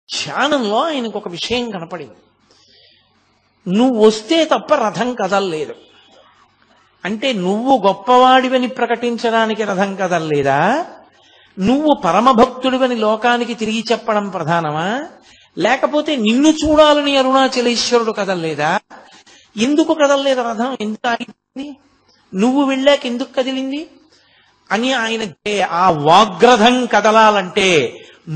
ధ్యానంలో ఆయనకు ఒక విషయం కనపడింది. నువ్వు వస్తే తప్ప రథం కదలలేదు. అంటే నువ్వు గొప్పవాడివని ప్రకటించడానికి రథం కదలలేదా? నువ్వు పరమభక్తుడివని లోకానికి తిరిగి చెప్పడం ప్రధానమా? లేకపోతే నిన్ను చూడాలని అరుణాచలేశ్వరుడు కదలలేదా? ఎందుకు కదలలేదు రథం? ఎందుకు ఆగిపోయింది? నువ్వు వెళ్ళాక ఎందుకు కదిలింది అని ఆయన ఆ వాగ్రథం కదలాలంటే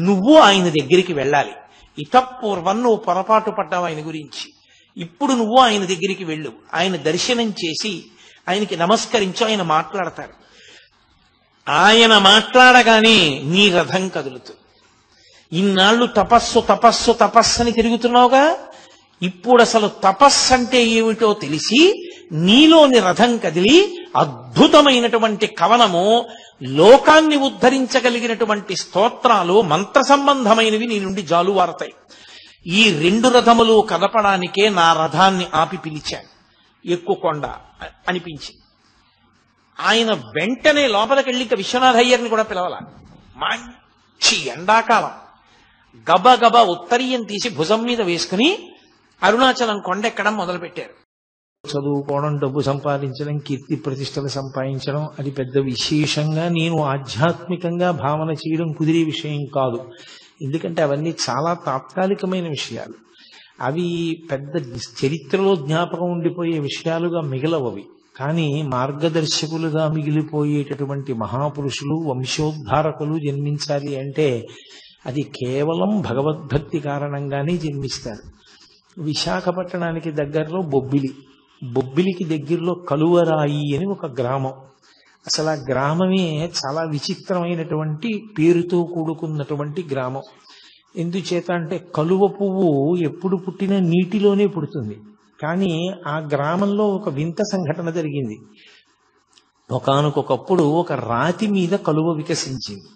నువ్వు ఆయన దగ్గరికి వెళ్ళాలి. ఇతపూర్వం నువ్వు పొరపాటు పడ్డావు ఆయన గురించి. ఇప్పుడు నువ్వు ఆయన దగ్గరికి వెళ్ళు, ఆయన దర్శనం చేసి ఆయనకి నమస్కరించు, ఆయన మాట్లాడతారు. ఆయన మాట్లాడగానే నీ రథం కదులుతుంది. ఇన్నాళ్ళు తపస్సు తపస్సు తపస్సు అని తిరుగుతున్నావుగా, ఇప్పుడు అసలు తపస్సు అంటే ఏమిటో తెలిసి నీలోని రథం కదిలి అద్భుతమైనటువంటి కవనము, లోకాన్ని ఉద్ధరించగలిగినటువంటి స్తోత్రాలు, మంత్ర సంబంధమైనవి నీ నుండి జాలువారతాయి. ఈ రెండు రథములు కదపడానికే నా రథాన్ని ఆపి పిలిచాను, ఎక్కుకొండ అనిపించింది. ఆయన వెంటనే లోపలికెళ్ళి విశ్వనాథ అయ్యర్ని కూడా పిలవాల. మంచి ఎండాకాలం, గబగబా ఉత్తరీయం తీసి భుజం మీద వేసుకుని అరుణాచలం కొండెక్కడం మొదలుపెట్టారు. చదువుకోవడం, డబ్బు సంపాదించడం, కీర్తి ప్రతిష్టలు సంపాదించడం అది పెద్ద విశేషంగా నేను ఆధ్యాత్మికంగా భావన చేయడం కుదిరే విషయం కాదు. ఎందుకంటే అవన్నీ చాలా తాత్కాలికమైన విషయాలు. అవి పెద్ద చరిత్రలో జ్ఞాపకం ఉండిపోయే విషయాలుగా మిగలవవి. కానీ మార్గదర్శకులుగా మిగిలిపోయేటటువంటి మహాపురుషులు, వంశోద్ధారకులు జన్మించాలి అంటే అది కేవలం భగవద్భక్తి కారణంగానే జన్మిస్తారు. విశాఖపట్టణానికి దగ్గరలో బొబ్బిలికి దగ్గరలో కలువరాయి అని ఒక గ్రామం. అసలు ఆ గ్రామమే చాలా విచిత్రమైనటువంటి పేరుతో కూడుకున్నటువంటి గ్రామం. ఎందుచేత అంటే కలువ పువ్వు ఎప్పుడు పుట్టినా నీటిలోనే పుడుతుంది. కానీ ఆ గ్రామంలో ఒక వింత సంఘటన జరిగింది. ఒకానొకప్పుడు ఒక రాతి మీద కలువ వికసించింది.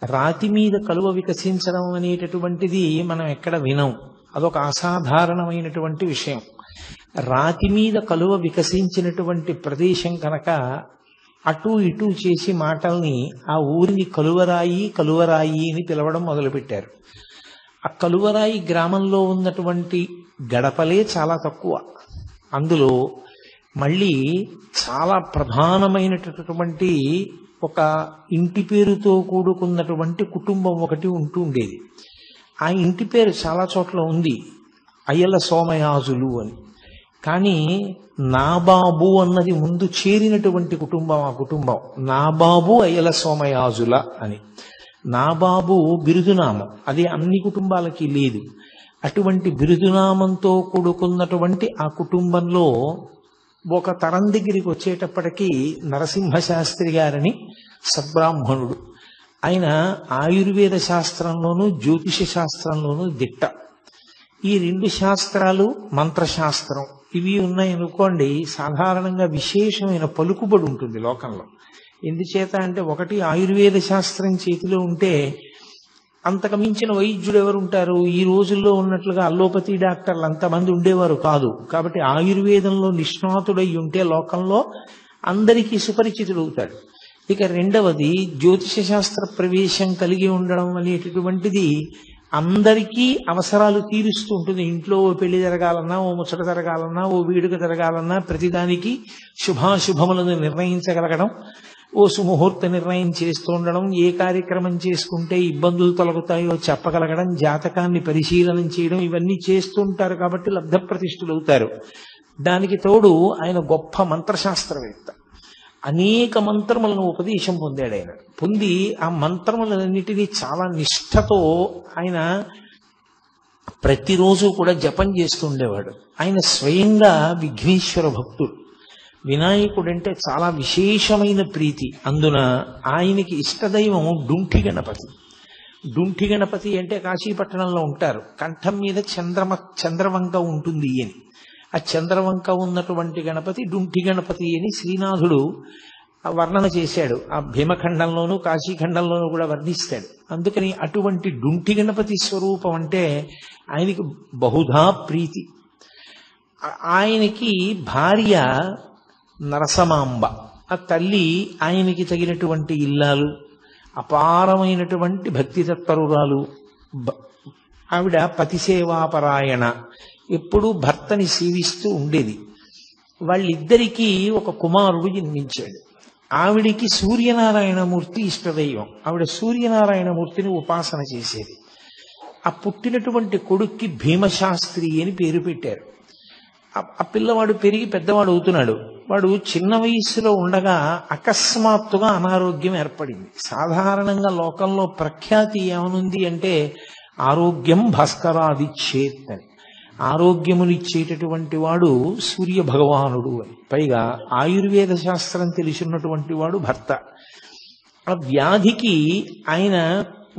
రాతి మీద కలువ వికసించడం అనేటటువంటిది మనం ఎక్కడ వినం. అదొక అసాధారణమైనటువంటి విషయం. రాతి మీద కలువ వికసించినటువంటి ప్రదేశం కనుక అటు ఇటు చేసి మాటల్ని ఆ ఊరిని కలువరాయి కలువరాయి అని పిలవడం మొదలుపెట్టారు. ఆ కలువరాయి గ్రామంలో ఉన్నటువంటి గడపలే చాలా తక్కువ. అందులో మళ్ళీ చాలా ప్రధానమైనటువంటి ఒక ఇంటి పేరుతో కూడుకున్నటువంటి కుటుంబం ఒకటి ఉంటూ ఉండేది. ఆ ఇంటి పేరు చాలా చోట్ల ఉంది, అయ్యల సోమయాజులు అని. కానీ నాబాబు అన్నది ముందు చేరినటువంటి కుటుంబం ఆ కుటుంబం. నాబాబు అయ్యల సోమయాజుల అని. నాబాబు బిరుదునామం, అది అన్ని కుటుంబాలకి లేదు. అటువంటి బిరుదునామంతో కూడుకున్నటువంటి ఆ కుటుంబంలో ఒక తరం దగ్గరికి వచ్చేటప్పటికీ నరసింహశాస్త్రి గారని సద్బ్రాహ్మణుడు. ఆయన ఆయుర్వేద శాస్త్రంలోనూ జ్యోతిష శాస్త్రంలోనూ దిట్ట. ఈ రెండు శాస్త్రాలు, మంత్రశాస్త్రం ఇవి ఉన్నాయనుకోండి, సాధారణంగా విశేషమైన పలుకుబడి ఉంటుంది లోకంలో. ఎందుచేత అంటే ఒకటి ఆయుర్వేద శాస్త్రం చేతిలో ఉంటే అంతకు మించిన వైద్యుడు ఎవరు ఉంటారు? ఈ రోజుల్లో ఉన్నట్లుగా అల్లోపతి డాక్టర్లు అంతమంది ఉండేవారు కాదు. కాబట్టి ఆయుర్వేదంలో నిష్ణాతుడై ఉంటే లోకంలో అందరికీ సుపరిచితుడవుతాడు. ఇక రెండవది జ్యోతిష శాస్త్ర ప్రవేశం కలిగి ఉండడం అనేటటువంటిది అందరికీ అవసరాలు తీరుస్తూ ఉంటుంది. ఇంట్లో ఓ పెళ్లి జరగాలన్నా, ఓ ముచ్చట జరగాలన్నా, ఓ వేడుక జరగాలన్నా ప్రతిదానికి శుభాశుభములను నిర్ణయించగలగడం, ఓ సుముహూర్త నిర్ణయం చేస్తూ ఉండడం, ఏ కార్యక్రమం చేసుకుంటే ఇబ్బందులు తొలగుతాయో చెప్పగలగడం, జాతకాన్ని పరిశీలన చేయడం, ఇవన్నీ చేస్తుంటారు. కాబట్టి లబ్ధ ప్రతిష్ఠులవుతారు. దానికి తోడు ఆయన గొప్ప మంత్రశాస్త్రవేత్త. అనేక మంత్రములను ఉపదేశం పొందాడు ఆయన. పొంది ఆ మంత్రములన్నిటినీ చాలా నిష్ఠతో ఆయన ప్రతిరోజు కూడా జపం చేస్తూ ఉండేవాడు. ఆయన స్వయంగా విఘ్నేశ్వర భక్తుడు. వినాయకుడంటే చాలా విశేషమైన ప్రీతి. అందున ఆయనకి ఇష్టదైవం డుంఠి గణపతి. డుంఠి గణపతి అంటే కాశీపట్టణంలో ఉంటారు. కంఠం మీద చంద్రవంక ఉంటుంది అని. ఆ చంద్రవంక ఉన్నటువంటి గణపతి డుంఠి గణపతి అని శ్రీనాథుడు వర్ణన చేశాడు. ఆ భీమఖండంలోనూ కాశీఖండంలోనూ కూడా వర్ణిస్తాడు. అందుకని అటువంటి డుంఠి గణపతి స్వరూపం అంటే ఆయనకి బహుధా ప్రీతి. ఆయనకి భార్య నరసమాంబ. ఆ తల్లి ఆయనకి తగినటువంటి ఇల్లాలు, అపారమైనటువంటి భక్తి తత్పరురాలు, ఆవిడ పతిసేవాపరాయణ, ఎప్పుడూ భర్తని సేవిస్తూ ఉండేది. వాళ్ళిద్దరికీ ఒక కుమారుడు జన్మించాడు. ఆవిడికి సూర్యనారాయణమూర్తి ఇష్టదైవం. ఆవిడ సూర్యనారాయణమూర్తిని ఉపాసన చేసేది. ఆ పుట్టినటువంటి కొడుక్కి భీమశాస్త్రి అని పేరు పెట్టారు. ఆ పిల్లవాడు పెరిగి పెద్దవాడు అవుతున్నాడు. వాడు చిన్న వయస్సులో ఉండగా అకస్మాత్తుగా అనారోగ్యం ఏర్పడింది. సాధారణంగా లోకంలో ప్రఖ్యాతి ఏమనుంది అంటే ఆరోగ్యం భాస్కరాదిచ్చేత్ అని. ఆరోగ్యమునిచ్చేటటువంటి వాడు సూర్య భగవానుడు అని. పైగా ఆయుర్వేద శాస్త్రం తెలిసినటువంటి వాడు భర్త. ఆ వ్యాధికి ఆయన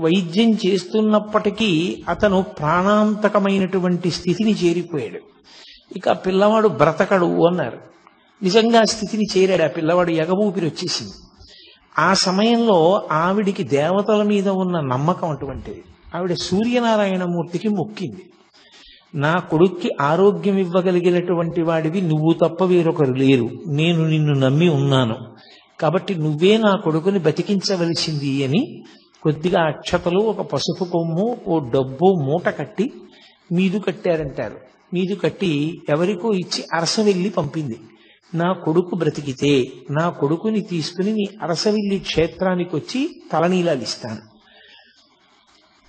వైద్యం చేస్తున్నప్పటికీ అతను ప్రాణాంతకమైనటువంటి స్థితిని చేరిపోయాడు. ఇక పిల్లవాడు బ్రతకడు అన్నారు. నిజంగా స్థితిని చేరాడు. ఆ పిల్లవాడు ఎగబూపిరి వచ్చేసింది. ఆ సమయంలో ఆవిడికి దేవతల మీద ఉన్న నమ్మకం అటువంటిది. ఆవిడ సూర్యనారాయణమూర్తికి మొక్కింది, నా కొడుక్కి ఆరోగ్యం ఇవ్వగలిగినటువంటి వాడివి నువ్వు తప్ప వేరొకరు లేరు, నేను నిన్ను నమ్మి ఉన్నాను, కాబట్టి నువ్వే నా కొడుకుని బతికించవలసింది అని కొద్దిగా అక్షతలు, ఒక పసుపు కొమ్ము, ఓ డబ్బు మూట కట్టి మీదు కట్టారంటారు. మీదు కట్టి ఎవరికో ఇచ్చి అరసవెల్లి పంపింది. నా కొడుకు బ్రతికితే నా కొడుకుని తీసుకుని నీ అరసవెల్లి క్షేత్రానికి వచ్చి తలనీలాలు ఇస్తాను.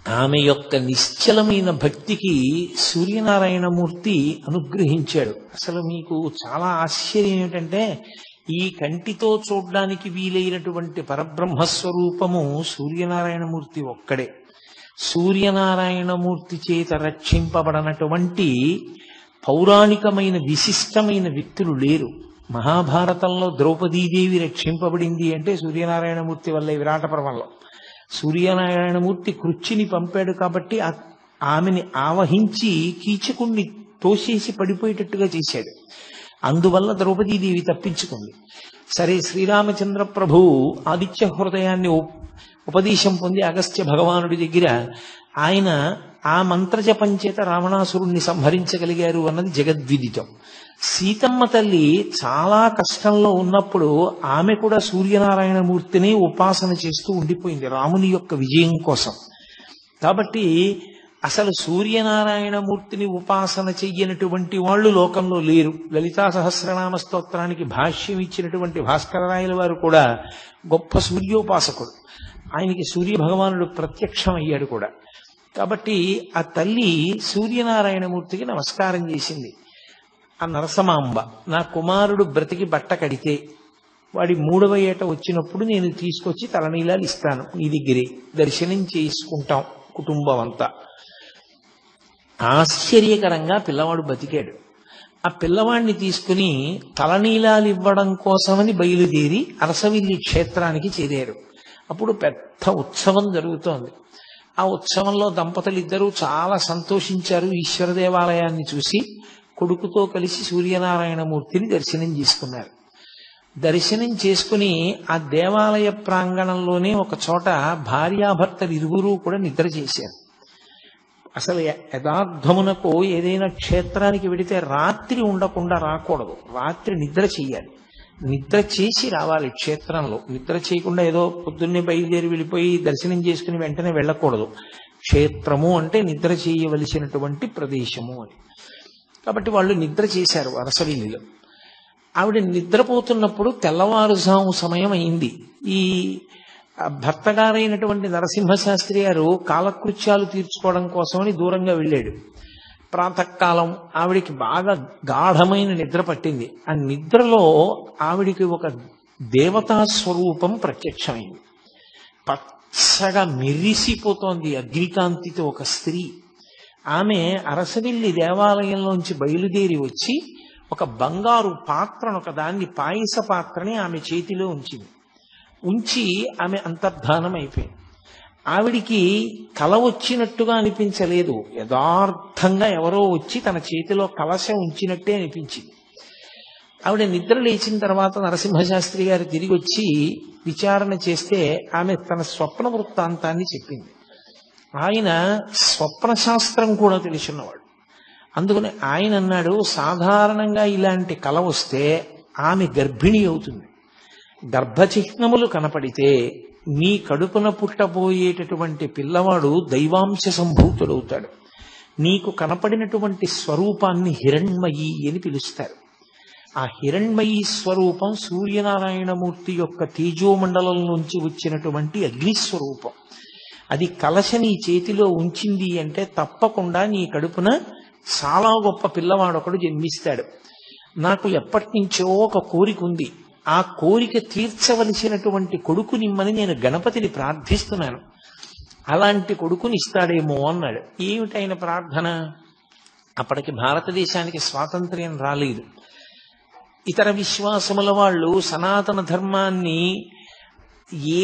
ఆమె యొక్క నిశ్చలమైన భక్తికి సూర్యనారాయణమూర్తి అనుగ్రహించాడు. అసలు మీకు చాలా ఆశ్చర్యం ఏమిటంటే ఈ కంటితో చూడ్డానికి వీలైనటువంటి పరబ్రహ్మస్వరూపము సూర్యనారాయణమూర్తి ఒక్కడే. సూర్యనారాయణమూర్తి చేత రక్షింపబడనటువంటి పౌరాణికమైన విశిష్టమైన వ్యక్తులు లేరు. మహాభారతంలో ద్రౌపదీదేవి రక్షింపబడింది అంటే సూర్యనారాయణమూర్తి వల్లే. విరాట పర్వంలో సూర్యనారాయణమూర్తి కృచ్చిని పంపాడు కాబట్టి ఆమెని ఆవహించి కీచకుణ్ణి తోసేసి పడిపోయేటట్టుగా చేశాడు. అందువల్ల ద్రౌపదీదేవి తప్పించుకుంది. సరే, శ్రీరామచంద్ర ప్రభువు ఆదిత్య హృదయాన్ని ఉపదేశం పొంది అగస్త్య భగవానుడి దగ్గర ఆయన ఆ మంత్రజపం చేత రావణాసురుణ్ణి సంహరించగలిగారు అన్నది జగద్విదితం. సీతమ్మ తల్లి చాలా కష్టంలో ఉన్నప్పుడు ఆమె కూడా సూర్యనారాయణమూర్తిని ఉపాసన చేస్తూ ఉండిపోయింది రాముని యొక్క విజయం కోసం. కాబట్టి అసలు సూర్యనారాయణమూర్తిని ఉపాసన చెయ్యనటువంటి వాళ్ళు లోకంలో లేరు. లలితా సహస్రనామ స్తోత్రానికి భాష్యం ఇచ్చినటువంటి భాస్కరరాయల వారు కూడా గొప్ప సూర్యోపాసకుడు. ఆయనకి సూర్య భగవానుడు ప్రత్యక్షం అయ్యాడు కూడా. కాబట్టి ఆ తల్లి సూర్యనారాయణమూర్తికి నమస్కారం చేసింది. ఆ నరసమాంబ, నా కుమారుడు బ్రతికి బట్ట కడితే వాడి 3వ ఏట వచ్చినప్పుడు నేను తీసుకొచ్చి తలనీలాలు ఇస్తాను, నీ దగ్గరే దర్శనం చేసుకుంటాం కుటుంబం అంతా. ఆశ్చర్యకరంగా పిల్లవాడు బతికాడు. ఆ పిల్లవాడిని తీసుకుని తలనీలాలు ఇవ్వడం కోసమని బయలుదేరి అరసవిల్లి క్షేత్రానికి చేరారు. అప్పుడు పెద్ద ఉత్సవం జరుగుతోంది. ఆ ఉత్సవంలో దంపతులు ఇద్దరూ చాలా సంతోషించారు. ఈశ్వర దేవాలయాన్ని చూసి కొడుకుతో కలిసి సూర్యనారాయణమూర్తిని దర్శనం చేసుకున్నారు. దర్శనం చేసుకుని ఆ దేవాలయ ప్రాంగణంలోనే ఒక చోట భార్యాభర్తలు ఇరువురూ కూడా నిద్ర చేశారు. అసలు యథార్థమునకు ఏదైనా క్షేత్రానికి వెడితే రాత్రి ఉండకుండా రాకూడదు, రాత్రి నిద్ర చెయ్యాలి. నిద్ర చేసి రావాలి క్షేత్రంలో. నిద్ర చేయకుండా ఏదో పొద్దున్నే బయలుదేరి వెళ్ళిపోయి దర్శనం చేసుకుని వెంటనే వెళ్ళకూడదు. క్షేత్రము అంటే నిద్ర చేయవలసినటువంటి ప్రదేశము అని. కాబట్టి వాళ్ళు నిద్ర చేశారు అరసవిల్లిలో. ఆవిడ నిద్రపోతున్నప్పుడు తెల్లవారుజాము సమయం అయింది. ఈ భర్తగారైనటువంటి నరసింహశాస్త్రి గారు కాలకృత్యాలు తీర్చుకోవడం కోసమని దూరంగా వెళ్ళాడు. ప్రాతకాలం ఆవిడికి బాగా గాఢమైన నిద్ర పట్టింది. ఆ నిద్రలో ఆవిడికి ఒక దేవతా స్వరూపం ప్రత్యక్షమైంది. పచ్చగా మెరిసిపోతోంది అగ్నికాంతితో ఒక స్త్రీ. ఆమె అరసవిల్లి దేవాలయంలోంచి బయలుదేరి వచ్చి ఒక బంగారు పాత్రను, ఒక దాన్ని పాయస పాత్రని ఆమె చేతిలో ఉంచి ఆమె అంతర్ధానం అయిపోయింది. ఆవిడికి కల వచ్చినట్టుగా అనిపించలేదు. యథార్థంగా ఎవరో వచ్చి తన చేతిలో కలశం ఉంచినట్టే అనిపించింది. ఆవిడ నిద్ర లేచిన తర్వాత నరసింహశాస్త్రి గారు తిరిగి వచ్చి విచారణ చేస్తే ఆమె తన స్వప్న వృత్తాంతాన్ని చెప్పింది. ఆయన స్వప్న శాస్త్రం కూడా తెలుసున్నవాడు. అందుకని ఆయన అన్నాడు, సాధారణంగా ఇలాంటి కల వస్తే ఆమె గర్భిణి అవుతుంది. గర్భచిహ్నములు కనపడితే నీ కడుపున పుట్టబోయేటటువంటి పిల్లవాడు దైవాంశ సంభూతుడవుతాడు. నీకు కనపడినటువంటి స్వరూపాన్ని హిరణ్మయి అని పిలుస్తారు. ఆ హిరణ్మయి స్వరూపం సూర్యనారాయణమూర్తి యొక్క తేజోమండలం నుంచి వచ్చినటువంటి అగ్నిస్వరూపం. అది కలశ నీ చేతిలో ఉంచింది అంటే తప్పకుండా నీ కడుపున చాలా గొప్ప పిల్లవాడొకడు జన్మిస్తాడు. నాకు ఎప్పటి నుంచో ఒక కోరిక ఉంది, ఆ కోరిక తీర్చవలసినటువంటి కొడుకు నిమ్మని నేను గణపతిని ప్రార్థిస్తున్నాను, అలాంటి కొడుకుని ఇస్తాడేమో అన్నాడు. ఏమిటైన ప్రార్థన? అప్పటికి భారతదేశానికి స్వాతంత్ర్యం రాలేదు. ఇతర విశ్వాసముల వాళ్ళు సనాతన ధర్మాన్ని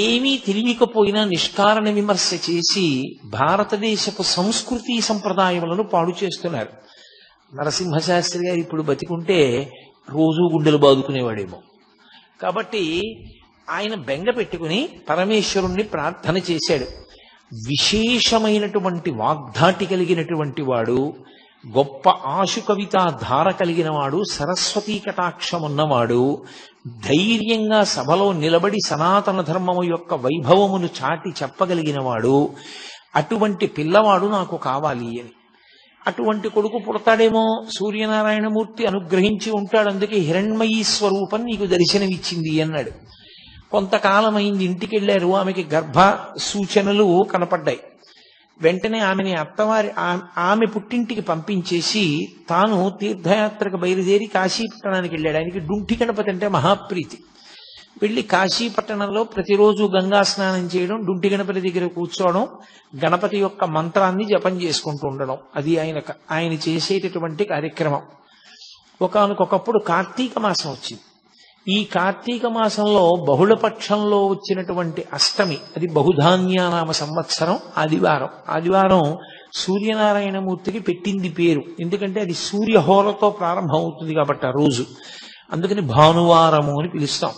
ఏమీ తెలియకపోయినా నిష్కారణ విమర్శ చేసి భారతదేశపు సంస్కృతి సంప్రదాయములను పాడు చేస్తున్నారు. నరసింహశాస్త్రి గారు ఇప్పుడు బతికుంటే రోజూ గుండెలు బాదుకునేవాడేమో. కాబట్టి ఆయన బెంగ పెట్టుకుని పరమేశ్వరుణ్ణి ప్రార్థన చేశాడు. విశేషమైనటువంటి వాగ్ధాటి కలిగినటువంటి వాడు, గొప్ప ఆశు కవితా ధార కలిగిన వాడు, సరస్వతీ కటాక్షమున్నవాడు, ధైర్యంగా సభలో నిలబడి సనాతన ధర్మము యొక్క వైభవమును చాటి చెప్పగలిగిన వాడు, అటువంటి పిల్లవాడు నాకు కావాలి అని. అటువంటి కొడుకు పుడతాడేమో, సూర్యనారాయణమూర్తి అనుగ్రహించి ఉంటాడు, అందుకే హిరణ్మయీ స్వరూపం నీకు దర్శనమిచ్చింది అన్నాడు. కొంతకాలం అయింది, ఇంటికి వెళ్ళారు. ఆమెకి గర్భ సూచనలు కనపడ్డాయి. వెంటనే ఆమెని ఆమె పుట్టింటికి పంపించేసి తాను తీర్థయాత్రకు బయలుదేరి కాశీపట్టణానికి వెళ్ళాడు. ఆయనకి డుంఠి గణపతి అంటే మహాప్రీతి. వెళ్ళి కాశీపట్టణంలో ప్రతిరోజు గంగా స్నానం చేయడం, డుంఠి గణపతి దగ్గర కూర్చోవడం, గణపతి యొక్క మంత్రాన్ని జపం చేసుకుంటూ ఉండడం, అది ఆయన చేసేటటువంటి కార్యక్రమం. ఒకానొకప్పుడు కార్తీక మాసం వచ్చింది. ఈ కార్తీక మాసంలో బహుళపక్షంలో వచ్చినటువంటి అష్టమి, అది బహుధాన్యానామ సంవత్సరం, ఆదివారం సూర్యనారాయణమూర్తికి పెట్టింది పేరు. ఎందుకంటే అది సూర్యహోరతో ప్రారంభం అవుతుంది కాబట్టి ఆ రోజు, అందుకని భానువారము అని పిలుస్తాం.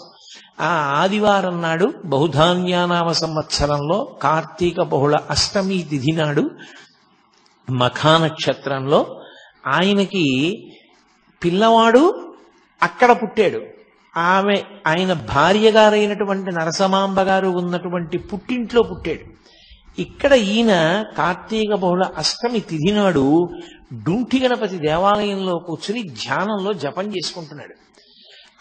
ఆ ఆదివారం నాడు బహుధాన్యానామ సంవత్సరంలో కార్తీక బహుళ అష్టమి తిథి నాడు మఖా నక్షత్రంలో ఆయనకి పిల్లవాడు అక్కడ పుట్టాడు. ఆయన భార్య గారైనటువంటి నరసమాంబ గారు ఉన్నటువంటి పుట్టింట్లో పుట్టాడు. ఇక్కడ ఈయన కార్తీక బహుళ అష్టమి తిథి నాడు డుంఠి గణపతి దేవాలయంలో కూర్చుని ధ్యానంలో జపం చేసుకుంటున్నాడు.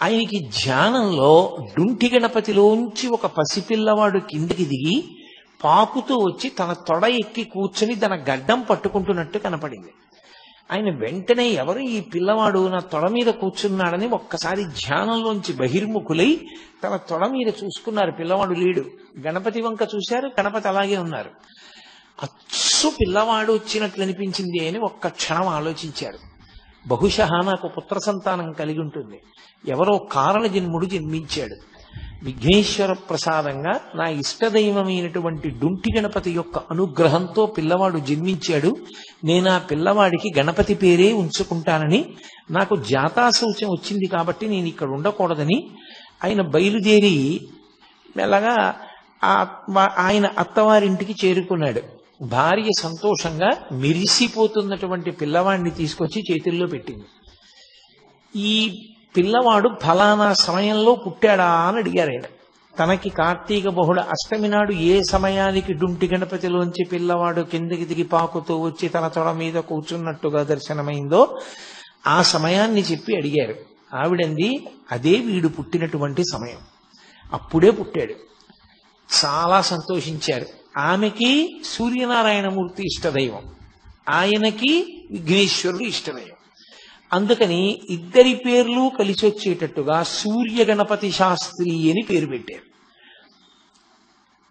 ఆయనకి ధ్యానంలో డుంఠి గణపతిలోంచి ఒక పసిపిల్లవాడు కిందికి దిగి పాకుతూ వచ్చి తన తొడ ఎక్కి కూర్చుని తన గడ్డం పట్టుకుంటున్నట్టు కనపడింది. ఆయన వెంటనే ఎవరు ఈ పిల్లవాడు నా తొడ మీద కూర్చున్నాడని ఒక్కసారి ధ్యానంలోంచి బహిర్ముఖులై తన తొడ మీద చూసుకున్నారు. పిల్లవాడు లేడు. గణపతి వంక చూశారు, గణపతి అలాగే ఉన్నారు. అచ్చు పిల్లవాడు వచ్చినట్లు అనిపించింది అని ఒక్క క్షణం ఆలోచించారు. బహుశా నాకు పుత్ర సంతానం కలిగి ఉంటుంది, ఎవరో కారణ జన్ముడు జన్మించాడు, విఘ్నేశ్వర ప్రసాదంగా నా ఇష్టదైవమైనటువంటి డుంఠి గణపతి యొక్క అనుగ్రహంతో పిల్లవాడు జన్మించాడు, నేను ఆ పిల్లవాడికి గణపతి పేరే ఉంచుకుంటానని నాకు జాతాశౌచం వచ్చింది కాబట్టి నేను ఇక్కడ ఉండకూడదని ఆయన బయలుదేరి మెల్లగా ఆయన అత్తవారింటికి చేరుకున్నాడు. భార్య సంతోషంగా మెరిసిపోతున్నటువంటి పిల్లవాడిని తీసుకొచ్చి చేతుల్లో పెట్టింది. ఈ పిల్లవాడు ఫలానా సమయంలో పుట్టాడా అని అడిగారు ఆయన. తనకి కార్తీక బహుళ అష్టమి నాడు ఏ సమయానికి డుంటి గణపతిలోంచి పిల్లవాడు కిందకి దిగి పాకుతూ వచ్చి తన తొడ మీద కూర్చున్నట్టుగా దర్శనమైందో ఆ సమయాన్ని చెప్పి అడిగారు. ఆవిడంది, అదే వీడు పుట్టినటువంటి సమయం, అప్పుడే పుట్టాడు. చాలా సంతోషించారు. ఆమెకి సూర్యనారాయణమూర్తి ఇష్టదైవం, ఆయనకి విఘ్నేశ్వరుడు ఇష్టదైవం. అందుకని ఇద్దరి పేర్లు కలిసి వచ్చేటట్టుగా సూర్య గణపతి శాస్త్రి అని పేరు పెట్టారు.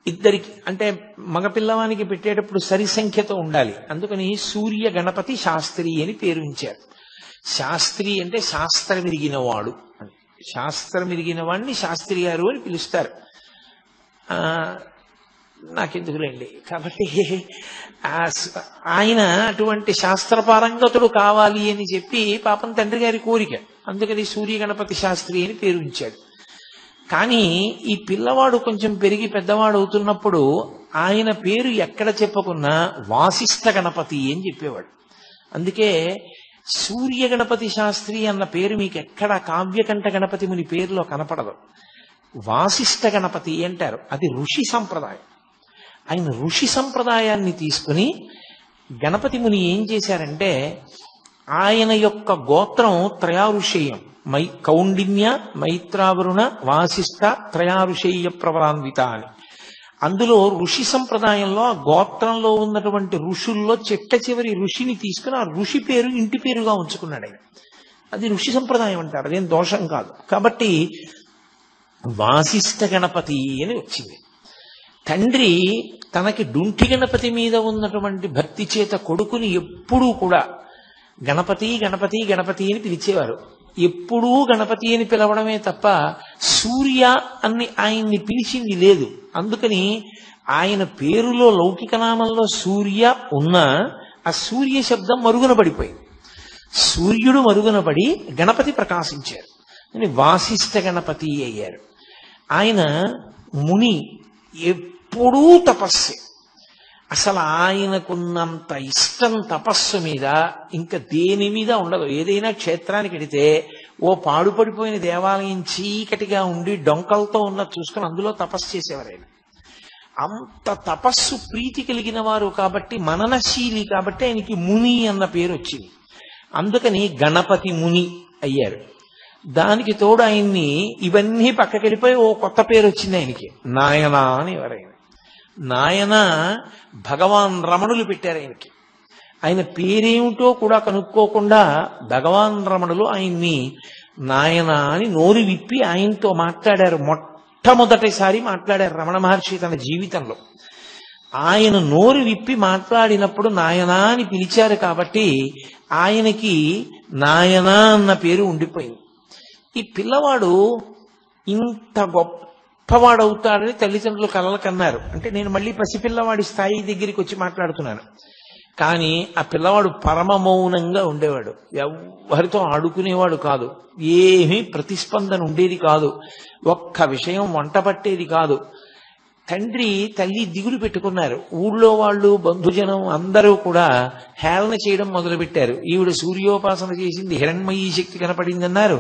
ఇద్దరికి అంటే మగపిల్లవానికి పెట్టేటప్పుడు సరి సంఖ్యతో ఉండాలి, అందుకని సూర్య గణపతి శాస్త్రి అని పేరు ఉంచారు. శాస్త్రి అంటే శాస్త్రం ఎరిగినవాడు అని, శాస్త్రం ఎరిగిన వాడిని శాస్త్రి గారు అని పిలుస్తారు. నాకెందుకులేండి. కాబట్టి ఆయన అటువంటి శాస్త్రపారంగతుడు కావాలి అని చెప్పి పాపం తండ్రి గారి కోరిక, అందుకని సూర్య గణపతి శాస్త్రి అని పేరు ఉంచాడు. కానీ ఈ పిల్లవాడు కొంచెం పెరిగి పెద్దవాడు అవుతున్నప్పుడు ఆయన పేరు ఎక్కడ చెప్పుకున్నా వాసిష్ఠ గణపతి అని చెప్పేవాడు. అందుకే సూర్య గణపతి శాస్త్రి అన్న పేరు మీకు ఎక్కడ కావ్యకంఠ గణపతి ముని పేరులో కనపడదు. వాసిష్ఠ గణపతి అంటారు, అది ఋషి సంప్రదాయం. ఆయన ఋషి సంప్రదాయాన్ని తీసుకుని గణపతి ముని ఏం చేశారంటే ఆయన యొక్క గోత్రం త్రయారుషేయం, కౌండిన్య, మైత్రావరుణ, వాసిష్ఠ త్రయారుషేయ ప్రవరాన్విత అని. అందులో ఋషి సంప్రదాయంలో ఆ గోత్రంలో ఉన్నటువంటి ఋషుల్లో చిట్ట చివరి ఋషిని తీసుకుని ఆ ఋషి పేరు ఇంటి పేరుగా ఉంచుకున్నాడు ఆయన. అది ఋషి సంప్రదాయం అంటారు, అదేం దోషం కాదు. కాబట్టి వాసిష్ఠ గణపతి అని వచ్చింది. తండ్రి తనకి డుంఠి గణపతి మీద ఉన్నటువంటి భక్తి చేత కొడుకుని ఎప్పుడూ కూడా గణపతి గణపతి గణపతి అని పిలిచేవారు. ఎప్పుడూ గణపతి అని పిలవడమే తప్ప సూర్య అని ఆయన్ని పిలిచింది లేదు. అందుకని ఆయన పేరులో లౌకిక నామంలో సూర్య ఉన్నా ఆ సూర్య శబ్దం మరుగున పడిపోయింది. సూర్యుడు మరుగున పడి గణపతి ప్రకాశించారు అని వాసిష్ఠ గణపతి అయ్యారు. ఆయన ముని, ఎప్పుడూ తపస్సే. అసలు ఆయనకున్నంత ఇష్టం తపస్సు మీద ఇంకా దేని మీద ఉండదు. ఏదైనా క్షేత్రానికి వెడితే ఓ పాడుపడిపోయిన దేవాలయం చీకటిగా ఉండి డొంకలతో ఉన్నది చూసుకుని అందులో తపస్సు చేసేవారు ఆయన. అంత తపస్సు ప్రీతి కలిగిన వారు కాబట్టి, మననశీలి కాబట్టి ఆయనకి ముని అన్న పేరు వచ్చింది. అందుకని గణపతి ముని అయ్యారు. దానికి తోడు ఆయన్ని ఇవన్నీ పక్కకెళ్ళిపోయి ఓ కొత్త పేరు వచ్చింది ఆయనకి, నాయన అని ఎవరైనా. నాయన భగవాన్ రమణులు పెట్టారు ఆయనకి. ఆయన పేరేమిటో కూడా కనుక్కోకుండా భగవాన్ రమణులు ఆయన్ని నాయన అని నోరు విప్పి ఆయనతో మాట్లాడారు. మొట్టమొదటిసారి మాట్లాడారు రమణ మహర్షి తన జీవితంలో. ఆయన నోరు విప్పి మాట్లాడినప్పుడు నాయనా అని పిలిచారు కాబట్టి ఆయనకి నాయనా అన్న పేరు ఉండిపోయింది. ఈ పిల్లవాడు ఇంత గొప్పవాడవుతాడని తల్లిదండ్రులు కలలు కన్నారు. అంటే నేను మళ్ళీ పసిపిల్లవాడి స్థాయి దగ్గరికి వచ్చి మాట్లాడుతున్నాను. కానీ ఆ పిల్లవాడు పరమ మౌనంగా ఉండేవాడు, ఎవరితో ఆడుకునేవాడు కాదు, ఏమీ ప్రతిస్పందన ఉండేది కాదు, ఒక్క విషయం వంట పట్టేది కాదు. తండ్రి తల్లి దిగులు పెట్టుకున్నారు. ఊళ్ళో వాళ్ళు బంధుజనం అందరూ కూడా హేళన చేయడం మొదలుపెట్టారు. ఈవిడ సూర్యోపాసన చేసింది, హిరణ్మయీ శక్తి కనపడిందన్నారు.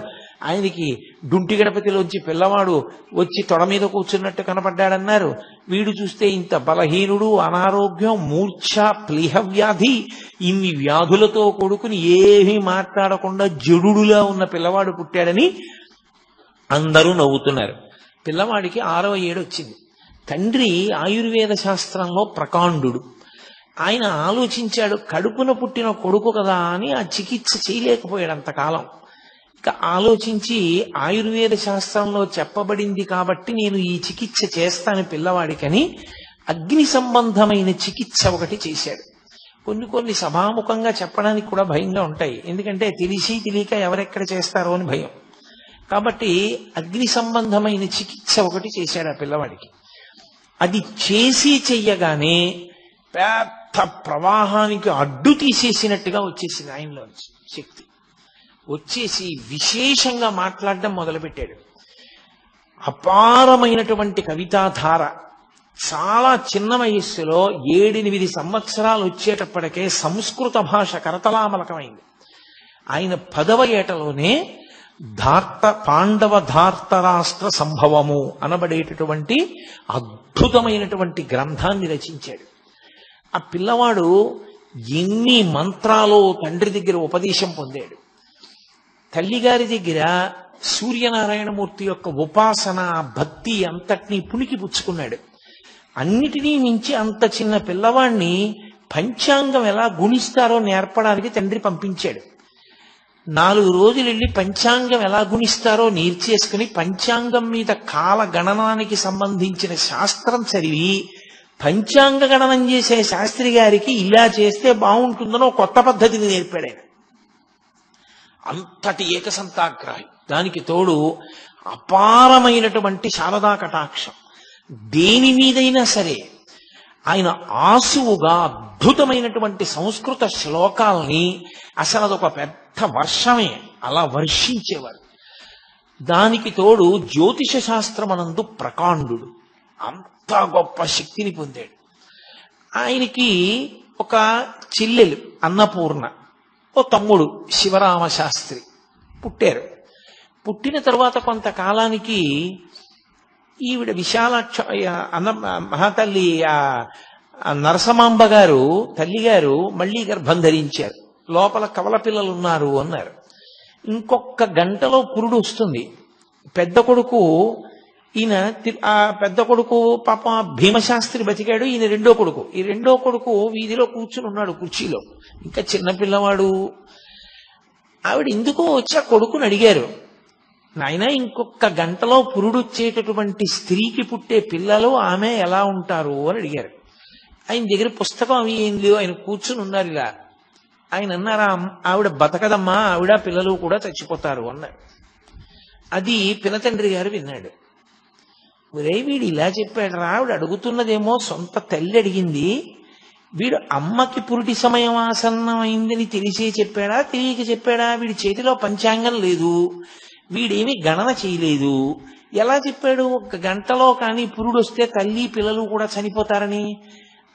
ఆయనకి డుంటి గణపతిలోంచి పిల్లవాడు వచ్చి తొడ మీద కూర్చున్నట్టు కనపడ్డాడన్నారు. వీడు చూస్తే ఇంత బలహీనుడు, అనారోగ్యం, మూర్ఛ, ప్లీహ వ్యాధి, ఇన్ని వ్యాధులతో కొడుకుని ఏమీ మాట్లాడకుండా జడుడులా ఉన్న పిల్లవాడు పుట్టాడని అందరూ నవ్వుతున్నారు. పిల్లవాడికి 6వ ఏడు వచ్చింది. తండ్రి ఆయుర్వేద శాస్త్రంలో ప్రకాండు. ఆయన ఆలోచించాడు, కడుపున పుట్టిన కొడుకు కదా అని ఆ చికిత్స చేయలేకపోయాడు అంతకాలం. ఇక ఆలోచించి ఆయుర్వేద శాస్త్రంలో చెప్పబడింది కాబట్టి నేను ఈ చికిత్స చేస్తాను పిల్లవాడికని అగ్ని సంబంధమైన చికిత్స ఒకటి చేశాడు. కొన్ని సభాముఖంగా చెప్పడానికి కూడా భయంగా ఉంటాయి, ఎందుకంటే తెలిసి తెలియక ఎవరెక్కడ చేస్తారో అని భయం. కాబట్టి అగ్ని సంబంధమైన చికిత్స ఒకటి చేశాడు ఆ పిల్లవాడికి. అది చేసి చెయ్యగానే పెద్ద ప్రవాహానికి అడ్డు తీసేసినట్టుగా వచ్చేసింది ఆయనలో శక్తి. వచ్చేసి విశేషంగా మాట్లాడడం మొదలుపెట్టాడు. అపారమైనటువంటి కవితాధార. చాలా చిన్న వయస్సులో 7-8 సంవత్సరాలు వచ్చేటప్పటికే సంస్కృత భాష కరతలామలకమైంది. ఆయన 10వ ఏటలోనే పాండవ ధార్తరాష్ట్ర సంభవము అనబడేటటువంటి అద్భుతమైనటువంటి గ్రంథాన్ని రచించాడు. ఆ పిల్లవాడు ఎన్ని మంత్రాలు తండ్రి దగ్గర ఉపదేశం పొందాడు. తల్లిగారి దగ్గర సూర్యనారాయణమూర్తి యొక్క ఉపాసన, భక్తి అంతటినీ పుణికి పుచ్చుకున్నాడు. అన్నిటినీ మించి అంత చిన్న పిల్లవాడిని పంచాంగం ఎలా గుణిస్తారో నేర్పడానికి తండ్రి పంపించాడు. 4 రోజులు వెళ్ళి పంచాంగం ఎలా గుణిస్తారో నేర్చేసుకుని పంచాంగం మీద కాల గణనానికి సంబంధించిన శాస్త్రం చదివి పంచాంగ గణనం చేసే శాస్త్రి గారికి ఇలా చేస్తే బాగుంటుందనో కొత్త పద్ధతిని నేర్పాడు ఆయన. అంతటి ఏకసంతాగ్రాహి. దానికి తోడు అపారమైనటువంటి శారదా కటాక్షం. దేని మీదైనా సరే ఆయన ఆసువుగా అద్భుతమైనటువంటి సంస్కృత శ్లోకాల్ని అసలు అదొక పెద్ద వర్షమే అలా వర్షించేవారు. దానికి తోడు జ్యోతిష శాస్త్రమనందు ప్రకాండు. అంత గొప్ప శక్తిని పొందాడు. ఆయనకి ఒక చెల్లెలు అన్నపూర్ణ, ఓ తమ్ముడు శివరామశాస్త్రి పుట్టారు. పుట్టిన తరువాత కొంతకాలానికి ఈవిడ విశాలాక్ష మహాతల్లి ఆ నరసమాంబ గారు తల్లిగారు మళ్ళీ గర్భం ధరించారు. లోపల కవల పిల్లలు ఉన్నారు అన్నారు. ఇంకొక గంటలో పురుడు వస్తుంది. పెద్ద కొడుకు ఈయన ఆ పెద్ద కొడుకు పాప భీమశాస్త్రి బతికాడు. ఈయన రెండో కొడుకు. ఈ రెండో కొడుకు వీధిలో కూర్చుని ఉన్నాడు కుర్చీలో, ఇంకా చిన్నపిల్లవాడు. ఆవిడ ఎందుకో వచ్చి ఆ కొడుకుని అడిగారు, నాయన ఇంకొక గంటలో పురుడు వచ్చేటటువంటి స్త్రీకి పుట్టే పిల్లలు ఆమె ఎలా ఉంటారు అని అడిగారు. ఆయన దగ్గర పుస్తకం అవి ఏం లేవు, ఆయన కూర్చుని ఉన్నారు ఇలా. ఆయన అన్నారా, ఆవిడ బతకదమ్మా, ఆవిడ పిల్లలు కూడా చచ్చిపోతారు అన్నారు. అది పినతండ్రి గారు విన్నాడు. ఒరే వీడు ఇలా చెప్పాడు రా, ఆవిడ అడుగుతున్నదేమో సొంత తల్లి అడిగింది, వీడు అమ్మకి పురుటి సమయం ఆసన్నమైందని తెలిసే చెప్పాడా తెలియక చెప్పాడా? వీడి చేతిలో పంచాంగం లేదు, వీడేమి గణన చేయలేదు, ఎలా చెప్పాడు ఒక గంటలో కానీ పురుడు వస్తే తల్లి పిల్లలు కూడా చనిపోతారని?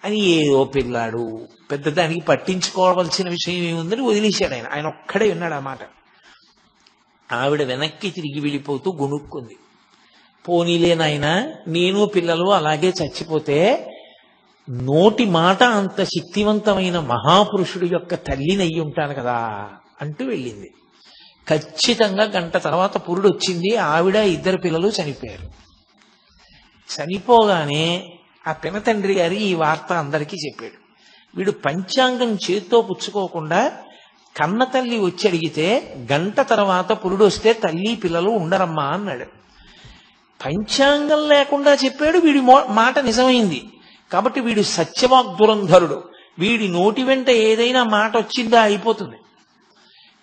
అని ఏదో పిల్లాడు, పెద్దదానికి పట్టించుకోవాల్సిన విషయం ఏముందని వదిలేశాడు ఆయన. ఆయన ఒక్కడే విన్నాడు ఆ మాట. ఆవిడ వెనక్కి తిరిగి వెళ్ళిపోతూ గొనుక్కుంది. పోనీలే నాయన, నేను పిల్లలు అలాగే చచ్చిపోతే నోటి మాట అంత శక్తివంతమైన మహాపురుషుడు యొక్క తల్లిని అయ్యి ఉంటాను కదా అంటూ వెళ్ళింది. ఖచ్చితంగా గంట తర్వాత పురుడు వచ్చింది. ఆవిడ ఇద్దరు పిల్లలు చనిపోయారు. చనిపోగానే ఆ పినతండ్రి గారి ఈ వార్త అందరికీ చెప్పాడు. వీడు పంచాంగం చేత్తో పుచ్చుకోకుండా కన్న తల్లి వచ్చి అడిగితే గంట తర్వాత పురుడు వస్తే తల్లి పిల్లలు ఉండరమ్మా అన్నాడు. పంచాంగం లేకుండా చెప్పాడు, వీడి మాట నిజమైంది. కాబట్టి వీడు సత్యవాగ్దురంధరుడు. వీడి నోటి వెంట ఏదైనా మాట వచ్చిందా అయిపోతుంది.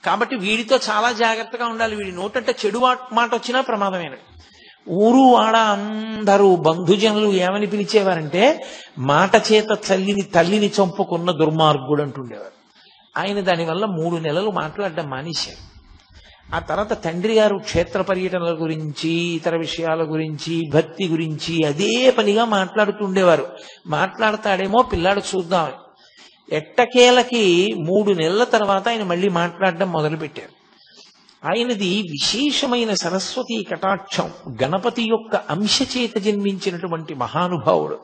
కాబట్టి వీడితో చాలా జాగ్రత్తగా ఉండాలి. వీడి నోటంటే చెడు మాట వచ్చినా ప్రమాదమేనది. ఊరు వాడ అందరూ బంధుజనులు ఏమని పిలిచేవారంటే మాట చేత తల్లిని చంపుకున్న దుర్మార్గుడు అంటుండేవారు. ఆయన దానివల్ల 3 నెలలు మాట్లాడడం మానేశారు. ఆ తర్వాత తండ్రి గారు క్షేత్ర పర్యటనల గురించి, ఇతర విషయాల గురించి, భక్తి గురించి అదే పనిగా మాట్లాడుతుండేవారు. మాట్లాడతాడేమో పిల్లాడు చూద్దాం. ఎట్టకేలకి 3 నెలల తర్వాత ఆయన మళ్ళీ మాట్లాడడం మొదలుపెట్టారు. ఆయనది విశేషమైన సరస్వతీ కటాక్షం. గణపతి యొక్క అంశ చేత జన్మించినటువంటి మహానుభావుడు.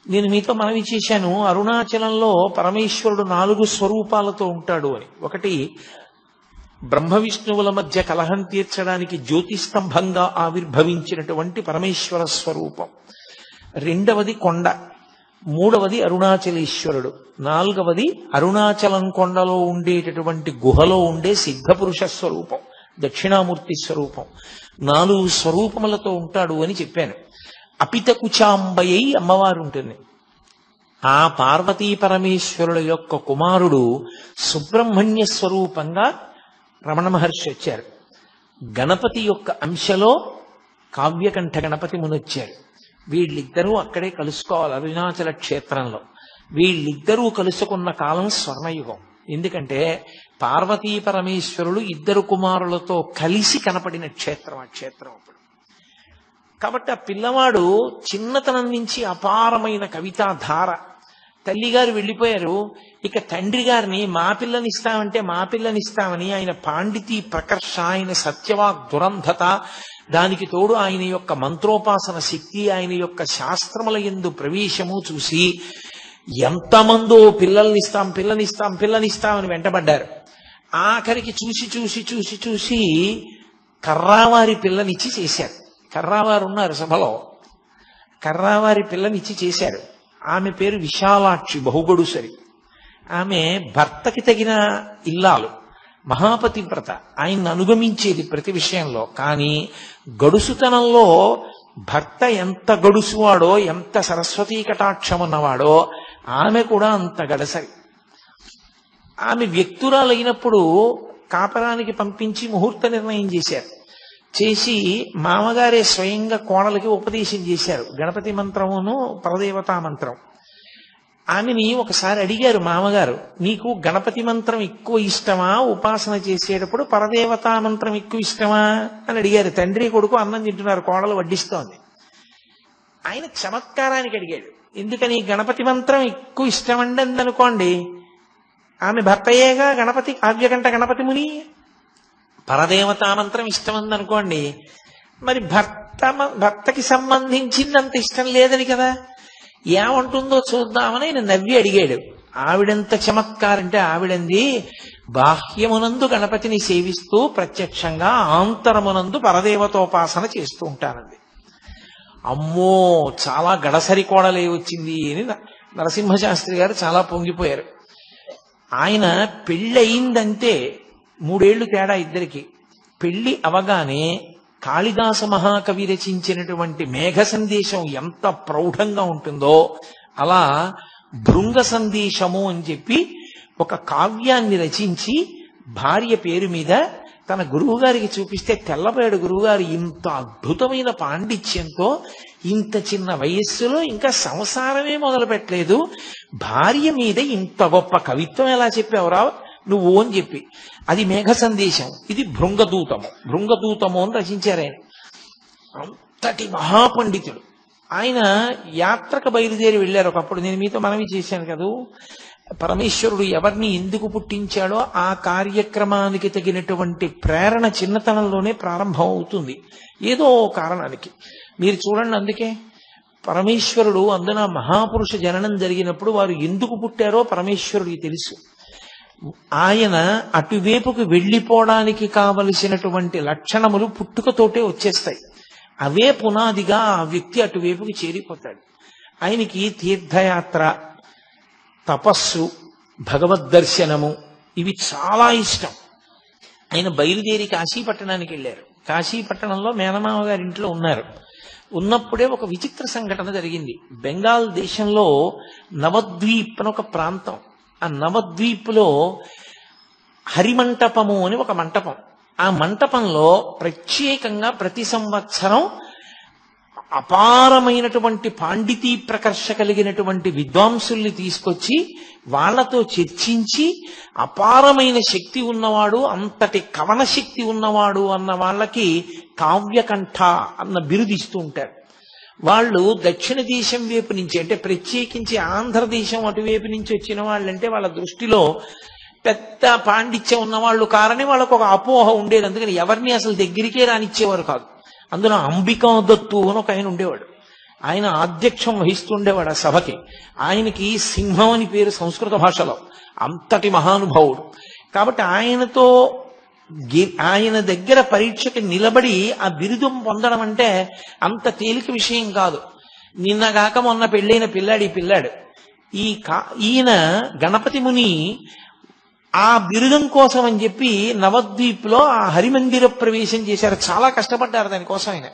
నేను మీతో మనవి చేశాను, అరుణాచలంలో పరమేశ్వరుడు 4 స్వరూపాలతో ఉంటాడు అని. ఒకటి బ్రహ్మ విష్ణువుల మధ్య కలహం తీర్చడానికి జ్యోతిస్తంభంగా ఆవిర్భవించినటువంటి పరమేశ్వర స్వరూపం. రెండవది కొండ. మూడవది అరుణాచలేశ్వరుడు. నాలుగవది అరుణాచలం కొండలో ఉండేటటువంటి గుహలో ఉండే సిద్ధపురుష స్వరూపం, దక్షిణామూర్తి స్వరూపం. 4 స్వరూపములతో ఉంటాడు అని చెప్పాను. అపితకుచాంబయ్యి అమ్మవారు ఉంటుంది. ఆ పార్వతీ పరమేశ్వరుల యొక్క కుమారుడు సుబ్రహ్మణ్య స్వరూపంగా రమణ మహర్షి వచ్చారు. గణపతి యొక్క అంశలో కావ్యకంఠ గణపతి మునొచ్చారు. వీళ్ళిద్దరూ అక్కడే కలుసుకోవాలి అరుణాచల క్షేత్రంలో. వీళ్ళిద్దరూ కలుసుకున్న కాలం స్వర్ణయుగం. ఎందుకంటే పార్వతీ పరమేశ్వరులు ఇద్దరు కుమారులతో కలిసి కనపడిన క్షేత్రం ఆ క్షేత్రం అప్పుడు. కాబట్టి ఆ పిల్లవాడు చిన్నతనం నుంచి అపారమైన కవితా ధార. తల్లిగారు వెళ్ళిపోయారు. ఇక తండ్రి గారిని మా పిల్లనిస్తామని ఆయన పాండితీ ప్రకర్ష, ఆయన సత్యవాగ్ దురంధత, దానికి తోడు ఆయన యొక్క మంత్రోపాసన శక్తి, ఆయన యొక్క శాస్త్రముల యందు ప్రవేశము చూసి ఎంతమందో పిల్లనిస్తామని వెంటబడ్డారు. ఆఖరికి చూసి కర్రావారి పిల్లనిచ్చి చేశారు. కర్రావారు ఉన్నారు సభలో. కర్రావారి పిల్లనిచ్చి చేశారు. ఆమె పేరు విశాలాక్షి, బహుగడుసరి. ఆమె భర్తకి తగిన ఇల్లాలు, మహాపతివ్రత, ఆయన్ని అనుగమించేది ప్రతి విషయంలో. కానీ గడుసుతనంలో భర్త ఎంత గడుసువాడో, ఎంత సరస్వతీ కటాక్షం ఉన్నవాడో ఆమె కూడా అంత గడసరి. ఆమె వ్యక్తురాలైనప్పుడు కాపరానికి పంపించి ముహూర్త నిర్ణయం చేశారు. చేసి మామగారే స్వయంగా కోడలకి ఉపదేశం చేశారు, గణపతి మంత్రమును పరదేవతా మంత్రం. ఆమెని ఒకసారి అడిగారు మామగారు, నీకు గణపతి మంత్రం ఎక్కువ ఇష్టమా, ఉపాసన చేసేటప్పుడు పరదేవతా మంత్రం ఎక్కువ ఇష్టమా అని అడిగారు. తండ్రి కొడుకు అన్నం తింటున్నారు, కోడలు వడ్డిస్తోంది. ఆయన చమత్కారానికి అడిగాడు, ఎందుకని గణపతి మంత్రం ఎక్కువ ఇష్టమండి అందనుకోండి, ఆమె భర్తయ్యేగా గణపతి, కావ్యకంఠ గణపతి ముని. పరదేవతా మంత్రం ఇష్టమందనుకోండి, మరి భర్తకి సంబంధించిందంత ఇష్టం లేదని కదా. ఏమంటుందో చూద్దామని ఆయన నవ్వి అడిగాడు. ఆవిడెంత చమత్కారంటే ఆవిడంది, బాహ్యమునందు గణపతిని సేవిస్తూ ప్రత్యక్షంగా ఆంతరమునందు పరదేవతోపాసన చేస్తూ ఉంటానండి. అమ్మో, చాలా గడసరి కోడలే వచ్చింది అని నరసింహశాస్త్రి గారు చాలా పొంగిపోయారు. ఆయన పెళ్ళయిందంటే 3 ఏళ్లు తేడా ఇద్దరికి. పెళ్లి అవగానే కాళిదాస మహాకవి రచించినటువంటి మేఘ సందేశం ఎంత ప్రౌఢంగా ఉంటుందో అలా భృంగ సందేశము అని చెప్పి ఒక కావ్యాన్ని రచించి భార్య పేరు మీద తన గురువుగారికి చూపిస్తే, తెల్లబోయాడు గురువుగారు, ఇంత అద్భుతమైన పాండిత్యంతో ఇంత చిన్న వయస్సులో ఇంకా సంసారమే మొదలు పెట్టలేదు, భార్య మీద ఇంత గొప్ప కవిత్వం ఎలా చెప్పావురా నువ్వు అని చెప్పి. అది మేఘ సందేశం, ఇది భృంగదూతము. భృంగదూతము అని రచించారు ఆయన. అంతటి మహాపండితుడు ఆయన. యాత్రకు బయలుదేరి వెళ్ళారు ఒకప్పుడు. నేను మీతో మనవి చేశాను కదూ, పరమేశ్వరుడు ఎవరిని ఎందుకు పుట్టించాడో ఆ కార్యక్రమానికి తగినటువంటి ప్రేరణ చిన్నతనంలోనే ప్రారంభం అవుతుంది, ఏదో కారణానికి. మీరు చూడండి, అందుకే పరమేశ్వరుడు అందున మహాపురుష జననం జరిగినప్పుడు వారు ఎందుకు పుట్టారో పరమేశ్వరుడికి తెలుసు. ఆయన అటువైపుకు వెళ్ళిపోవడానికి కావలసినటువంటి లక్షణములు పుట్టుకతోటే వచ్చేస్తాయి. అవే పునాదిగా ఆ వ్యక్తి అటువైపుకి చేరిపోతాడు. ఆయనకి తీర్థయాత్ర, తపస్సు, భగవద్దర్శనము ఇవి చాలా ఇష్టం. ఆయన బయలుదేరి కాశీపట్టణానికి వెళ్ళారు. కాశీపట్టణంలో మేనమామ గారి ఇంట్లో ఉన్నారు. ఉన్నప్పుడే ఒక విచిత్ర సంఘటన జరిగింది. బెంగాల్ దేశంలో నవద్వీప్ అని ఒక ప్రాంతం. ఆ నవద్వీప్లో హరిమంటపము అని ఒక మంటపం. ఆ మంటపంలో ప్రత్యేకంగా ప్రతి సంవత్సరం అపారమైనటువంటి పాండితీ ప్రకర్ష కలిగినటువంటి విద్వాంసుల్ని తీసుకొచ్చి వాళ్లతో చర్చించి, అపారమైన శక్తి ఉన్నవాడు, అంతటి కవన శక్తి ఉన్నవాడు అన్న వాళ్ళకి కావ్యకంఠ అన్న బిరుదిస్తూ ఉంటారు. వాళ్ళు దక్షిణ దేశం వైపు నుంచి, అంటే ప్రత్యేకించి ఆంధ్రదేశం అటువైపు నుంచి వచ్చిన వాళ్ళంటే వాళ్ళ దృష్టిలో పెద్ద పాండిత్యం ఉన్నవాళ్ళు కారని వాళ్ళకు ఒక అపోహ ఉండేది. అందుకని ఎవరిని అసలు దగ్గరికే రానిచ్చేవారు కాదు. అందులో అంబికా దత్తు అని ఒక ఆయన ఉండేవాడు. ఆయన ఆధ్యక్షం వహిస్తుండేవాడు ఆ సభకి. ఆయనకి సింహం అని పేరు సంస్కృత భాషలో. అంతటి మహానుభావుడు. కాబట్టి ఆయన దగ్గర పరీక్షకి నిలబడి ఆ బిరుదం పొందడం అంటే అంత తేలిక విషయం కాదు. నిన్నగాక మొన్న పెళ్ళైన పిల్లాడు. ఈయన గణపతి ముని ఆ బిరుదం కోసం అని చెప్పి నవద్వీప్లో ఆ హరిమందిర ప్రవేశం చేశారు. చాలా కష్టపడ్డారు దానికోసం ఆయన.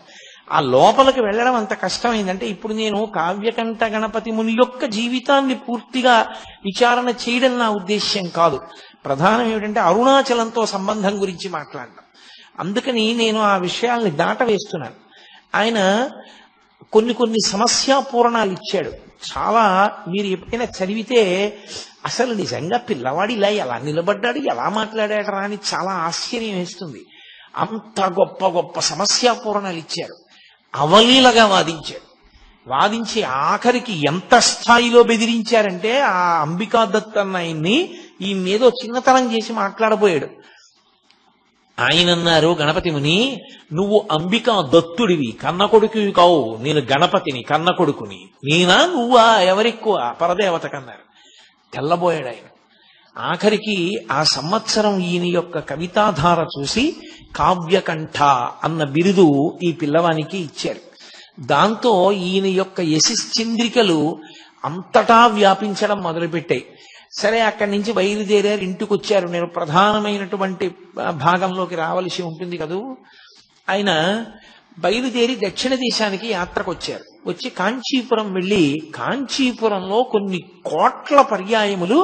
ఆ లోపలికి వెళ్ళడం అంత కష్టమైందంటే, ఇప్పుడు నేను కావ్యకంఠ గణపతి ముని యొక్క జీవితాన్ని పూర్తిగా విచారణ చేయడం నా ఉద్దేశ్యం కాదు. ప్రధానం ఏమిటంటే అరుణాచలంతో సంబంధం గురించి మాట్లాడడం. అందుకని నేను ఆ విషయాల్ని దాటవేస్తున్నాను. ఆయన కొన్ని సమస్యాపూరణాలు ఇచ్చాడు. చాలా మీరు ఎప్పుడైనా చదివితే అసలు నిజంగా పిల్లవాడు ఇలా ఎలా నిలబడ్డాడు, ఎలా మాట్లాడాడరా అని చాలా ఆశ్చర్యం వేస్తుంది. అంత గొప్ప గొప్ప సమస్యాపూరణాలు ఇచ్చారు. అవలీలగా వాదించి ఆఖరికి ఎంత స్థాయిలో బెదిరించారంటే ఆ అంబికా దత్ అన్న ఆయన్ని ఈయనేదో చిన్నతనం చేసి మాట్లాడబోయాడు. ఆయన అన్నారు, గణపతి ముని, నువ్వు అంబికా దత్తుడివి, కన్న కొడుకువి కావు, నేను గణపతిని, కన్న కొడుకుని. నేనా నువ్వా, ఎవరెక్కువ, పరదేవత కన్నారు. తెల్లబోయాడు ఆయన. ఆఖరికి ఆ సంవత్సరం ఈయన యొక్క కవితాధార చూసి కావ్యకంఠ అన్న బిరుదు ఈ పిల్లవానికి ఇచ్చారు. దాంతో ఈయన యొక్క యశశ్చంద్రికలు అంతటా వ్యాపించడం మొదలుపెట్టాయి. సరే, అక్కడి నుంచి బయలుదేరారు, ఇంటికి వచ్చారు. నేను ప్రధానమైనటువంటి భాగంలోకి రావలసి ఉంటుంది కదూ. ఆయన బయలుదేరి దక్షిణ దేశానికి యాత్రకు వచ్చారు. వచ్చి కాంచీపురం వెళ్ళి కాంచీపురంలో కొన్ని కోట్ల పర్యాయములు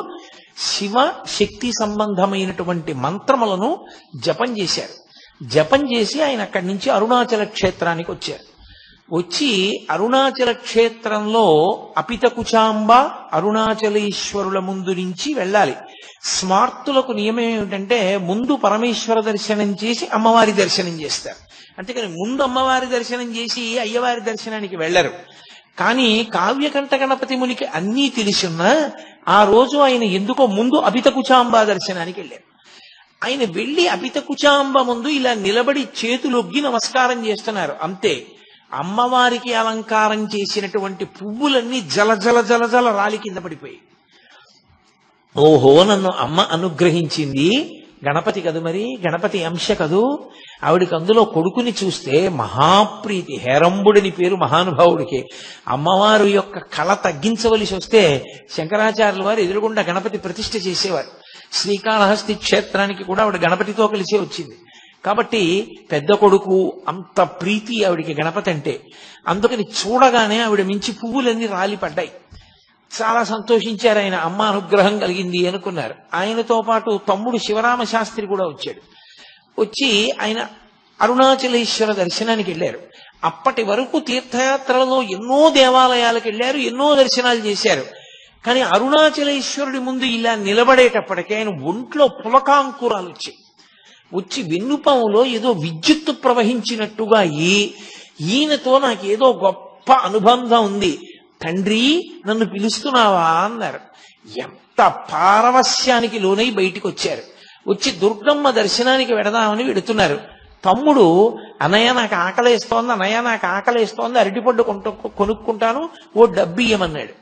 శివ శక్తి సంబంధమైనటువంటి మంత్రములను జపం చేశారు. జపం చేసి ఆయన అక్కడి నుంచి అరుణాచల క్షేత్రానికి వచ్చారు. వచ్చి అరుణాచల క్షేత్రంలో అపితకుచాంబ అరుణాచలేశ్వరుల ముందు నుంచి వెళ్ళాలి. స్మార్తులకు నియమం ఏమిటంటే ముందు పరమేశ్వర దర్శనం చేసి అమ్మవారి దర్శనం చేస్తారు. అంతేకాని ముందు అమ్మవారి దర్శనం చేసి అయ్యవారి దర్శనానికి వెళ్లరు. కానీ కావ్యకంఠ గణపతి మునికి అన్నీ తెలిసున్నా ఆ రోజు ఆయన ఎందుకో ముందు అపితకుచాంబ దర్శనానికి వెళ్ళారు. ఆయన వెళ్లి అపితకుచాంబ ముందు ఇలా నిలబడి చేతులొగ్గి నమస్కారం చేస్తున్నారు. అంతే. అమ్మవారికి అలంకారం చేసినటువంటి పువ్వులన్నీ జల జల జల జల రాలి కింద పడిపోయాయి. ఓహో, నన్ను అమ్మ అనుగ్రహించింది, గణపతి కదు, మరి గణపతి అంశ కదూ, ఆవిడికి అందులో కొడుకుని చూస్తే మహాప్రీతి. హేరంబుడిని పేరు మహానుభావుడికి. అమ్మవారు యొక్క కళ తగ్గించవలసి వస్తే శంకరాచార్యుల వారు ఎదురుగుండా గణపతి ప్రతిష్ఠ చేసేవారు. శ్రీకాళహస్తి క్షేత్రానికి కూడా ఆవిడ గణపతితో కలిసే వచ్చింది. కాబట్టి పెద్ద కొడుకు అంత ప్రీతి ఆవిడికి గణపతి అంటే. అందుకని చూడగానే ఆవిడ మించి పువ్వులన్నీ రాలిపడ్డాయి. చాలా సంతోషించారు ఆయన. అమ్మ అనుగ్రహం కలిగింది అనుకున్నారు. ఆయనతో పాటు తమ్ముడు శివరామ శాస్త్రి కూడా వచ్చాడు. వచ్చి ఆయన అరుణాచలేశ్వర దర్శనానికి వెళ్ళారు. అప్పటి వరకు తీర్థయాత్రలలో ఎన్నో దేవాలయాలకు వెళ్ళారు, ఎన్నో దర్శనాలు చేశారు. కానీ అరుణాచలేశ్వరుడి ముందు ఇలా నిలబడేటప్పటికే ఆయన ఒంట్లో పులకాంకురాలు వచ్చి వెన్నుపాములో ఏదో విద్యుత్తు ప్రవహించినట్టుగా ఈయనతో నాకేదో గొప్ప అనుబంధం ఉంది, తండ్రి నన్ను పిలుస్తున్నావా అన్నారు. ఎంత పారవస్యానికి లోనై బయటికి వచ్చారు. వచ్చి దుర్గమ్మ దర్శనానికి వెడదామని వెడుతున్నారు. తమ్ముడు, అన్నయ్య నాకు ఆకలేస్తోంది, అన్నయ్య నాకు ఆకలేస్తోంది, అరటిపండు కొనుక్కుంటాను, ఓ డబ్బు ఇయ్యమన్నాడు.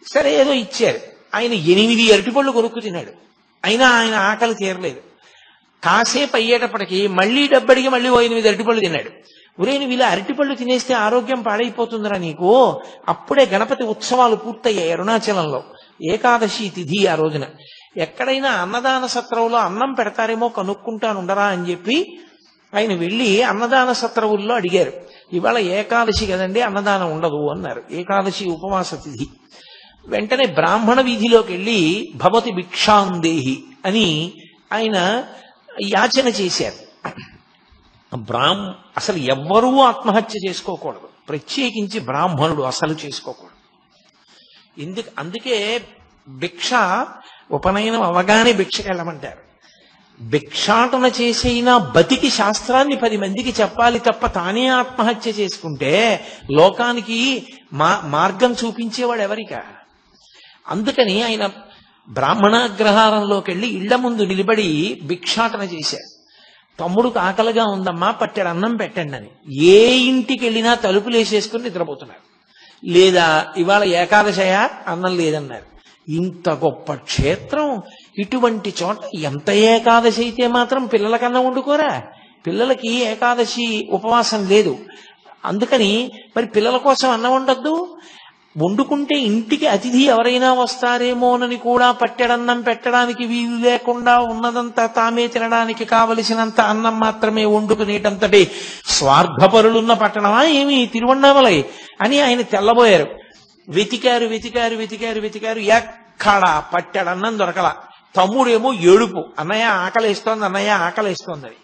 సరే ఏదో ఇచ్చారు. ఆయన 8 అరటిపళ్ళు కొనుక్కు తిన్నాడు. అయినా ఆయన ఆకలి తీరలేదు. కాసేపు అయ్యేటప్పటికి మళ్ళీ డబ్బడికి మళ్ళీ 8 అరటిపళ్ళు తిన్నాడు. ఒరే, నువ్వు ఇలా అరటిపళ్ళు తినేస్తే ఆరోగ్యం పాడైపోతుందిరా నీకు. అప్పుడే గణపతి ఉత్సవాలు పూర్తయ్యాయి అరుణాచలంలో. ఏకాదశి తిథి ఆ రోజున. ఎక్కడైనా అన్నదాన సత్రంలో అన్నం పెడతారేమో కనుక్కుంటానుండరా అని చెప్పి ఆయన వెళ్ళి అన్నదాన సత్రవుల్లో అడిగారు. ఇవాళ ఏకాదశి కదండి, అన్నదానం ఉండదు అన్నారు. ఏకాదశి ఉపవాస తిథి. వెంటనే బ్రాహ్మణ వీధిలోకి వెళ్ళి భవతి భిక్షాందేహి అని ఆయన యాచన చేశారు. అసలు ఎవ్వరూ ఆత్మహత్య చేసుకోకూడదు, ప్రత్యేకించి బ్రాహ్మణుడు అసలు చేసుకోకూడదు. అందుకే భిక్ష ఉపనయనం అవగానే భిక్షకి వెళ్ళమంటారు. భిక్షాటన చేసైనా బతికి శాస్త్రాన్ని 10 మందికి చెప్పాలి తప్ప తానే ఆత్మహత్య చేసుకుంటే లోకానికి మార్గం చూపించేవాడు ఎవరికా. అందుకని ఆయన బ్రాహ్మణాగ్రహారంలోకి వెళ్ళి ఇళ్ల ముందు నిలబడి భిక్షాటన చేశారు. తమ్ముడికి ఆకలిగా ఉందమ్మా, పట్టెడు అన్నం పెట్టండి అని. ఏ ఇంటికి వెళ్ళినా తలుపులు వేసేసుకుని నిద్రపోతున్నారు. లేదా ఇవాళ ఏకాదశయ అన్నం లేదన్నారు. ఇంత గొప్ప క్షేత్రం, ఇటువంటి చోట ఎంత ఏకాదశి అయితే మాత్రం పిల్లలకన్నా వండుకోరా? పిల్లలకి ఏకాదశి ఉపవాసం లేదు. అందుకని మరి పిల్లల కోసం అన్నం వండొద్దు. వండుకుంటే ఇంటికి అతిథి ఎవరైనా వస్తారేమోనని కూడా పట్టెడన్నం పెట్టడానికి వీలు లేకుండా ఉన్నదంతా తామే తినడానికి కావలసినంత అన్నం మాత్రమే వండుకునేటంతటి స్వార్థపరులున్న పట్టణమా ఏమి తిరువన్నామలై అని ఆయన తెల్లబోయారు. వెతికారు వెతికారు వెతికారు వెతికారు, ఎక్కడా పట్టెడన్నం దొరకల. తమ్ముడేమో ఏడుపు, అన్నయ్య ఆకలేస్తోంది, అన్నయ్య ఆకలేస్తోందని.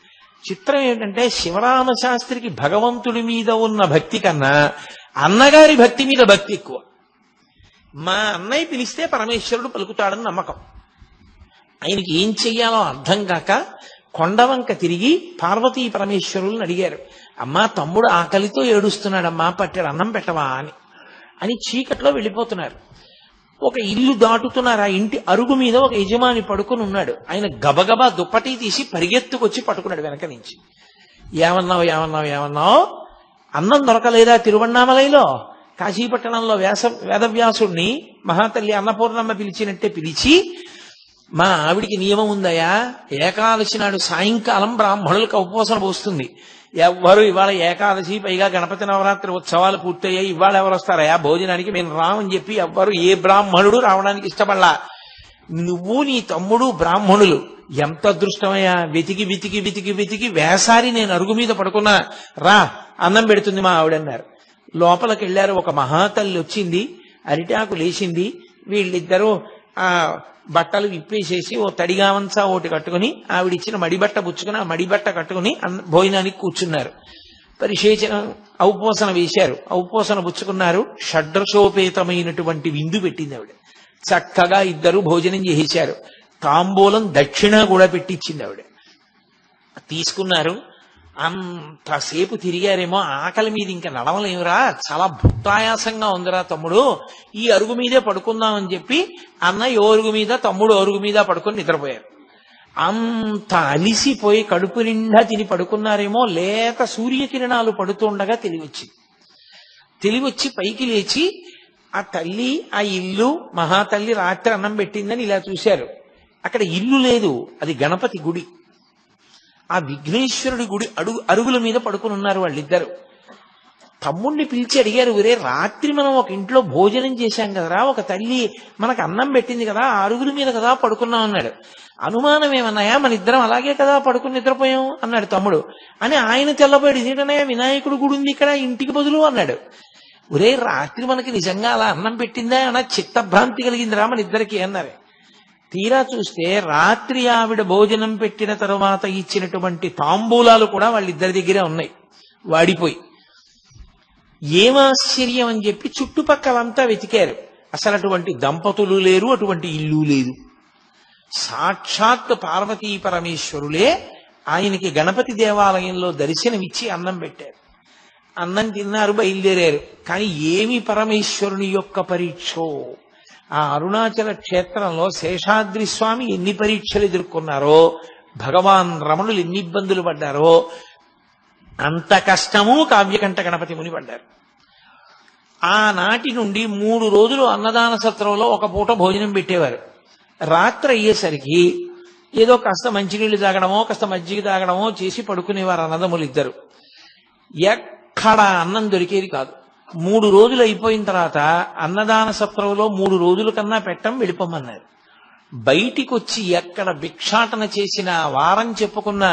చిత్రం ఏంటంటే శివరామ శాస్త్రికి భగవంతుడి మీద ఉన్న భక్తి కన్నా అన్నగారి భక్తి మీద భక్తి ఎక్కువ. మా అన్నయ్య పిలిస్తే పరమేశ్వరుడు పలుకుతాడని నమ్మకం. ఆయనకి ఏం చెయ్యాలో అర్థం కాక కొండవంక తిరిగి పార్వతీ పరమేశ్వరులను అడిగారు. అమ్మా, తమ్ముడు ఆకలితో ఏడుస్తున్నాడమ్మా, పట్టెడు అన్నం పెట్టవా అని చీకట్లో వెళ్ళిపోతున్నారు. ఒక ఇల్లు దాటుతున్నారు. ఆ ఇంటి అరుగు మీద ఒక యజమాని పడుకుని ఉన్నాడు. ఆయన గబగబా దుప్పటి తీసి పరిగెత్తుకొచ్చి పట్టుకున్నాడు వెనక నుంచి. ఏమన్నావు ఏమన్నావు ఏమన్నావు? అన్నం దొరకలేదా తిరువన్నామలైలో? కాశీపట్టణంలో వేదవ్యాసుడిని మహాతల్లి అన్నపూర్ణమ్మ పిలిచినట్టే పిలిచి, మా ఆవిడికి నియమం ఉందయా, ఏకాదశి నాడు సాయంకాలం బ్రాహ్మణులకు ఉపవాసం పోస్తుంది. ఎవ్వరు ఇవాళ ఏకాదశి, పైగా గణపతి నవరాత్రి ఉత్సవాలు పూర్తయ్యాయి, ఇవాళ ఎవరు వస్తారయా భోజనానికి, మేము రామని చెప్పి ఎవ్వరు ఏ బ్రాహ్మణుడు రావడానికి ఇష్టపడలా. నువ్వు నీ తమ్ముడు బ్రాహ్మణులు, ఎంత అదృష్టమయ్యా. వెతికి వెతికి వెతికి వెతికి వేసారి నేను అరుగు మీద పడుకున్నా, రా అన్నం పెడుతుంది మా ఆవిడన్నారు. లోపలికి వెళ్ళారు. ఒక మహాతల్లి వచ్చింది, అరిటాకు లేచింది. వీళ్ళిద్దరూ ఆ బట్టలు విప్పేసేసి ఓ తడిగావంచా ఒకటి కట్టుకుని ఆవిడిచ్చిన మడిబట్ట పుచ్చుకుని ఆ మడిబట్ట కట్టుకుని భోజనానికి కూర్చున్నారు. పరిశేచన ఔపోసన వేశారు, ఔపోసన పుచ్చుకున్నారు. షడ్రసోపేతమైనటువంటి విందు పెట్టింది ఆవిడ. చక్కగా ఇద్దరు భోజనం చేసేశారు. తాంబూలం దక్షిణ కూడా పెట్టించింది ఆవిడ. తీసుకున్నారు. అంతసేపు తిరిగారేమో, ఆకలి మీద ఇంకా నడవలేమురా, చాలా భుక్తాయాసంగా ఉందిరా తమ్ముడు, ఈ అరుగు మీదే పడుకుందామని చెప్పి అన్నయ్య అరుగు మీద, తమ్ముడు అరుగు మీద పడుకొని నిద్రపోయారు. అంత అలిసిపోయి కడుపు నిండా తిని పడుకున్నారేమో, లేత సూర్యకిరణాలు పడుతుండగా తెలివచ్చింది. తెలివొచ్చి పైకి లేచి ఆ తల్లి ఆ ఇల్లు మహాతల్లి రాత్రి అన్నం పెట్టిందని ఇలా చూశారు. అక్కడ ఇల్లు లేదు, అది గణపతి గుడి. ఆ విఘ్నేశ్వరుడి గుడి అరుగుల మీద పడుకుని ఉన్నారు వాళ్ళిద్దరు. తమ్ముణ్ణి పిలిచి అడిగారు, ఒరే రాత్రి మనం ఒక ఇంట్లో భోజనం చేశాం కదరా, ఒక తల్లి మనకు అన్నం పెట్టింది కదా, ఆ అరుగుల మీద కదా పడుకున్నాం అన్నాడు. అనుమానం ఏమన్నాయా, మన ఇద్దరం అలాగే కదా పడుకుని నిద్రపోయాం అన్నాడు తమ్ముడు. అని ఆయన తెల్లబోయాడు, ఇదేంటనయ్యా వినాయకుడు గుడి ఉంది ఇక్కడ ఇంటికి బదులు అన్నాడు. ఒరే రాత్రి మనకి నిజంగా అలా అన్నం పెట్టిందా అన్న చిత్తభ్రాంతి కలిగిందిరా మన ఇద్దరికి అన్నారు. తీరా చూస్తే రాత్రి ఆవిడ భోజనం పెట్టిన తరువాత ఇచ్చినటువంటి తాంబూలాలు కూడా వాళ్ళిద్దరి దగ్గరే ఉన్నాయి వాడిపోయి. ఏమాశ్చర్యం అని చెప్పి చుట్టుపక్కలంతా వెతికారు. అసలు అటువంటి దంపతులు లేరు, అటువంటి ఇల్లు లేదు. సాక్షాత్ పార్వతీ పరమేశ్వరులే ఆయనకి గణపతి దేవాలయంలో దర్శనమిచ్చి అన్నం పెట్టారు. అన్నం తిన్నారు, బయలుదేరారు. కానీ ఏమి పరమేశ్వరుని యొక్క పరీక్షో! ఆ అరుణాచల క్షేత్రంలో శేషాద్రి స్వామి ఎన్ని పరీక్షలు ఎదుర్కొన్నారో, భగవాన్ రమణులు ఎన్ని ఇబ్బందులు పడ్డారో, అంత కష్టము కావ్యకంఠ గణపతి ముని పడ్డారు. ఆనాటి నుండి 3 రోజులు అన్నదాన సత్రంలో ఒక పూట భోజనం పెట్టేవారు. రాత్రి అయ్యేసరికి ఏదో కాస్త మంచినీళ్లు తాగడమో కాస్త మజ్జిగ తాగడమో చేసి పడుకునేవారు అన్నదమ్ములు ఇద్దరు. ఎక్కడ అన్నం దొరికేది కాదు. 3 రోజులు అయిపోయిన తర్వాత అన్నదాన సత్రంలో 3 రోజుల కన్నా పెట్టం, వెళ్ళిపోమన్నారు. బయటికి వచ్చి ఎక్కడ భిక్షాటన చేసిన వారం చెప్పుకున్న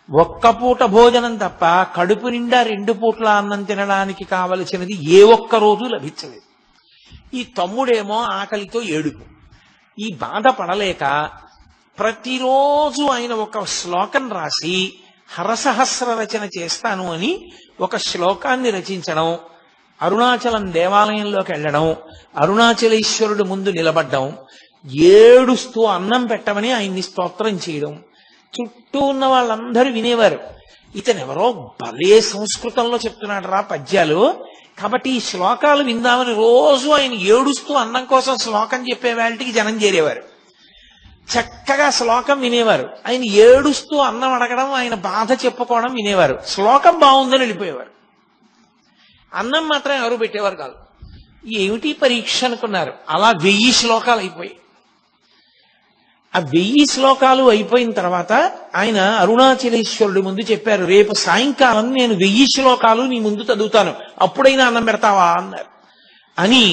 ఒక్క పూట భోజనం తప్ప కడుపు నిండా 2 పూట్ల అన్నం తినడానికి కావలసినది ఏ ఒక్క రోజు లభించలేదు. ఈ తమ్ముడేమో ఆకలితో ఏడుపు. ఈ బాధ పడలేక ప్రతిరోజు ఆయన ఒక శ్లోకం రాసి హరసహస్ర రచన చేస్తాను అని ఒక శ్లోకాన్ని రచించడం, అరుణాచలం దేవాలయంలోకి వెళ్ళడం, అరుణాచలేశ్వరుడు ముందు నిలబడ్డం, ఏడుస్తూ అన్నం పెట్టమని ఆయన్ని స్తోత్రం చేయడం. చుట్టూ ఉన్న వాళ్ళందరూ వినేవారు. ఇతనెవరో భలే సంస్కృతంలో చెప్తున్నాడు రా పద్యాలు, కాబట్టి ఈ శ్లోకాలు విందామని రోజు ఆయన ఏడుస్తూ అన్నం కోసం శ్లోకం చెప్పే వాళ్ళకి జనం చేరేవారు. చక్కగా శ్లోకం వినేవారు. ఆయన ఏడుస్తూ అన్నం అడగడం, ఆయన బాధ చెప్పుకోవడం వినేవారు. శ్లోకం బాగుందని వెళ్ళిపోయేవారు. అన్నం మాత్రం ఎవరు పెట్టేవారు కాదు. ఏమిటి పరీక్ష అనుకున్నారు. అలా 1000 శ్లోకాలు అయిపోయాయి. ఆ 1000 శ్లోకాలు అయిపోయిన తర్వాత ఆయన అరుణాచలేశ్వరుడి ముందు చెప్పారు, రేపు సాయంకాలం నేను 1000 శ్లోకాలు నీ ముందు చదువుతాను, అప్పుడైనా అన్నం పెడతావా అన్నారు. అని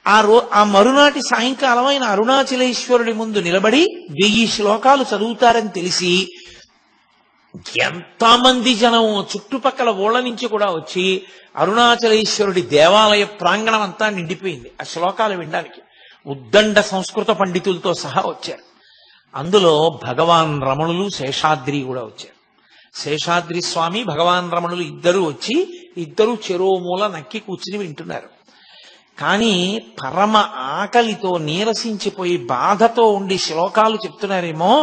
ఆ మరునాటి సాయంకాలం ఆయన అరుణాచలేశ్వరుడి ముందు నిలబడి 1000 శ్లోకాలు చదువుతారని తెలిసి ఎంతమంది జనం చుట్టుపక్కల ఊళ్ళ నుంచి కూడా వచ్చి అరుణాచలేశ్వరుడి దేవాలయ ప్రాంగణం అంతా నిండిపోయింది ఆ శ్లోకాలు వినడానికి. ఉద్దండ సంస్కృత పండితులతో సహా వచ్చారు. అందులో భగవాన్ రమణులు, శేషాద్రి కూడా వచ్చారు. శేషాద్రి స్వామి, భగవాన్ రమణులు ఇద్దరు వచ్చి ఇద్దరు చెరో మూల నక్కి కూర్చుని వింటున్నారు. కానీ పరమ ఆకలితో నీరసించిపోయి బాధతో ఉండి శ్లోకాలు చెప్తున్నారేమో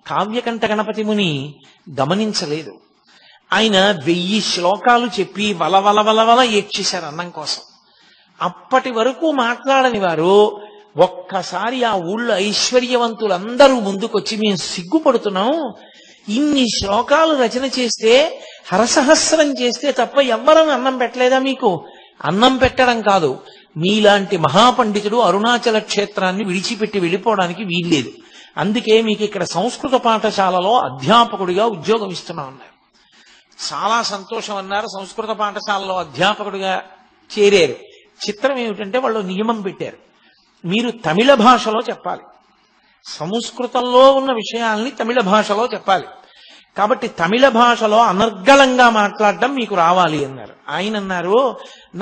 కావ్యకంఠ గణపతి ముని గమనించలేదు. ఆయన 1000 శ్లోకాలు చెప్పి వలవల ఏడ్చేశారు అన్నం కోసం. అప్పటి వరకు మాట్లాడని వారు ఒక్కసారి ఆ ఊళ్ళో ఐశ్వర్యవంతులందరూ ముందుకొచ్చి, మేము సిగ్గుపడుతున్నాం, ఇన్ని శ్లోకాలు రచన చేస్తే, హరసహస్రం చేస్తే తప్ప ఎవ్వరం అన్నం పెట్టలేదా మీకు? అన్నం పెట్టడం కాదు, మీలాంటి మహాపండితుడు అరుణాచల క్షేత్రాన్ని విడిచిపెట్టి వెళ్ళిపోవడానికి వీల్లేదు. అందుకే మీకు ఇక్కడ సంస్కృత పాఠశాలలో అధ్యాపకుడిగా ఉద్యోగం ఇస్తున్నాం అన్నారు. చాలా సంతోషం అన్నారు. సంస్కృత పాఠశాలలో అధ్యాపకుడిగా చేరారు. చిత్రం ఏమిటంటే వాళ్ళు నియమం పెట్టారు, మీరు తమిళ భాషలో చెప్పాలి, సంస్కృతంలో ఉన్న విషయాల్ని తమిళ భాషలో చెప్పాలి, కాబట్టి తమిళ భాషలో అనర్గళంగా మాట్లాడడం మీకు రావాలి అన్నారు. ఆయన అన్నారు,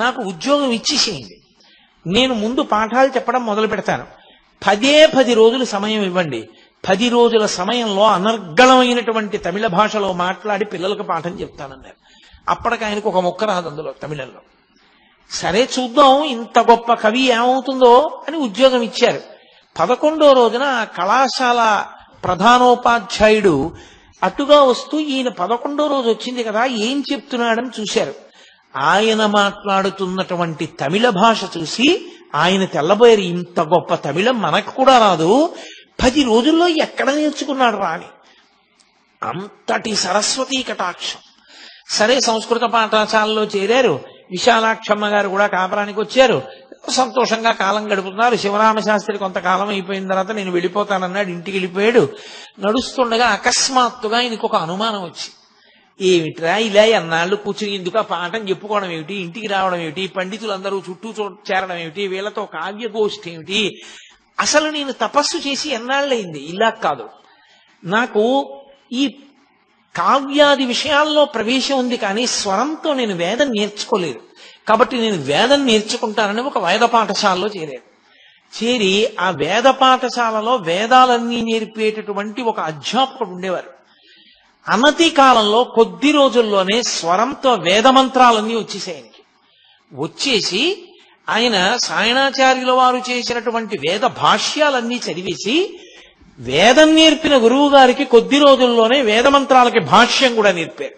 నాకు ఉద్యోగం ఇచ్చేసేయండి, నేను ముందు పాఠాలు చెప్పడం మొదలు పెడతాను, 10 రోజులు సమయం ఇవ్వండి, 10 రోజుల సమయంలో అనర్గళమైనటువంటి తమిళ భాషలో మాట్లాడి పిల్లలకు పాఠం చెప్తానన్నారు. అప్పటికి ఆయనకు ఒక ముక్క రాదు అందులో తమిళంలో. సరే చూద్దాం ఇంత గొప్ప కవి ఏమవుతుందో అని ఉద్యోగం ఇచ్చారు. 11వ రోజున ఆ కళాశాల ప్రధానోపాధ్యాయుడు అటుగా వస్తూ ఈయన 11వ రోజు వచ్చింది కదా ఏం చెప్తున్నాడని చూశారు. ఆయన మాట్లాడుతున్నటువంటి తమిళ భాష చూసి ఆయన తెల్లబోయారు, ఇంత గొప్ప తమిళం మనకు కూడా రాదు, 10 రోజుల్లో ఎక్కడ నేర్చుకున్నాడు రాని. అంతటి సరస్వతీ కటాక్షం. సరే సంస్కృత పాఠశాలలో చేరారు. విశాలాక్షమ్మ గారు కూడా కాపురానికి వచ్చారు. సంతోషంగా కాలం గడుపుతున్నారు. శివరామ శాస్త్రి కొంతకాలం అయిపోయిన తర్వాత నేను వెళ్ళిపోతానన్నాడు, ఇంటికి వెళ్ళిపోయాడు. నడుస్తుండగా అకస్మాత్తుగా ఆయనకు ఒక అనుమానం వచ్చి, ఏమిట్రా ఇలా ఎన్నాళ్ళు కూర్చుని ఎందుకు ఆ పాఠం చెప్పుకోవడం ఏమిటి, ఇంటికి రావడం ఏమిటి, పండితులందరూ చుట్టూ చేరడం ఏమిటి, వీళ్ళతో కావ్యగోష్ఠి ఏమిటి, అసలు నేను తపస్సు చేసి ఎన్నాళ్ళయింది, ఇలా కాదు, నాకు ఈ కావ్యాది విషయాల్లో ప్రవేశం ఉంది కానీ స్వరంతో నేను వేదం నేర్చుకోలేదు, కాబట్టి నేను వేదం నేర్చుకుంటానని ఒక వేద పాఠశాలలో చేరాడు. చేరి ఆ వేద పాఠశాలలో వేదాలన్నీ నేర్పేటటువంటి ఒక అధ్యాపకుడు ఉండేవారు. అనతి కాలంలో కొద్ది రోజుల్లోనే స్వరంతో వేదమంత్రాలన్నీ వచ్చేసాయి ఆయనకి. వచ్చేసి ఆయన సాయణాచార్యుల వారు చేసినటువంటి వేద భాష్యాలన్నీ చదివేసి వేదం నేర్పిన గురువు గారికి కొద్ది రోజుల్లోనే వేదమంత్రాలకి భాష్యం కూడా నేర్పారు.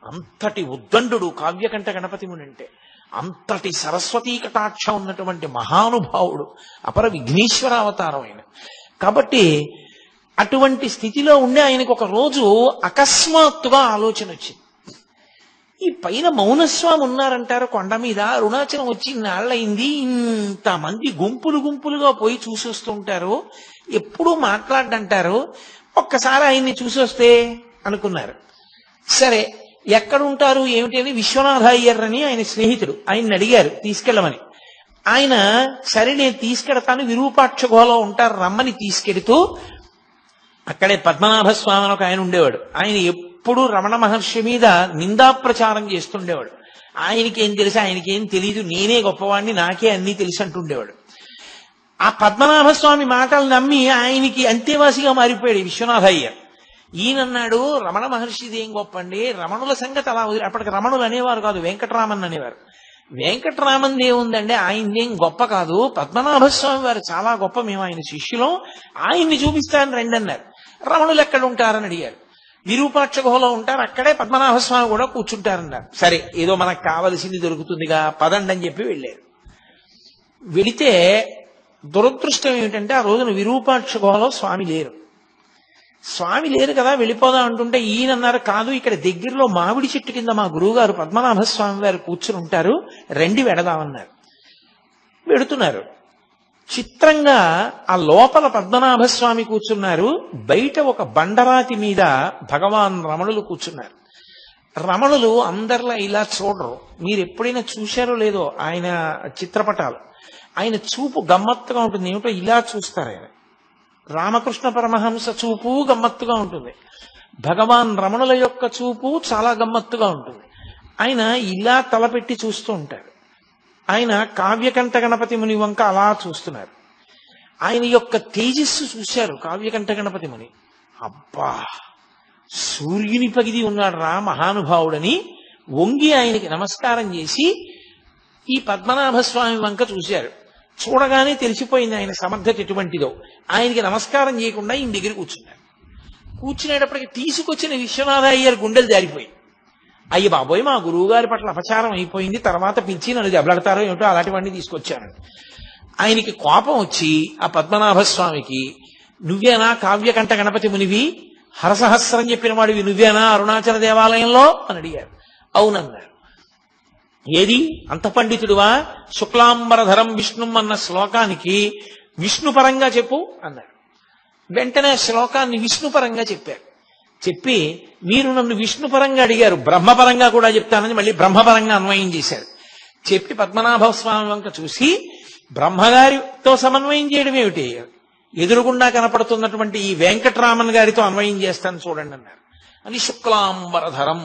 అంతటి ఉద్దండు కావ్యకంఠ గణపతి ముని అంటే, అంతటి సరస్వతీ కటాక్షం ఉన్నటువంటి మహానుభావుడు, అపర విఘ్నేశ్వర అవతారం ఆయన. కాబట్టి అటువంటి స్థితిలో ఉండే ఆయనకు ఒక రోజు అకస్మాత్తుగా ఆలోచన వచ్చింది. ఈ పైన మౌనస్వామి ఉన్నారంటారు కొండ మీద, అరుణాచలం వచ్చి నాళ్ళయింది, ఇంతమంది గుంపులు గుంపులుగా పోయి చూసొస్తుంటారు, ఎప్పుడూ మాట్లాడంటారు, ఒక్కసారి ఆయన్ని చూసొస్తే అనుకున్నారు. సరే ఎక్కడుంటారు ఏమిటి అని విశ్వనాథ అయ్యర్ అని ఆయన స్నేహితుడు, ఆయన్ని అడిగారు తీసుకెళ్ళమని. ఆయన సరే నేను తీసుకెడతాను, విరూపాక్ష గుహలో ఉంటారు రమ్మని తీసుకెడుతూ, అక్కడే పద్మనాభ స్వామి అని ఒక ఆయన ఉండేవాడు. ఆయన ఎప్పుడు రమణ మహర్షి మీద నిందా ప్రచారం చేస్తుండేవాడు. ఆయనకేం తెలుసు, ఆయనకేం తెలీదు, నేనే గొప్పవాడిని, నాకే అన్నీ తెలుసు అంటుండేవాడు. ఆ పద్మనాభ స్వామి మాటలు నమ్మి ఆయనకి అంతేవాసిగా మారిపోయాడు విశ్వనాథ అయ్యర్. ఈయనన్నాడు, రమణ మహర్షిది ఏం గొప్ప అండి, రమణుల సంగతి అలా వదిలి, అప్పటికి రమణులు అనేవారు కాదు, వెంకటరామన్ అనేవారు. వెంకటరామన్ ఏముందండి, ఆయనదేం గొప్ప కాదు, పద్మనాభ స్వామి వారు చాలా గొప్ప, మేము ఆయన శిష్యులం, ఆయన్ని చూపిస్తాను రండి అన్నారు. రమణులు ఎక్కడ ఉంటారని అడిగారు. విరూపాక్ష గుహలో ఉంటారు, అక్కడే పద్మనాభ స్వామి కూడా కూర్చుంటారన్నారు. సరే ఏదో మనకు కావలసింది దొరుకుతుందిగా పదండి అని చెప్పి వెళ్ళారు. వెళితే దురదృష్టం ఏమిటంటే ఆ రోజున విరూపాక్ష గుహలో స్వామి లేరు. స్వామి లేరు కదా వెళ్ళిపోదాం అంటుంటే ఈయన అన్నారు, కాదు ఇక్కడ దగ్గరలో మామిడి చెట్టు కింద మా గురువుగారు పద్మనాభ స్వామి వారు కూర్చుని ఉంటారు, రండి వెడదామన్నారు. వెడుతున్నారు. చిత్రంగా ఆ లోపల పద్మనాభ స్వామి కూర్చున్నారు, బయట ఒక బండరాతి మీద భగవాన్ రమణులు కూర్చున్నారు. రమణులు అందరిలా ఇలా చూడరు, మీరు ఎప్పుడైనా చూశారో లేదో ఆయన చిత్రపటాలు, ఆయన చూపు గమ్మత్తుగా ఉంటుంది, ఏమిటో ఇలా చూస్తారు ఆయన. రామకృష్ణ పరమహంస చూపు గమ్మత్తుగా ఉంటుంది, భగవాన్ రమణుల యొక్క చూపు చాలా గమ్మత్తుగా ఉంటుంది. ఆయన ఇలా తలపెట్టి చూస్తూ ఉంటారు. ఆయన కావ్యకంఠ గణపతి ముని వంక అలా చూస్తున్నారు. ఆయన యొక్క తేజస్సు చూశారు కావ్యకంఠ గణపతి ముని. అబ్బా సూర్యుని పగిది ఉన్నాడు రా మహానుభావుడని వంగి ఆయనకి నమస్కారం చేసి ఈ పద్మనాభ స్వామి వంక చూశారు. చూడగానే తెలిసిపోయింది ఆయన సమర్థత ఎటువంటిదో. ఆయనకి నమస్కారం చేయకుండా ఈయన దగ్గర కూర్చున్నారు. కూర్చునేటప్పటికి తీసుకొచ్చిన విశ్వనాథ అయ్యర్ గుండెలు జారిపోయి, అయ్య బాబోయ్ మా గురువు గారి పట్ల అపచారం అయిపోయింది, తర్వాత పిలిచి నన్ను దెబ్బలాడతారో ఏమిటో అలాంటివన్నీ తీసుకొచ్చాను. ఆయనకి కోపం వచ్చి ఆ పద్మనాభ స్వామికి, నువ్వేనా కావ్యకంఠ గణపతి మునివి, హరసహస్రం చెప్పిన వాడివి నువ్వేనా అరుణాచల దేవాలయంలో అని అడిగారు. అవునన్నారు. ఏది అంత పండితుడువా, శుక్లాంబరధరం విష్ణుం అన్న శ్లోకానికి విష్ణుపరంగా చెప్పు అన్నారు. వెంటనే శ్లోకాన్ని విష్ణుపరంగా చెప్పారు. చెప్పి మీరు నన్ను విష్ణుపరంగా అడిగారు, బ్రహ్మపరంగా కూడా చెప్తానని మళ్ళీ బ్రహ్మపరంగా అన్వయం చేశారు. చెప్పి పద్మనాభ స్వామి వంక చూసి, బ్రహ్మగారితో సమన్వయం చేయడం ఏమిటి, ఎదురుగుండా కనపడుతున్నటువంటి ఈ వెంకటరామన్ గారితో అన్వయం చేస్తాను చూడండి అన్నారు. అని శుక్లాంబరధరం,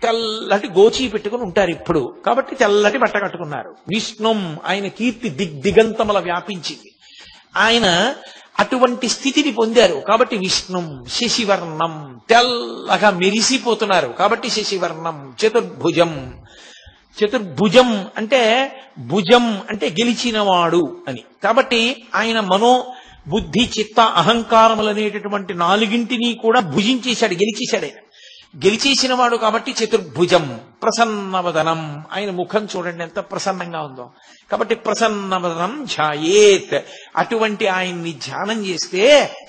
తెల్లటి గోచీ పెట్టుకుని ఉంటారు ఇప్పుడు, కాబట్టి తెల్లటి బట్ట కట్టుకున్నారు. విష్ణుం, ఆయన కీర్తి దిగ్దిగంతముల వ్యాపించింది, ఆయన అటువంటి స్థితిని పొందారు కాబట్టి విష్ణుం. శశివర్ణం, తెల్లగా మెరిసిపోతున్నారు కాబట్టి శశివర్ణం. చతుర్భుజం, చతుర్భుజం అంటే భుజం అంటే గెలిచినవాడు అని, కాబట్టి ఆయన మనో బుద్ధి చిత్త అహంకారములనేటటువంటి నాలుగింటిని కూడా భుజించేశాడు, గెలిచేశాడు. ఆయన గెలిచేసిన వాడు కాబట్టి చతుర్భుజం. ప్రసన్నవదనం, ఆయన ముఖం చూడండి ఎంత ప్రసన్నంగా ఉందో, కాబట్టి ప్రసన్నవదనం ధ్యాయేత్, అటువంటి ఆయన్ని ధ్యానం చేస్తే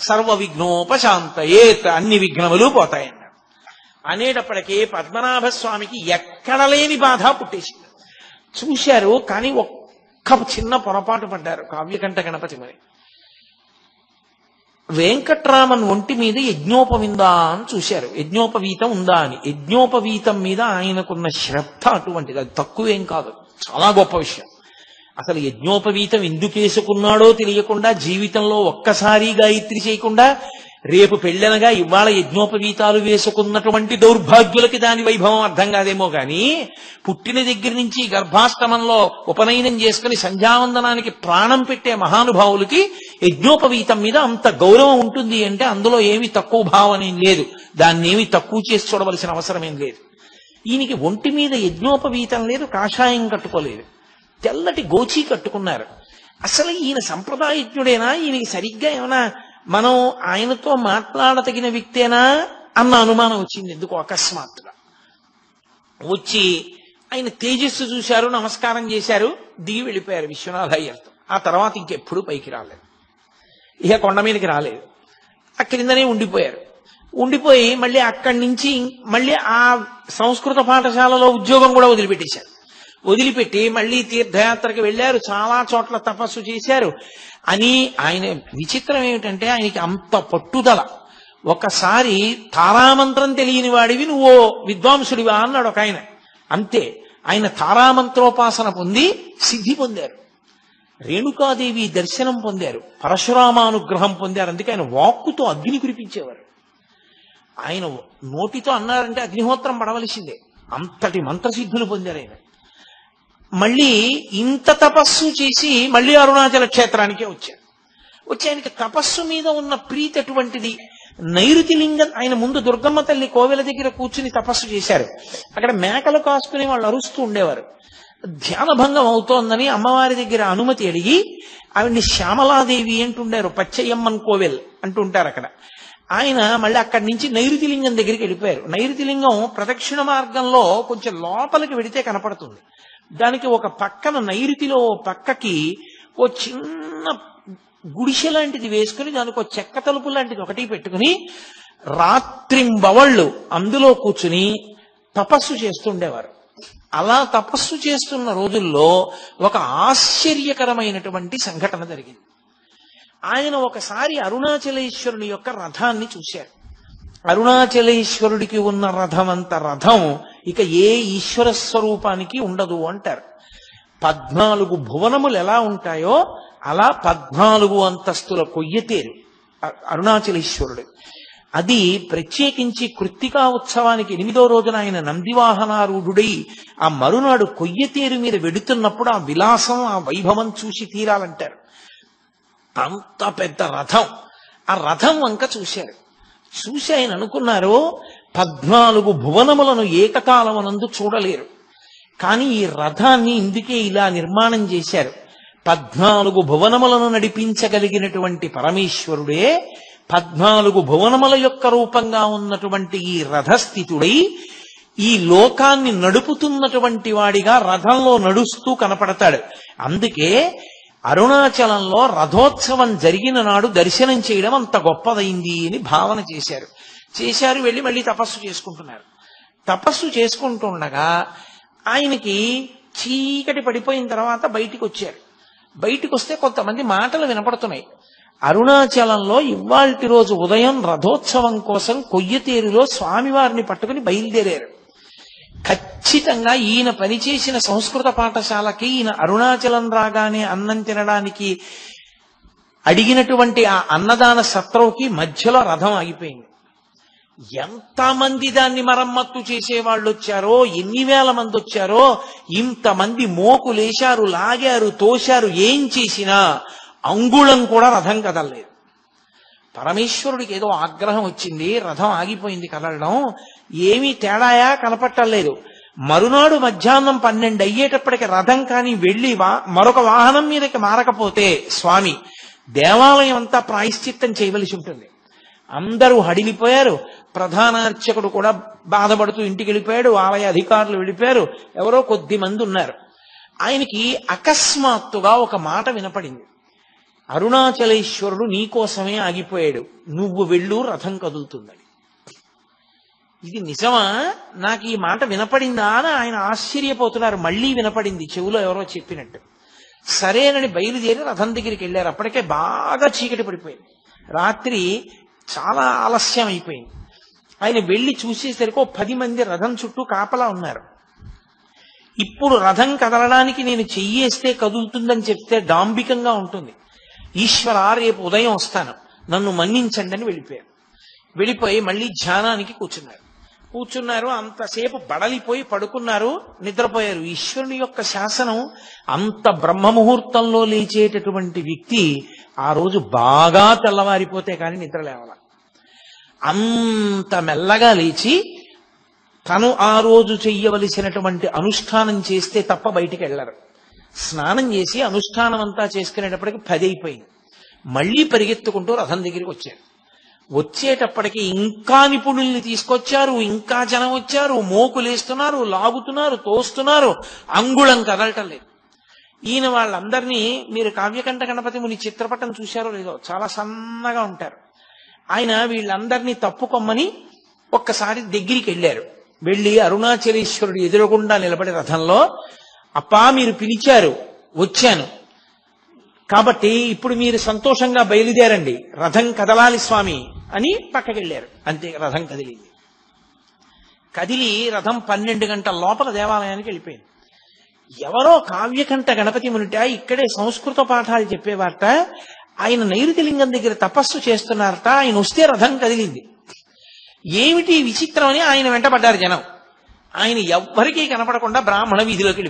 సర్వ విఘ్నోపశాంతయేత్, అన్ని విఘ్నములు పోతాయన్నారు. అనేటప్పటికీ పద్మనాభ స్వామికి ఎక్కడ లేని బాధ పుట్టేసింది. చూశారు, కానీ ఒక్క చిన్న పొరపాటు పడ్డారు కావ్యకంఠ గణపతి. మరి వెంకట్రామన్ ఒంటి మీద యజ్ఞోపవిందా అని చూశారు, యజ్ఞోపవీతం ఉందా అని. యజ్ఞోపవీతం మీద ఆయనకున్న శ్రద్ధ అటువంటిది, అది తక్కువేం కాదు, చాలా గొప్ప విషయం. అసలు యజ్ఞోపవీతం ఎందుకు వేసుకున్నాడో తెలియకుండా, జీవితంలో ఒక్కసారి గాయత్రి చేయకుండా, రేపు పెళ్ళనగా ఇవాళ యజ్ఞోపవీతాలు వేసుకున్నటువంటి దౌర్భాగ్యులకి దాని వైభవం అర్థం కాదేమో గాని, పుట్టిన దగ్గర నుంచి గర్భాష్టమంలో ఉపనయనం చేసుకుని సంధ్యావందనానికి ప్రాణం పెట్టే మహానుభావులకి యజ్ఞోపవీతం మీద అంత గౌరవం ఉంటుంది అంటే అందులో ఏమి తక్కువ భావనేం లేదు, దాన్ని ఏమి తక్కువ చేసి చూడవలసిన అవసరం ఏం లేదు. ఈయనకి ఒంటి మీద యజ్ఞోపవీతం లేదు, కాషాయం కట్టుకోలేదు, తెల్లటి గోచీ కట్టుకున్నారు. అసలు ఈయన సంప్రదాయజ్ఞుడేనా, ఈయనకి సరిగ్గా ఏమైనా మనం ఆయనతో మాట్లాడతగిన వ్యక్తేనా అన్న అనుమానం వచ్చింది ఎందుకు అకస్మాత్తుగా. వచ్చి ఆయన తేజస్సు చూశారు, నమస్కారం చేశారు, దిగి వెళ్ళిపోయారు విశ్వనాథయ్యర్తో. ఆ తర్వాత ఇంకెప్పుడు పైకి రాలేదు, ఇక కొండ మీదకి రాలేదు, అక్కడిందనే ఉండిపోయారు. ఉండిపోయి మళ్ళీ అక్కడి నుంచి మళ్ళీ ఆ సంస్కృత పాఠశాలలో ఉద్యోగం కూడా వదిలిపెట్టేశారు. వదిలిపెట్టి మళ్ళీ తీర్థయాత్రకి వెళ్ళారు, చాలా చోట్ల తపస్సు చేశారు. అని ఆయన విచిత్రం ఏమిటంటే ఆయనకి అంత పట్టుదల. ఒకసారి తారామంత్రం తెలియని వాడివి నువ్వు విద్వాంసుడివా అన్నాడు ఒక ఆయన. అంతే, ఆయన తారామంత్రోపాసన పొంది సిద్ధి పొందారు, రేణుకాదేవి దర్శనం పొందారు, పరశురామానుగ్రహం పొందారు. అందుకే ఆయన వాక్కుతో అగ్ని కురిపించేవారు. ఆయన నోటితో అన్నారంటే అగ్నిహోత్రం పడవలసిందే, అంతటి మంత్రసిద్ధులు పొందారు ఆయన. మళ్ళీ ఇంత తపస్సు చేసి మళ్ళీ అరుణాచల క్షేత్రానికే వచ్చారు. వచ్చి ఆయనకి తపస్సు మీద ఉన్న ప్రీతి అటువంటిది. నైరుతి లింగం ఆయన ముందు దుర్గమ్మ తల్లి కోవెల దగ్గర కూర్చుని తపస్సు చేశారు. అక్కడ మేకలు కాసుకుని వాళ్ళు అరుస్తూ ఉండేవారు. ధ్యానభంగం అవుతోందని అమ్మవారి దగ్గర అనుమతి అడిగి ఆవిడ్ని శ్యామలాదేవి అంటుండారు, పచ్చయ్యమ్మన్ కోవెల్ అంటుంటారు అక్కడ. ఆయన మళ్ళీ అక్కడి నుంచి నైరుతి లింగం దగ్గరికి వెళ్ళిపోయారు. నైరుతి లింగం ప్రదక్షిణ మార్గంలో కొంచెం లోపలికి వెడితే కనపడుతుంది. దానికి ఒక పక్కన నైరుతిలో పక్కకి ఓ చిన్న గుడిసె లాంటిది వేసుకుని దానికి ఒక చెక్క తలుపు లాంటిది ఒకటి పెట్టుకుని రాత్రింబవళ్ళు అందులో కూర్చుని తపస్సు చేస్తుండేవారు. అలా తపస్సు చేస్తున్న రోజుల్లో ఒక ఆశ్చర్యకరమైనటువంటి సంఘటన జరిగింది. ఆయన ఒకసారి అరుణాచలేశ్వరుని యొక్క రథాన్ని చూశారు. అరుణాచలేశ్వరుడికి ఉన్న రథం అంత రథం ఇక ఏ ఈశ్వర స్వరూపానికి ఉండదు అంటారు. 14 భువనములు ఎలా ఉంటాయో అలా 14 అంతస్తుల కొయ్యతేరు అరుణాచలేశ్వరుడు. అది ప్రత్యేకించి కృత్తికా ఉత్సవానికి 8వ రోజున ఆయన నందివాహనారూఢుడై ఆ మరునాడు కొయ్యతేరు మీద వెడుతున్నప్పుడు ఆ విలాసం, ఆ వైభవం చూసి తీరాలంటారు. అంత పెద్ద రథం, ఆ రథం వంక చూశారు. చూసి ఆయన అనుకున్నారు, 14 భువనములను ఏకకాలమునందు చూడలేరు, కానీ ఈ రథాన్ని ఇందుకే ఇలా నిర్మాణం చేశారు. 14 భువనములను నడిపించగలిగినటువంటి పరమేశ్వరుడే 14 భువనముల యొక్క రూపంగా ఉన్నటువంటి ఈ రథస్థితుడై ఈ లోకాన్ని నడుపుతున్నటువంటి వాడిగా రథంలో నడుస్తూ కనపడతాడు. అందుకే అరుణాచలంలో రథోత్సవం జరిగిన నాడు దర్శనం చేయడం అంత గొప్పదైంది అని భావన చేశారు. వెళ్ళి మళ్ళీ తపస్సు చేసుకుంటున్నారు. తపస్సు చేసుకుంటుండగా ఆయనకి చీకటి పడిపోయిన తర్వాత బయటికి వచ్చారు. బయటికి వస్తే కొంతమంది మాటలు వినపడుతున్నాయి. అరుణాచలంలో ఇవాల్టి రోజు ఉదయం రథోత్సవం కోసం కొయ్యతేరులో స్వామివారిని పట్టుకుని బయలుదేరారు. ఖచ్చితంగా ఈయన పనిచేసిన సంస్కృత పాఠశాలకి ఈయన అరుణాచలం రాగానే అన్నం తినడానికి అడిగినటువంటి ఆ అన్నదాన సత్రంకి మధ్యలో రథం ఆగిపోయింది. ఎంతమంది దాన్ని మరమ్మత్తు చేసేవాళ్ళు వచ్చారో, ఎన్ని వేల మంది వచ్చారో, ఇంతమంది మోకులేశారు, లాగారు, తోశారు, ఏం చేసినా అంగుళం కూడా రథం కదలలేదు. పరమేశ్వరుడికి ఏదో ఆగ్రహం వచ్చింది, రథం ఆగిపోయింది కదలడం, ఏమీ తేడాయా కనపట్టలేదు. మరునాడు మధ్యాహ్నం 12 అయ్యేటప్పటికి రథం కానీ వెళ్ళి మరొక వాహనం మీదకి మారకపోతే స్వామి దేవాలయం అంతా ప్రాయశ్చిత్తం చేయవలసి ఉంటుంది. అందరూ హడిలిపోయారు. ప్రధాన అర్చకుడు కూడా బాధపడుతూ ఇంటికి వెళ్ళిపోయాడు, ఆలయ అధికారులు వెళ్ళిపోయారు, ఎవరో కొద్ది మంది ఉన్నారు. ఆయనకి అకస్మాత్తుగా ఒక మాట వినపడింది, అరుణాచలేశ్వరుడు నీకోసమే ఆగిపోయాడు, నువ్వు వెళ్ళు, రథం కదులుతుందని. ఇది నిజమా, నాకు ఈ మాట వినపడిందా అని ఆయన ఆశ్చర్యపోతున్నారు. మళ్ళీ వినపడింది, చెవులో ఎవరో చెప్పినట్టు. సరేనని బయలుదేరి రథం దగ్గరికి వెళ్ళారు. అప్పటికే బాగా చీకటి పడిపోయింది, రాత్రి చాలా ఆలస్యం అయిపోయింది. ఆయన వెళ్లి చూసేసరికి 10 మంది రథం చుట్టూ కాపలా ఉన్నారు. ఇప్పుడు రథం కదలడానికి నేను చెయ్యేస్తే కదులుతుందని చెప్తే డాంబికంగా ఉంటుంది. ఈశ్వర, రేపు ఉదయం వస్తాను, నన్ను మన్నించండి అని వెళ్ళిపోయి మళ్ళీ ధ్యానానికి కూర్చున్నారు. అంతసేపు బడలిపోయి పడుకున్నారు, నిద్రపోయారు. ఈశ్వరుని యొక్క శాసనం, అంత బ్రహ్మముహూర్తంలో లేచేటటువంటి వ్యక్తి ఆ రోజు బాగా తెల్లవారిపోతే కానీ నిద్ర లేవాల. అంత మెల్లగా లేచి తను ఆ రోజు చెయ్యవలసినటువంటి అనుష్ఠానం చేస్తే తప్ప బయటికి వెళ్ళరు. స్నానం చేసి అనుష్ఠానం అంతా చేసుకునేటప్పటికి 10 అయిపోయింది. మళ్ళీ పరిగెత్తుకుంటూ రథం దగ్గరికి వచ్చేటప్పటికి ఇంకా నిపుణుల్ని తీసుకొచ్చారు, ఇంకా జనం వచ్చారు, మోకులేస్తున్నారు, లాగుతున్నారు, తోస్తున్నారు, అంగుళం కదలటం లేదు. ఈయన వాళ్ళందరినీ, మీరు కావ్యకంఠ గణపతి ముని చిత్రపటం చూశారో లేదో, చాలా సన్నగా ఉంటారు ఆయన. వీళ్ళందరినీ తప్పుకొమ్మని ఒక్కసారి దగ్గరికి వెళ్ళారు. వెళ్ళి అరుణాచలేశ్వరుడు ఎదురుగుండా నిలబడి రథంలో, అప్పా మీరు పిలిచారు, వచ్చాను, కాబట్టి ఇప్పుడు మీరు సంతోషంగా బయలుదేరండి, రథం కదలాలి స్వామి అని పక్కకెళ్ళారు. అంతే, రథం కదిలి రథం 12 గంటల లోపల దేవాలయానికి వెళ్ళిపోయింది. ఎవరో కావ్యకంఠ గణపతి మునిట ఇక్కడే సంస్కృత పాఠాలు చెప్పేవారట. ఆయన నైరుతిలింగం దగ్గర తపస్సు చేస్తున్నారట. ఆయన వస్తే రథం కదిలింది. ఏమిటి విచిత్రం అని ఆయన వెంటబడ్డారు జనం. ఆయన ఎవ్వరికీ కనపడకుండా బ్రాహ్మణ వీధిలోకి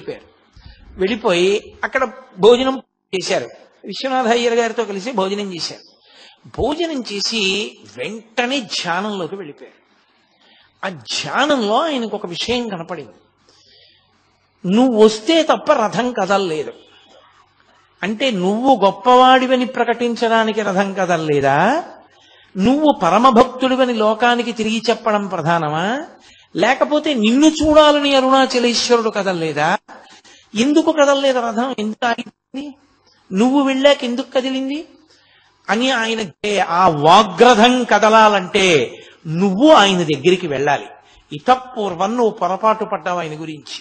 వెళ్ళిపోయి అక్కడ భోజనం చేశారు. విశ్వనాథ అయ్యర్ గారితో కలిసి భోజనం చేశారు. భోజనం చేసి వెంటనే ధ్యానంలోకి వెళ్ళిపోయారు. ఆ ధ్యానంలో ఆయనకు ఒక విషయం కనపడింది. నువ్వు వస్తే తప్ప రథం కదలలేదు. అంటే నువ్వు గొప్పవాడివని ప్రకటించడానికి రథం కదలలేదా? నువ్వు పరమభక్తుడివని లోకానికి తిరిగి చెప్పడం ప్రధానమా? లేకపోతే నిన్ను చూడాలని అరుణాచలేశ్వరుడు కదలలేదా? ఎందుకు కదలలేదు రథం? ఎందుకు ఆగిపోయింది? నువ్వు వెళ్ళాక ఎందుకు కదిలింది అని ఆయన. ఆ వాగ్రథం కదలాలంటే నువ్వు ఆయన దగ్గరికి వెళ్ళాలి. ఇతపూర్వం నువ్వు పొరపాటు పడ్డావు ఆయన గురించి.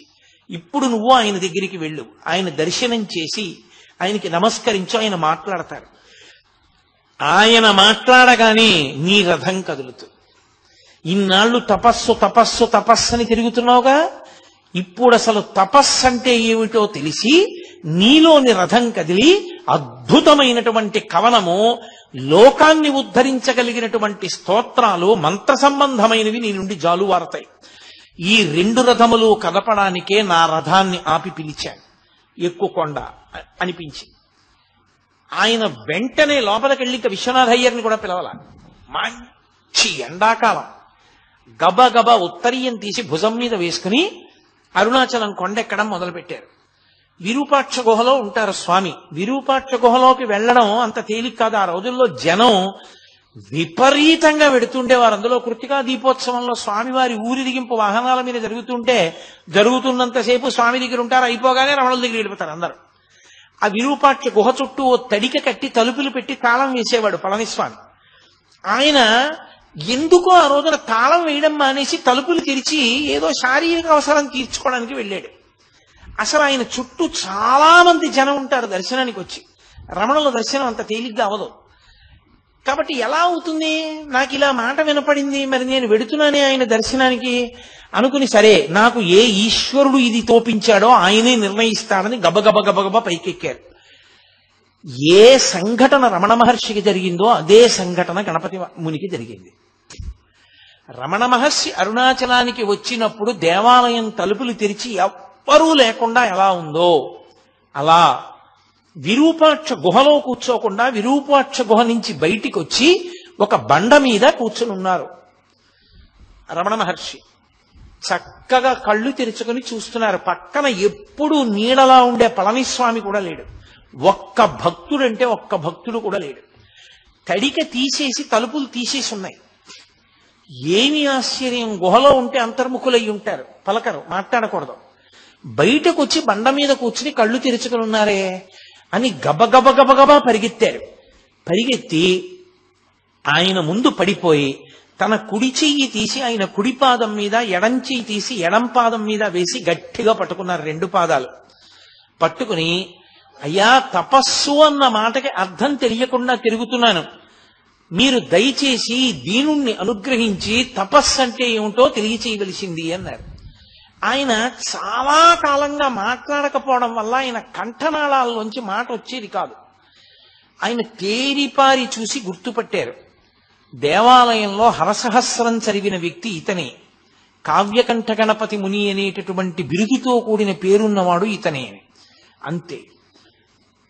ఇప్పుడు నువ్వు ఆయన దగ్గరికి వెళ్ళు, ఆయన దర్శనం చేసి ఆయనకి నమస్కరించు, ఆయన మాట్లాడతారు. ఆయన మాట్లాడగానే నీ రథం కదులుతుంది. ఇన్నాళ్ళు తపస్సు అని తిరుగుతున్నావుగా, ఇప్పుడు అసలు తపస్సు అంటే ఏమిటో తెలిసి నీలోని రథం కదిలి అద్భుతమైనటువంటి కవనము, లోకాన్ని ఉద్ధరించగలిగినటువంటి స్తోత్రాలు, మంత్ర సంబంధమైనవి నీ నుండి జాలువారతాయి. ఈ 2 రథములు కదపడానికే నా రథాన్ని ఆపి పిలిచాను, ఎక్కుకొండ అనిపించి. ఆయన వెంటనే లోపలికెళ్ళి ఇక విశ్వనాథ అయ్యర్ని కూడా పిలవాల. మంచి ఎండాకాలం, గబగబా ఉత్తరీయం తీసి భుజం మీద వేసుకుని అరుణాచలం కొండెక్కడం మొదలుపెట్టారు. విరూపాక్ష గుహలో ఉంటారు స్వామి. విరూపాక్ష గుహలోకి వెళ్ళడం అంత తేలిక కాదు. ఆ రోజుల్లో జనం విపరీతంగా వెడుతుండేవారు. అందులో కృత్తికా దీపోత్సవంలో స్వామివారి ఊరిదిగింపు వాహనాల మీద జరుగుతున్నంతసేపు స్వామి దగ్గర ఉంటారు. అయిపోగానే రమణుల దగ్గర వెళ్ళిపోతారు అందరూ. ఆ విరూపాక్ష గుహ చుట్టూ ఓ తడిక కట్టి తలుపులు పెట్టి తాళం వేసేవాడు పళనిస్వామి. ఆయన ఎందుకో ఆ రోజున తాళం వేయడం మానేసి తలుపులు తెరిచి ఏదో శారీరక అవసరం తీర్చుకోవడానికి వెళ్ళాడు. అసలు ఆయన చుట్టూ చాలా మంది జనం ఉంటారు దర్శనానికి వచ్చి. రమణుల దర్శనం అంత తేలిగ్గా అవదు. కాబట్టి ఎలా అవుతుంది? నాకు ఇలా మాట వినపడింది, మరి నేను వెడుతున్నానే ఆయన దర్శనానికి అనుకుని, సరే నాకు ఏ ఈశ్వరుడు ఇది తోపించాడో ఆయనే నిర్ణయిస్తాడని గబగబ పైకెక్కారు. ఏ సంఘటన రమణ మహర్షికి జరిగిందో అదే సంఘటన గణపతి మునికి జరిగింది. రమణ మహర్షి అరుణాచలానికి వచ్చినప్పుడు దేవాలయం తలుపులు తెరిచి ఎవ్వరూ లేకుండా ఎలా ఉందో అలా విరూపాక్ష గుహలో కూర్చోకుండా విరూపాక్ష గుహ నుంచి బయటికి వచ్చి ఒక బండ మీద కూర్చుని ఉన్నారు రమణ మహర్షి. చక్కగా కళ్ళు తెరుచుకొని చూస్తున్నారు. పక్కన ఎప్పుడు నీడలా ఉండే పళనిస్వామి కూడా లేడు. ఒక్క భక్తుడు కూడా లేడు. తడిక తీసేసి తలుపులు తీసేసి ఉన్నాయి. ఏమి ఆశ్చర్యం! గుహలో ఉంటే అంతర్ముఖులై ఉంటారు, పలకరు, మాట్లాడకూడదు. బయటకు వచ్చి బండ మీద కూర్చుని కళ్ళు తెరుచుకుని ఉన్నారే అని గబగబా పరిగెత్తారు. పరిగెత్తి ఆయన ముందు పడిపోయి తన కుడి చెయ్యి తీసి ఆయన కుడి పాదం మీద, ఎడం చెయ్యి తీసి ఎడం పాదం మీద వేసి గట్టిగా పట్టుకున్నారు రెండు పాదాలు. పట్టుకుని, అయ్యా తపస్సు అన్న మాటకి అర్థం తెలియకుండా తిరుగుతున్నాను, మీరు దయచేసి దీనుణ్ణి అనుగ్రహించి తపస్సు అంటే ఏమిటో తెలియచేయవలసింది అన్నారు. ఆయన చాలా కాలంగా మాట్లాడకపోవడం వల్ల ఆయన కంఠనాళాల్లోంచి మాట వచ్చేది కాదు. ఆయన తేరిపారి చూసి గుర్తుపట్టారు. దేవాలయంలో హరసహస్రం చదివిన వ్యక్తి ఇతనే. కావ్యకంఠ గణపతి ముని అనేటటువంటి బిరుదుతో కూడిన పేరున్నవాడు ఇతనే. అంతే.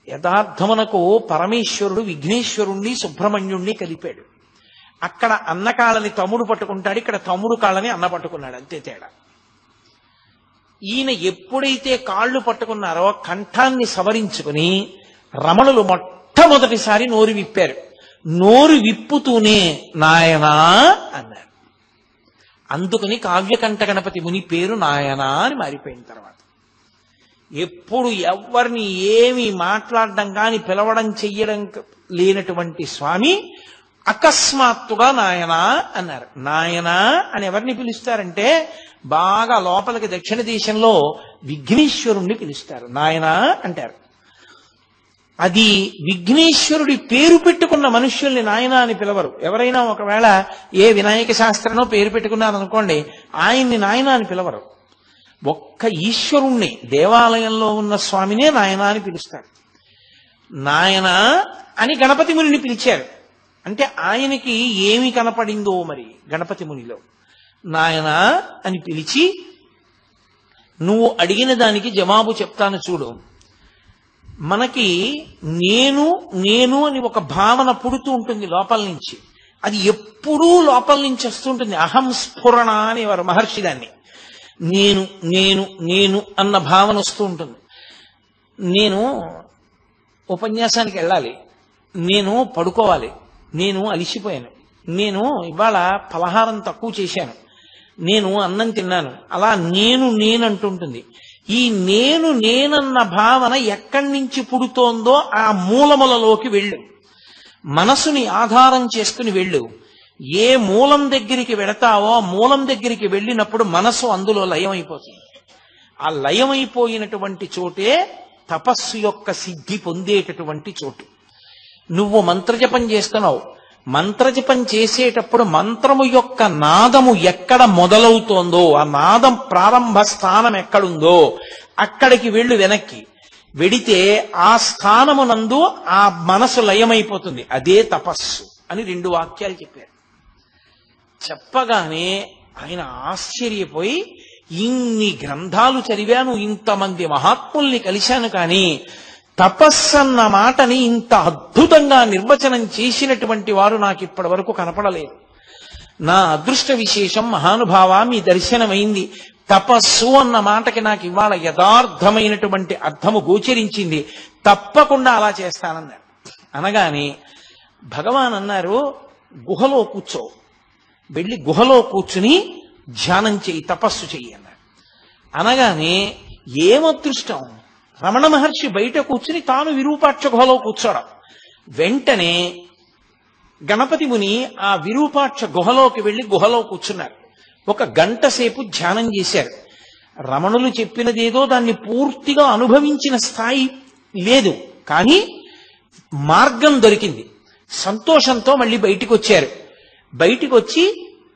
యథార్థమునకు పరమేశ్వరుడు విఘ్నేశ్వరుణ్ణి సుబ్రహ్మణ్యుణ్ణి కలిపాడు. అక్కడ అన్న కాళ్ళని తమ్ముడు పట్టుకుంటాడు, ఇక్కడ తమ్ముడు కాళ్ళని అన్న పట్టుకున్నాడు, అంతే తేడా. ఈయన ఎప్పుడైతే కాళ్ళు పట్టుకున్నారో కంఠాన్ని సవరించుకుని రమణులు మొట్టమొదటిసారి నోరు విప్పారు. నోరు విప్పుతూనే నాయనా అన్నారు. అందుకని కావ్యకంఠ గణపతి ముని పేరు నాయనా అని మారిపోయిన తర్వాత ఎప్పుడు ఎవరిని ఏమి మాట్లాడడం కాని పిలవడం చెయ్యడం లేనటువంటి స్వామి అకస్మాత్తుగా నాయనా అన్నారు. నాయనా అని ఎవరిని పిలుస్తారంటే బాగా లోపలికి దక్షిణ దేశంలో విఘ్నేశ్వరుణ్ణి పిలుస్తారు, నాయనా అంటారు. అది విఘ్నేశ్వరుడి పేరు పెట్టుకున్న మనుష్యుల్ని నాయన అని పిలవరు. ఎవరైనా ఒకవేళ ఏ వినాయక శాస్త్రనో పేరు పెట్టుకున్నారనుకోండి, ఆయన్ని నాయన అని పిలవరు. ఒక్క ఈశ్వరుణ్ణి, దేవాలయంలో ఉన్న స్వామినే నాయన అని పిలుస్తారు. నాయన అని గణపతి మునిని పిలిచారు. అంటే ఆయనకి ఏమి కనపడిందో మరి గణపతి మునిలో. నాయన అని పిలిచి, నువ్వు అడిగిన దానికి జవాబు చెప్తాను చూడు. మనకి నేను నేను అని ఒక భావన పుడుతూ ఉంటుంది లోపల నుంచి. అది ఎప్పుడూ లోపల నుంచి వస్తుంటుంది. అహం స్ఫురణ అనేవారు మహర్షి దాన్ని. నేను నేను నేను అన్న భావన వస్తూ ఉంటుంది. నేను ఉపన్యాసానికి వెళ్ళాలి, నేను పడుకోవాలి, నేను అలిసిపోయాను, నేను ఇవాళ పలహారం తక్కువ చేశాను, నేను అన్నం తిన్నాను, అలా నేను నేనంటుంటుంది. ఈ నేను నేనన్న భావన ఎక్కడి నుంచి పుడుతోందో ఆ మూలములలోకి వెళ్ళు. మనసుని ఆధారం చేసుకుని వెళ్ళు. ఏ మూలం దగ్గరికి వెడతావో ఆ మూలం దగ్గరికి వెళ్ళినప్పుడు మనసు అందులో లయమైపోతుంది. ఆ లయమైపోయినటువంటి చోటే తపస్సు యొక్క సిద్ధి పొందేటటువంటి చోటు. నువ్వు మంత్రజపం చేస్తున్నావు, మంత్రజపం చేసేటప్పుడు మంత్రము యొక్క నాదము ఎక్కడ మొదలవుతోందో, ఆ నాదం ప్రారంభ స్థానం ఎక్కడుందో అక్కడికి వెళ్ళు. వెనక్కి వెడితే ఆ స్థానమునందు ఆ మనసు లయమైపోతుంది. అదే తపస్సు అని 2 వాక్యాలు చెప్పారు. చెప్పగానే ఆయన ఆశ్చర్యపోయి, ఇన్ని గ్రంథాలు చదివాను, ఇంతమంది మహాత్ముల్ని కలిశాను, కానీ తపస్సన్న మాటని ఇంత అద్భుతంగా నిర్వచనం చేసినటువంటి వారు నాకు ఇప్పటి వరకు కనపడలేదు. నా అదృష్ట విశేషం మహానుభావ, మీ దర్శనమైంది. తపస్సు అన్న మాటకి నాకు ఇవాళ యథార్థమైనటువంటి అర్థము గోచరించింది, తప్పకుండా అలా చేస్తానన్నారు. అనగానే భగవాన్ అన్నారు, గుహలో కూర్చో, వెళ్ళి గుహలో కూర్చుని ధ్యానం చెయ్యి, తపస్సు చెయ్యి అన్నారు. అనగానే ఏమదృష్టం, రమణ మహర్షి బయట కూర్చుని తాను విరూపాక్ష గుహలో కూర్చోవడం. వెంటనే గణపతి ముని ఆ విరూపాక్ష గుహలోకి వెళ్లి గుహలో కూర్చున్నారు. 1 గంట సేపు ధ్యానం చేశారు. రమణులు చెప్పినదేదో దాన్ని పూర్తిగా అనుభవించిన స్థాయి లేదు, కానీ మార్గం దొరికింది. సంతోషంతో మళ్ళీ బయటికి వచ్చారు. బయటికి వచ్చి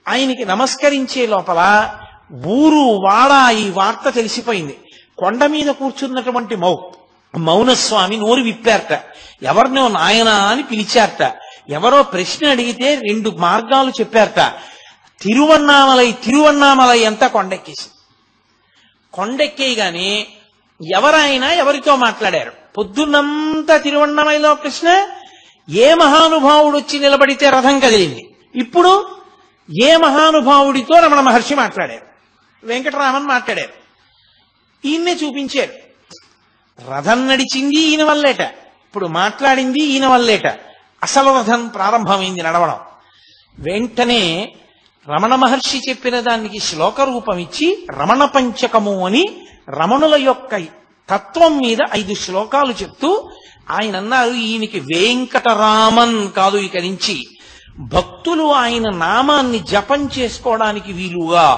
ఆయనకి నమస్కరించే లోపల ఊరు వాడ ఈ వార్త తెలిసిపోయింది. కొండ మీద కూర్చున్నటువంటి మౌనస్వామి నోరు విప్పారట. ఎవరినో నాయనా అని పిలిచారట. ఎవరో ప్రశ్న అడిగితే 2 మార్గాలు చెప్పారట. తిరువన్నామలై అంతా కొండెక్కేసి, కొండెక్కేయగానే ఎవరైనా ఎవరితో మాట్లాడారు. పొద్దున్నంతా తిరువన్నామలలో ప్రశ్న, ఏ మహానుభావుడు వచ్చి నిలబడితే రథం కదిలింది. ఇప్పుడు ఏ మహానుభావుడితో రమణ మహర్షి మాట్లాడారు, వెంకటరామన్ మాట్లాడారు, ఈయన్నే చూపించారు. రథం నడిచింది ఈయన వల్లేట, ఇప్పుడు మాట్లాడింది ఈయన వల్లేట. అసలు రథం ప్రారంభమైంది నడవడం. వెంటనే రమణ మహర్షి చెప్పిన దానికి శ్లోక రూపం ఇచ్చి రమణ పంచకము అని రమణుల యొక్క తత్వం మీద 5 శ్లోకాలు చెప్తూ ఆయన అన్నారు, ఈయనకి వెంకటరామన్ కాదు, ఇక నుంచి భక్తులు ఆయన నామాన్ని జపం చేసుకోవడానికి వీలుగా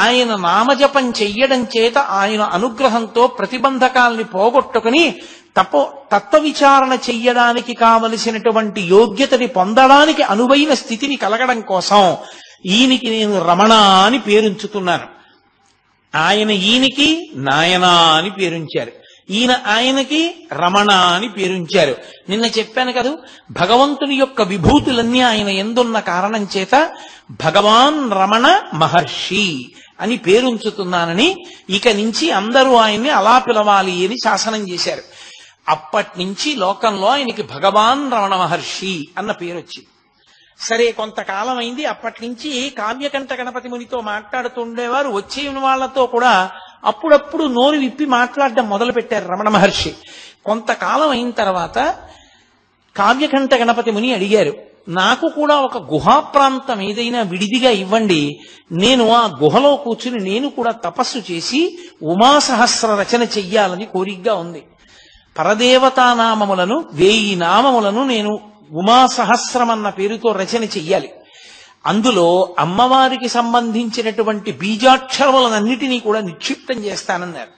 ఆయన నామజపం చెయ్యడం చేత ఆయన అనుగ్రహంతో ప్రతిబంధకాల్ని పోగొట్టుకుని తత్వ విచారణ చెయ్యడానికి కావలసినటువంటి యోగ్యతని పొందడానికి అనువైన స్థితిని కలగడం కోసం ఈయనకి నేను రమణ అని పేరుంచుతున్నాను. ఆయన ఈయనకి నాయనా అని పేరుంచారు, ఈయన ఆయనకి రమణ అని పేరుంచారు. నిన్న చెప్పాను కదా, భగవంతుని యొక్క విభూతులన్నీ ఆయన ఎందున్న కారణం చేత భగవాన్ రమణ మహర్షి అని పేరుంచుతున్నానని ఇక నుంచి అందరూ ఆయన్ని అలా పిలవాలి అని శాసనం చేశారు. అప్పటి నుంచి లోకంలో ఆయనకి భగవాన్ రమణ మహర్షి అన్న పేరు వచ్చింది. సరే, కొంతకాలం అయింది. అప్పటి నుంచి కావ్యకంఠ గణపతి మునితో మాట్లాడుతుండేవారు. వచ్చే వాళ్ళతో కూడా అప్పుడప్పుడు నోరు విప్పి మాట్లాడడం మొదలు పెట్టారు రమణ మహర్షి. కొంతకాలం అయిన తర్వాత కావ్యకంఠ గణపతి ముని అడిగారు, నాకు కూడా ఒక గుహా ప్రాంతం ఏదైనా విడిదిగా ఇవ్వండి, నేను ఆ గుహలో కూర్చుని నేను కూడా తపస్సు చేసి ఉమాసహస్ర రచన చెయ్యాలని కోరికగా ఉంది. పరదేవతా నామములను 1000 నామములను నేను ఉమాసహస్రం అన్న పేరుతో రచన చెయ్యాలి. అందులో అమ్మవారికి సంబంధించినటువంటి బీజాక్షరములన్నిటినీ కూడా నిక్షిప్తం చేస్తానన్నారు.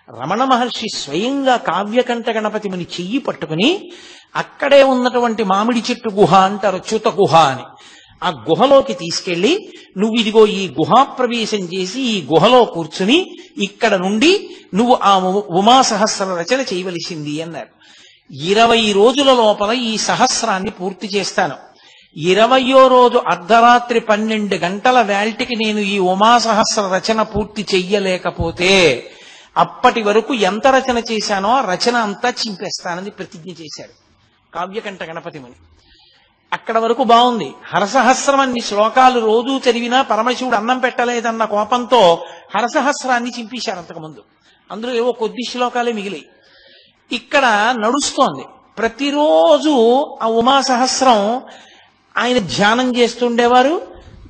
రమణ మహర్షి స్వయంగా కావ్యకంఠ గణపతి ముని చెయ్యి పట్టుకుని అక్కడే ఉన్నటువంటి మామిడి చెట్టు గుహ అంటారు, చ్యుత గుహ అని, ఆ గుహలోకి తీసుకెళ్లి నువ్వు ఇదిగో ఈ గుహా ప్రవేశం చేసి ఈ గుహలో కూర్చుని ఇక్కడ నుండి నువ్వు ఆ ఉమాసహస్ర రచన చేయవలసింది అన్నారు. 20 రోజుల లోపల ఈ సహస్రాన్ని పూర్తి చేస్తాను. 20వ రోజు అర్ధరాత్రి 12 గంటల వేల్టికి నేను ఈ ఉమాసహస్ర రచన పూర్తి చెయ్యలేకపోతే అప్పటి వరకు ఎంత రచన చేశానో ఆ రచన అంతా చింపేస్తానని ప్రతిజ్ఞ చేశాడు కావ్యకంఠ గణపతి ముని. అక్కడ వరకు బాగుంది. హరసహస్రమన్ని శ్లోకాలు రోజూ చదివినా పరమశివుడు అన్నం పెట్టలేదన్న కోపంతో హరసహస్రాన్ని చింపేశారు అంతకుముందు. అందులో ఏవో కొద్ది శ్లోకాలే మిగిలాయి. ఇక్కడ నడుస్తోంది. ప్రతిరోజు ఆ ఉమాసహస్రం ఆయన ధ్యానం చేస్తుండేవారు,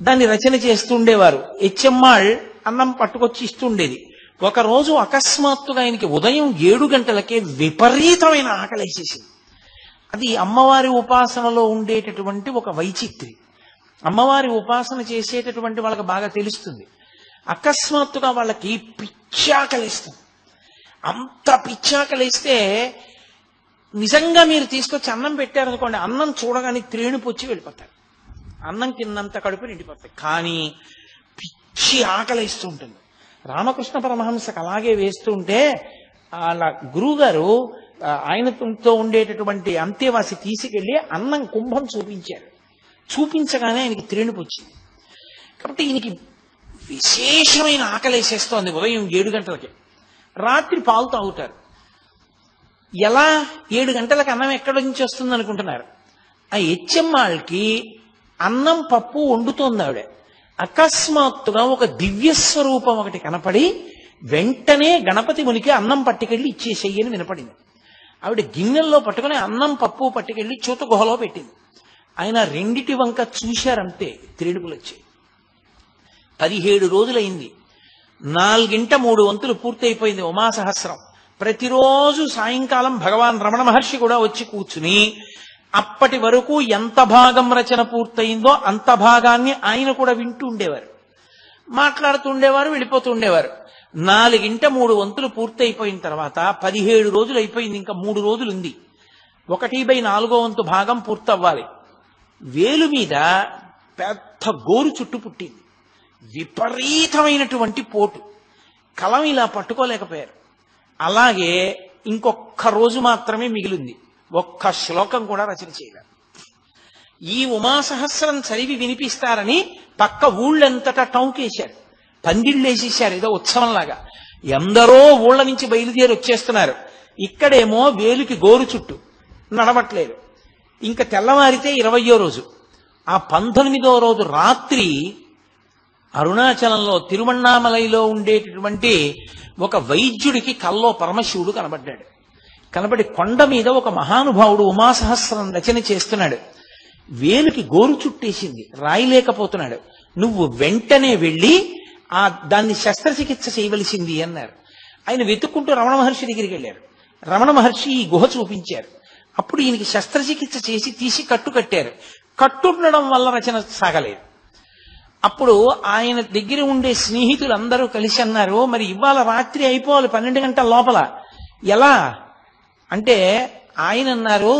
దాన్ని రచన చేస్తుండేవారు. హెచ్ఎమ్మాళ్ అన్నం పట్టుకొచ్చి ఇస్తుండేది. ఒకరోజు అకస్మాత్తుగా ఆయనకి ఉదయం 7 గంటలకే విపరీతమైన ఆకలేసేసింది. అది అమ్మవారి ఉపాసనలో ఉండేటటువంటి ఒక వైచిత్రి. అమ్మవారి ఉపాసన చేసేటటువంటి వాళ్ళకి బాగా తెలుస్తుంది. అకస్మాత్తుగా వాళ్ళకి పిచ్చాకలేస్తుంది. అంత పిచ్చాకలేస్తే నిజంగా మీరు తీసుకొచ్చి అన్నం పెట్టారనుకోండి, అన్నం చూడగానే త్రేణుపు వచ్చి వెళ్ళిపోతారు. అన్నం తిన్నంత కడుపు నిండిపోతాయి. కానీ పిచ్చి ఆకలేస్తూ ఉంటుంది. రామకృష్ణ పరమహంసకు అలాగే వేస్తుంటే వాళ్ళ గురువు గారు ఆయనతో ఉండేటటువంటి అంతేవాసి తీసుకెళ్లి అన్నం కుంభం చూపించారు. చూపించగానే ఆయనకి త్రేణుపు వచ్చింది. కాబట్టి ఈయనకి విశేషమైన ఆకలేసేస్తోంది ఉదయం 7 గంటలకి. రాత్రి పాలు తాగుతారు. ఎలా 7 గంటలకు అన్నం ఎక్కడి నుంచి వస్తుంది అనుకుంటున్నారు? ఆ హెచ్ఎమ్మాళ్ళకి అన్నం పప్పు వండుతోంది ఆవిడ. అకస్మాత్తుగా ఒక దివ్యస్వరూపం ఒకటి కనపడి వెంటనే గణపతి మునికి అన్నం పట్టుకెళ్ళి ఇచ్చేసేయని వినపడింది. ఆవిడ గిన్నెల్లో పట్టుకుని అన్నం పప్పు పట్టుకెళ్ళి చ్యుత గుహలో పెట్టింది. ఆయన రెండిటి వంక చూశారంతే, త్రేడుపులు వచ్చాయి. 17 రోజులైంది. 4 వంతులు పూర్తయిపోయింది ఉమాసహస్రం. ప్రతిరోజు సాయంకాలం భగవాన్ రమణ మహర్షి కూడా వచ్చి కూర్చుని అప్పటి వరకు ఎంత భాగం రచన పూర్తయిందో అంత భాగాన్ని ఆయన కూడా వింటూ ఉండేవారు, మాట్లాడుతూ ఉండేవారు, వెళ్ళిపోతూ ఉండేవారు. 4 వంతులు పూర్తయిపోయిన తర్వాత 17 రోజులు అయిపోయింది. ఇంకా 3 రోజులు ఉంది. 1/4 వంతు భాగం పూర్తవ్వాలి. వేలు మీద పెద్ద గోరు చుట్టు పుట్టింది. విపరీతమైనటువంటి పోటు. కలం ఇలా పట్టుకోలేకపోయారు. అలాగే ఇంకొక్క రోజు మాత్రమే మిగిలింది. ఒక్క శ్లోకం కూడా రచన చేయలేరు. ఈ ఉమాసహస్రం చదివి వినిపిస్తారని పక్క ఊళ్ళంతటా టౌకేశారు, పందిళ్ళేసేశారు, ఏదో ఉత్సవంలాగా. ఎందరో ఊళ్ళ నుంచి బయలుదేరి వచ్చేస్తున్నారు. ఇక్కడేమో వేలుకి గోరు చుట్టు, నడవట్లేదు. ఇంకా తెల్లవారితే 20వ రోజు. ఆ 19వ రోజు రాత్రి అరుణాచలంలో తిరువణ్ణామలైలో ఉండేటటువంటి ఒక వైద్యుడికి కల్లో పరమశివుడు కనబడ్డాడు. కనబడి కొండ మీద ఒక మహానుభావుడు ఉమాసహస్రం రచన చేస్తున్నాడు. వేలుకి గోరు చుట్టేసింది, రాయలేకపోతున్నాడు. నువ్వు వెంటనే వెళ్ళి దాన్ని శస్త్రచికిత్స చేయవలసింది అన్నారు. ఆయన వెతుక్కుంటూ రమణ మహర్షి దగ్గరికి వెళ్ళారు. రమణ మహర్షి ఈ గుహ చూపించారు. అప్పుడు ఈయనకి శస్త్రచికిత్స చేసి తీసి కట్టు కట్టారు. కట్టుండడం వల్ల రచన సాగలేదు. అప్పుడు ఆయన దగ్గర ఉండే స్నేహితులందరూ కలిసి అన్నారు, మరి ఇవాళ రాత్రి అయిపోవాలి 12 గంటల లోపల, ఎలా అంటే ఆయన అన్నారు,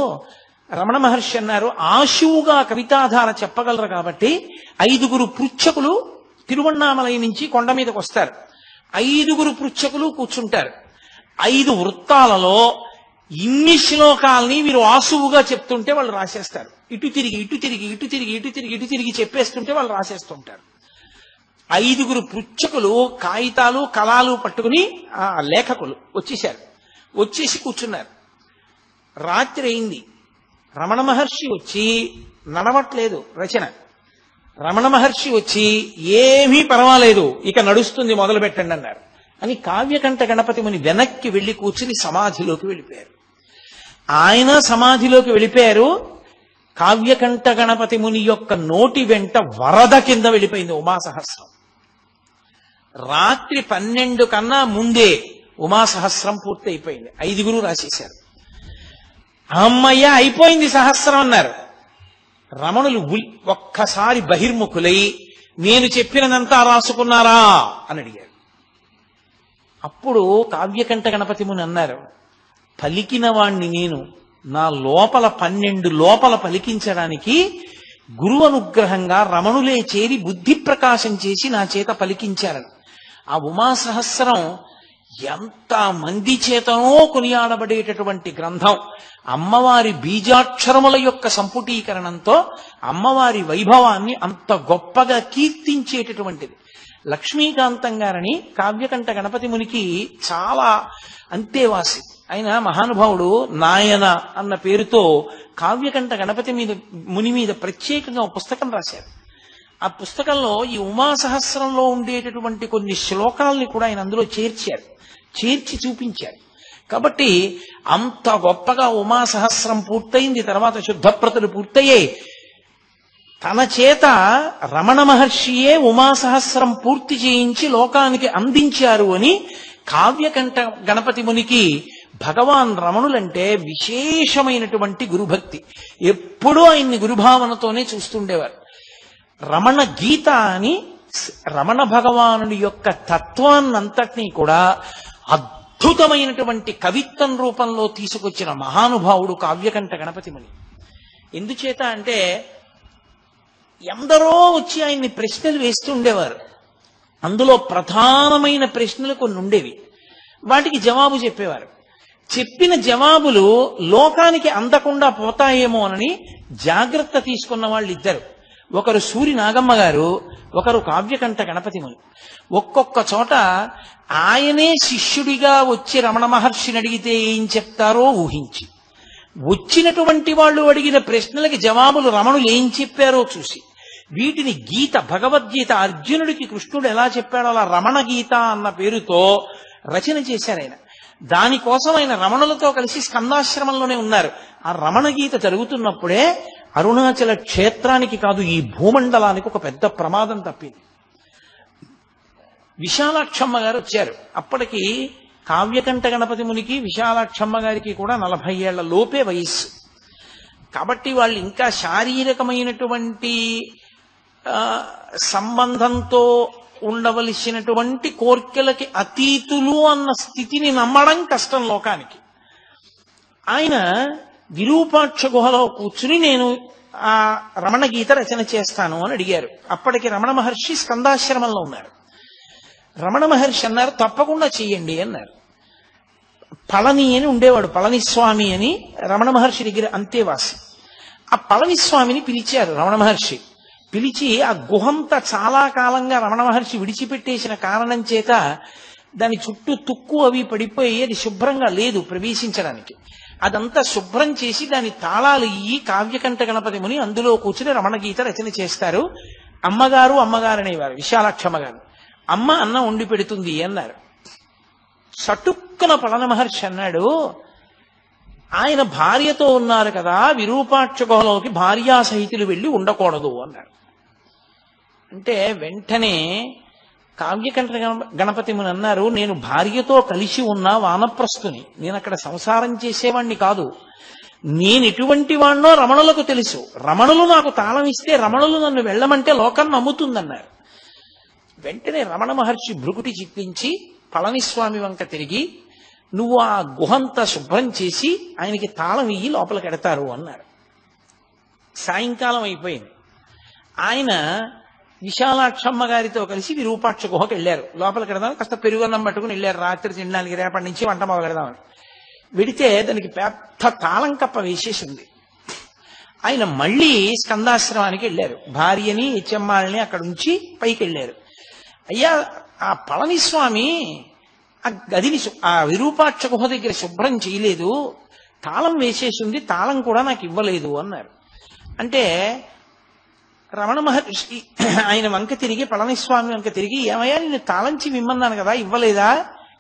రమణ మహర్షి అన్నారు, ఆశువుగా కవితాధార చెప్పగలరు కాబట్టి 5 పృచ్ఛకులు తిరువణ్ణామలై నుంచి కొండ మీదకి వస్తారు. 5 పృచ్ఛకులు కూర్చుంటారు. 5 వృత్తాలలో ఇన్ని శ్లోకాలని వీరు ఆశువుగా చెప్తుంటే వాళ్ళు రాసేస్తారు. ఇటు తిరిగి ఇటు తిరిగి ఇటు తిరిగి ఇటు తిరిగి ఇటు తిరిగి చెప్పేస్తుంటే వాళ్ళు రాసేస్తుంటారు. 5 పృచ్ఛకులు కాగితాలు కలాలు పట్టుకుని ఆ లేఖకులు వచ్చేసి కూర్చున్నారు. రాత్రి అయింది. రమణ మహర్షి వచ్చి నడవట్లేదు రచన. రమణ మహర్షి వచ్చి ఏమీ పర్వాలేదు, ఇక నడుస్తుంది, మొదలు పెట్టండి అన్నారు. అని కావ్యకంఠ గణపతి ముని వెనక్కి వెళ్లి కూర్చుని సమాధిలోకి వెళ్ళిపోయారు. ఆయన సమాధిలోకి వెళ్ళిపోయారు. కావ్యకంఠ గణపతి ముని యొక్క నోటి వెంట వరద కింద వెళ్ళిపోయింది ఉమాసహస్రం. రాత్రి 12 కన్నా ముందే ఉమాసహస్రం పూర్తి అయిపోయింది. 5 రాసేశారు. అమ్మయ్య అయిపోయింది సహస్రం అన్నారు. రమణులు ఒక్కసారి బహిర్ముఖులై, నేను చెప్పినదంతా రాసుకున్నారా అని అడిగారు. అప్పుడు కావ్యకంఠ గణపతి ముని అన్నారు, పలికిన వాణ్ణి నేను, నా లోపల 12 లోపల పలికించడానికి గురువు అనుగ్రహంగా రమణులే చేరి బుద్ధి ప్రకాశం చేసి నా చేత పలికించారని. ఆ ఉమాసహస్రం ఎంత మంది చేతనో కొనియాడబడేటటువంటి గ్రంథం. అమ్మవారి బీజాక్షరముల యొక్క సంపుటీకరణంతో అమ్మవారి వైభవాన్ని అంత గొప్పగా కీర్తించేటటువంటిది. లక్ష్మీకాంతం గారని కావ్యకంఠ గణపతి మునికి చాలా అంతేవాసి. ఆయన మహానుభావుడు నాయన అన్న పేరుతో కావ్యకంఠ గణపతి ముని మీద ప్రత్యేకంగా ఒక పుస్తకం రాశారు. ఆ పుస్తకంలో ఈ ఉమాసహస్రంలో ఉండేటటువంటి కొన్ని శ్లోకాలని కూడా ఆయన అందులో చేర్చి చూపించారు. కాబట్టి అంత గొప్పగా ఉమాసహస్రం పూర్తయింది. తర్వాత శుద్ధప్రతులు పూర్తయ్యాయి. తన చేత రమణ మహర్షియే ఉమాసహస్రం పూర్తి చేయించి లోకానికి అందించారు అని కావ్యకంఠ గణపతి మునికి భగవాన్ రమణులంటే విశేషమైనటువంటి గురుభక్తి. ఎప్పుడూ ఆయన్ని గురుభావనతోనే చూస్తుండేవారు. రమణ గీత అని రమణ భగవానుడి యొక్క తత్వాన్నంతటినీ కూడా అద్భుతమైనటువంటి కవిత్వం రూపంలో తీసుకొచ్చిన మహానుభావుడు కావ్యకంఠ గణపతి ముని. ఎందుచేత అంటే ఎందరో వచ్చి ఆయన్ని ప్రశ్నలు వేస్తూ ఉండేవారు. అందులో ప్రధానమైన ప్రశ్నలు కొన్ని ఉండేవి. వాటికి జవాబు చెప్పేవారు. చెప్పిన జవాబులు లోకానికి అందకుండా పోతాయేమోనని జాగ్రత్త తీసుకున్న వాళ్ళు ఇద్దరు. ఒకరు సూరి నాగమ్మ గారు, ఒకరు కావ్యకంఠ గణపతి ముని. ఒక్కొక్క చోట ఆయనే శిష్యుడిగా వచ్చి రమణ మహర్షిని అడిగితే ఏం చెప్తారో ఊహించి, వచ్చినటువంటి వాళ్ళు అడిగిన ప్రశ్నలకి జవాబులు రమణులు ఏం చెప్పారో చూసి, వీటిని గీత, భగవద్గీత అర్జునుడికి కృష్ణుడు ఎలా చెప్పాడో అలా రమణ గీత అన్న పేరుతో రచన చేశారు ఆయన. దానికోసం ఆయన రమణులతో కలిసి స్కందాశ్రమంలోనే ఉన్నారు. ఆ రమణ గీత జరుగుతున్నప్పుడే అరుణాచల క్షేత్రానికి కాదు, ఈ భూమండలానికి ఒక పెద్ద ప్రమాదం తప్పింది. విశాలాక్షమ్మ గారు వచ్చారు. అప్పటికి కావ్యకంఠ గణపతి మునికి విశాలాక్షమ్మ గారికి కూడా 40 ఏళ్ల లోపే వయస్సు. కాబట్టి వాళ్ళు ఇంకా శారీరకమైనటువంటి సంబంధంతో ఉండవలసినటువంటి కోర్కెలకి అతీతులు అన్న స్థితిని నమ్మడం కష్టం లోకానికి. ఆయన విరూపాక్ష గుహలో కూర్చుని నేను ఆ రమణ గీత రచన చేస్తాను అని అడిగారు. అప్పటికి రమణ మహర్షి స్కందాశ్రమంలో ఉన్నారు. రమణ మహర్షి అన్నారు, తప్పకుండా చెయ్యండి అన్నారు. పళని అని ఉండేవాడు, పళనిస్వామి అని రమణ మహర్షి దగ్గర అంతేవాసి. ఆ పళనిస్వామిని పిలిచారు రమణ మహర్షి. పిలిచి ఆ గుహంతా చాలా కాలంగా రమణ మహర్షి విడిచిపెట్టేసిన కారణం చేత దాని చుట్టూ తుక్కు అవి పడిపోయి అది శుభ్రంగా లేదు ప్రవేశించడానికి. అదంతా శుభ్రం చేసి దాని తాళాలు ఇయ్యి కావ్యకంఠ గణపతి ముని అందులో కూర్చుని రమణ గీత రచన చేస్తారు. అమ్మగారు అనేవారు విశాలాక్షమ్మ గారు. అమ్మ అన్నం వండి పెడుతుంది అన్నారు. సటుక్కున పళన మహర్షి అన్నాడు, ఆయన భార్యతో ఉన్నారు కదా, విరూపాక్ష గుహలోకి భార్యా సహితులు వెళ్ళి ఉండకూడదు అన్నాడు. అంటే వెంటనే కావ్యకంఠ గణపతి ముని అన్నారు, నేను భార్యతో కలిసి ఉన్న వానప్రస్థుని, నేను అక్కడ సంసారం చేసేవాణ్ణి కాదు. నేను ఎటువంటి వాణ్ణో రమణులకు తెలుసు. రమణులు నాకు తాళం ఇస్తే రమణులు నన్ను వెళ్ళమంటే లోకం నమ్ముతుందన్నారు. వెంటనే రమణ మహర్షి భృకుటి చిప్పించి పళనిస్వామి వంక తిరిగి, నువ్వు ఆ గుహంతా శుభ్రం చేసి ఆయనకి తాళం ఇయ్యి లోపలికి ఎడతారు అన్నారు. సాయంకాలం అయిపోయింది. ఆయన విశాలాక్షమ్మ గారితో కలిసి విరూపాక్ష గుహకు వెళ్ళారు. లోపలికి వెడదాం, కాస్త పెరుగన్నం పట్టుకుని వెళ్ళారు. రాత్రి తినడానికి రేపటి నుంచి వంట మొదలెడదామని వెడితే దానికి పెద్ద తాళం కప్ప వేసేసింది. ఆయన మళ్ళీ స్కందాశ్రమానికి వెళ్ళారు. భార్యని చెమ్మాళ్ళని అక్కడ ఉంచి పైకి వెళ్ళారు. అయ్యా, ఆ పళనిస్వామి ఆ గదిని ఆ విరూపాక్ష గుహ దగ్గర శుభ్రం చేయలేదు, తాళం వేసేసింది, తాళం కూడా నాకు ఇవ్వలేదు అన్నారు. అంటే రమణ మహర్షి ఆయన వంక తిరిగి, పళనిస్వామి వంక తిరిగి, ఏమయ్యా నేను తాళంచి విమ్మన్నాను కదా, ఇవ్వలేదా,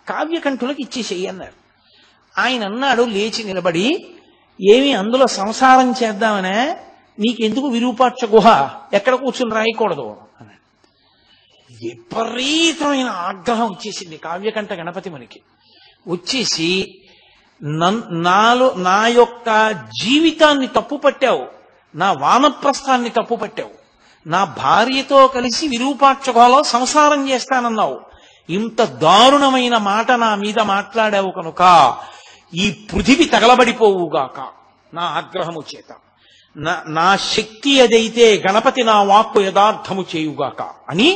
కావ్యకంఠులకు ఇచ్చేసేయి అన్నారు. ఆయన అన్నాడు లేచి నిలబడి, ఏమి అందులో సంసారం చేద్దామనే, నీకెందుకు విరూపాక్ష గుహ, ఎక్కడ కూర్చుని రాయకూడదు అన్నాడు. విపరీతమైన ఆగ్రహం వచ్చేసింది కావ్యకంఠ గణపతి మునికి. వచ్చేసి, నా యొక్క జీవితాన్ని తప్పు పట్టావు, నా వానప్రస్థాన్ని తప్పు పట్టావు, నా భార్యతో కలిసి విరూపాక్ష గుహలో సంసారం చేస్తానన్నావు, ఇంత దారుణమైన మాట నా మీద మాట్లాడావు కనుక ఈ పృథివి తగలబడిపోవుగాక నా ఆగ్రహము చేత. నా శక్తి ఏదైతే గణపతి నా వాక్కు యథార్థము చేయుగాక అని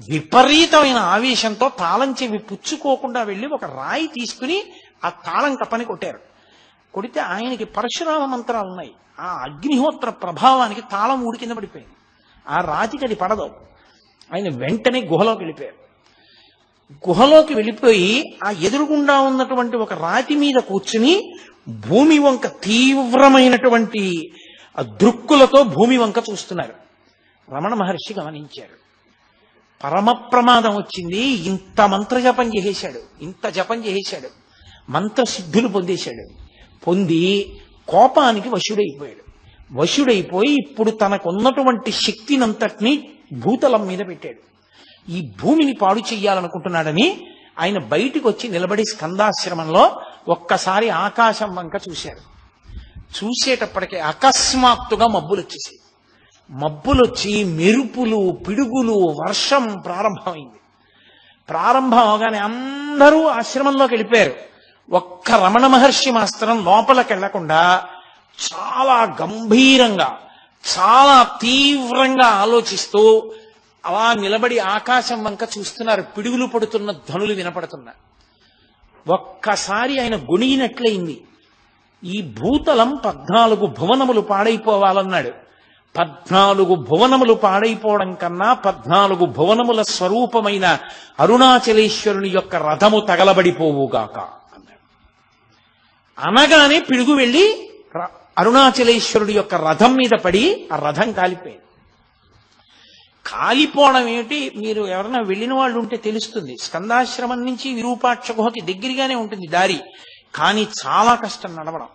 విపరీతమైన ఆవేశంతో తాళం చెవి పుచ్చుకోకుండా వెళ్ళి ఒక రాయి తీసుకుని ఆ తాళం కప్పని కొట్టారు. కొడితే ఆయనకి పరశురామ మంత్రాలు ఉన్నాయి. ఆ అగ్నిహోత్ర ప్రభావానికి తాళం ఊడి కింద పడిపోయింది. ఆ రాతికి అది పడదు. ఆయన వెంటనే గుహలోకి వెళ్ళిపోయారు. గుహలోకి వెళ్ళిపోయి ఆ ఎదురుగుండా ఉన్నటువంటి ఒక రాతి మీద కూర్చుని భూమి వంక తీవ్రమైనటువంటి దృక్కులతో భూమి వంక చూస్తున్నారు. రమణ మహర్షి గమనించారు. పరమ ప్రమాదం వచ్చింది. ఇంత మంత్రజపం చేసేశాడు, ఇంత జపం చేసేశాడు, మంత్రసిద్ధులు పొందేశాడు. పొంది కోపానికి వశుడైపోయాడు. వశుడైపోయి ఇప్పుడు తనకున్నటువంటి శక్తినంతటినీ భూతలం మీద పెట్టాడు. ఈ భూమిని పాడు చెయ్యాలనుకుంటున్నాడని ఆయన బయటికి వచ్చి నిలబడి స్కందాశ్రమంలో ఒక్కసారి ఆకాశం వంక చూశారు. చూసేటప్పటికే అకస్మాత్తుగా మబ్బులు వచ్చేసాయి. మబ్బులొచ్చి మెరుపులు, పిడుగులు, వర్షం ప్రారంభమైంది. ప్రారంభం అవగానే అందరూ ఆశ్రమంలోకి వెళ్ళిపోయారు. ఒక్క రమణ మహర్షి మాత్రం లోపలికి వెళ్లకుండా చాలా గంభీరంగా, చాలా తీవ్రంగా ఆలోచిస్తూ అలా నిలబడి ఆకాశం వంక చూస్తున్నారు. పిడుగులు పడుతున్న ధ్వనులు వినపడుతున్నా. ఒక్కసారి ఆయన గొణిగినట్లయింది. ఈ భూతలం 14 భువనములు పాడైపోవాలన్నాడు. 14 భువనములు పాడైపోవడం కన్నా 14 భువనముల స్వరూపమైన అరుణాచలేశ్వరుని యొక్క రథము తగలబడిపోవుగాక అన్నాడు. అనగానే పిడుగు వెళ్ళి అరుణాచలేశ్వరుడి యొక్క రథం మీద పడి ఆ రథం కాలిపోయింది. కాలిపోవడం ఏమిటి, మీరు ఎవరైనా వెళ్ళిన వాళ్ళు ఉంటే తెలుస్తుంది. స్కందాశ్రమం నుంచి విరూపాక్ష గుహకి దగ్గరగానే ఉంటుంది దారి, కానీ చాలా కష్టం నడవడం.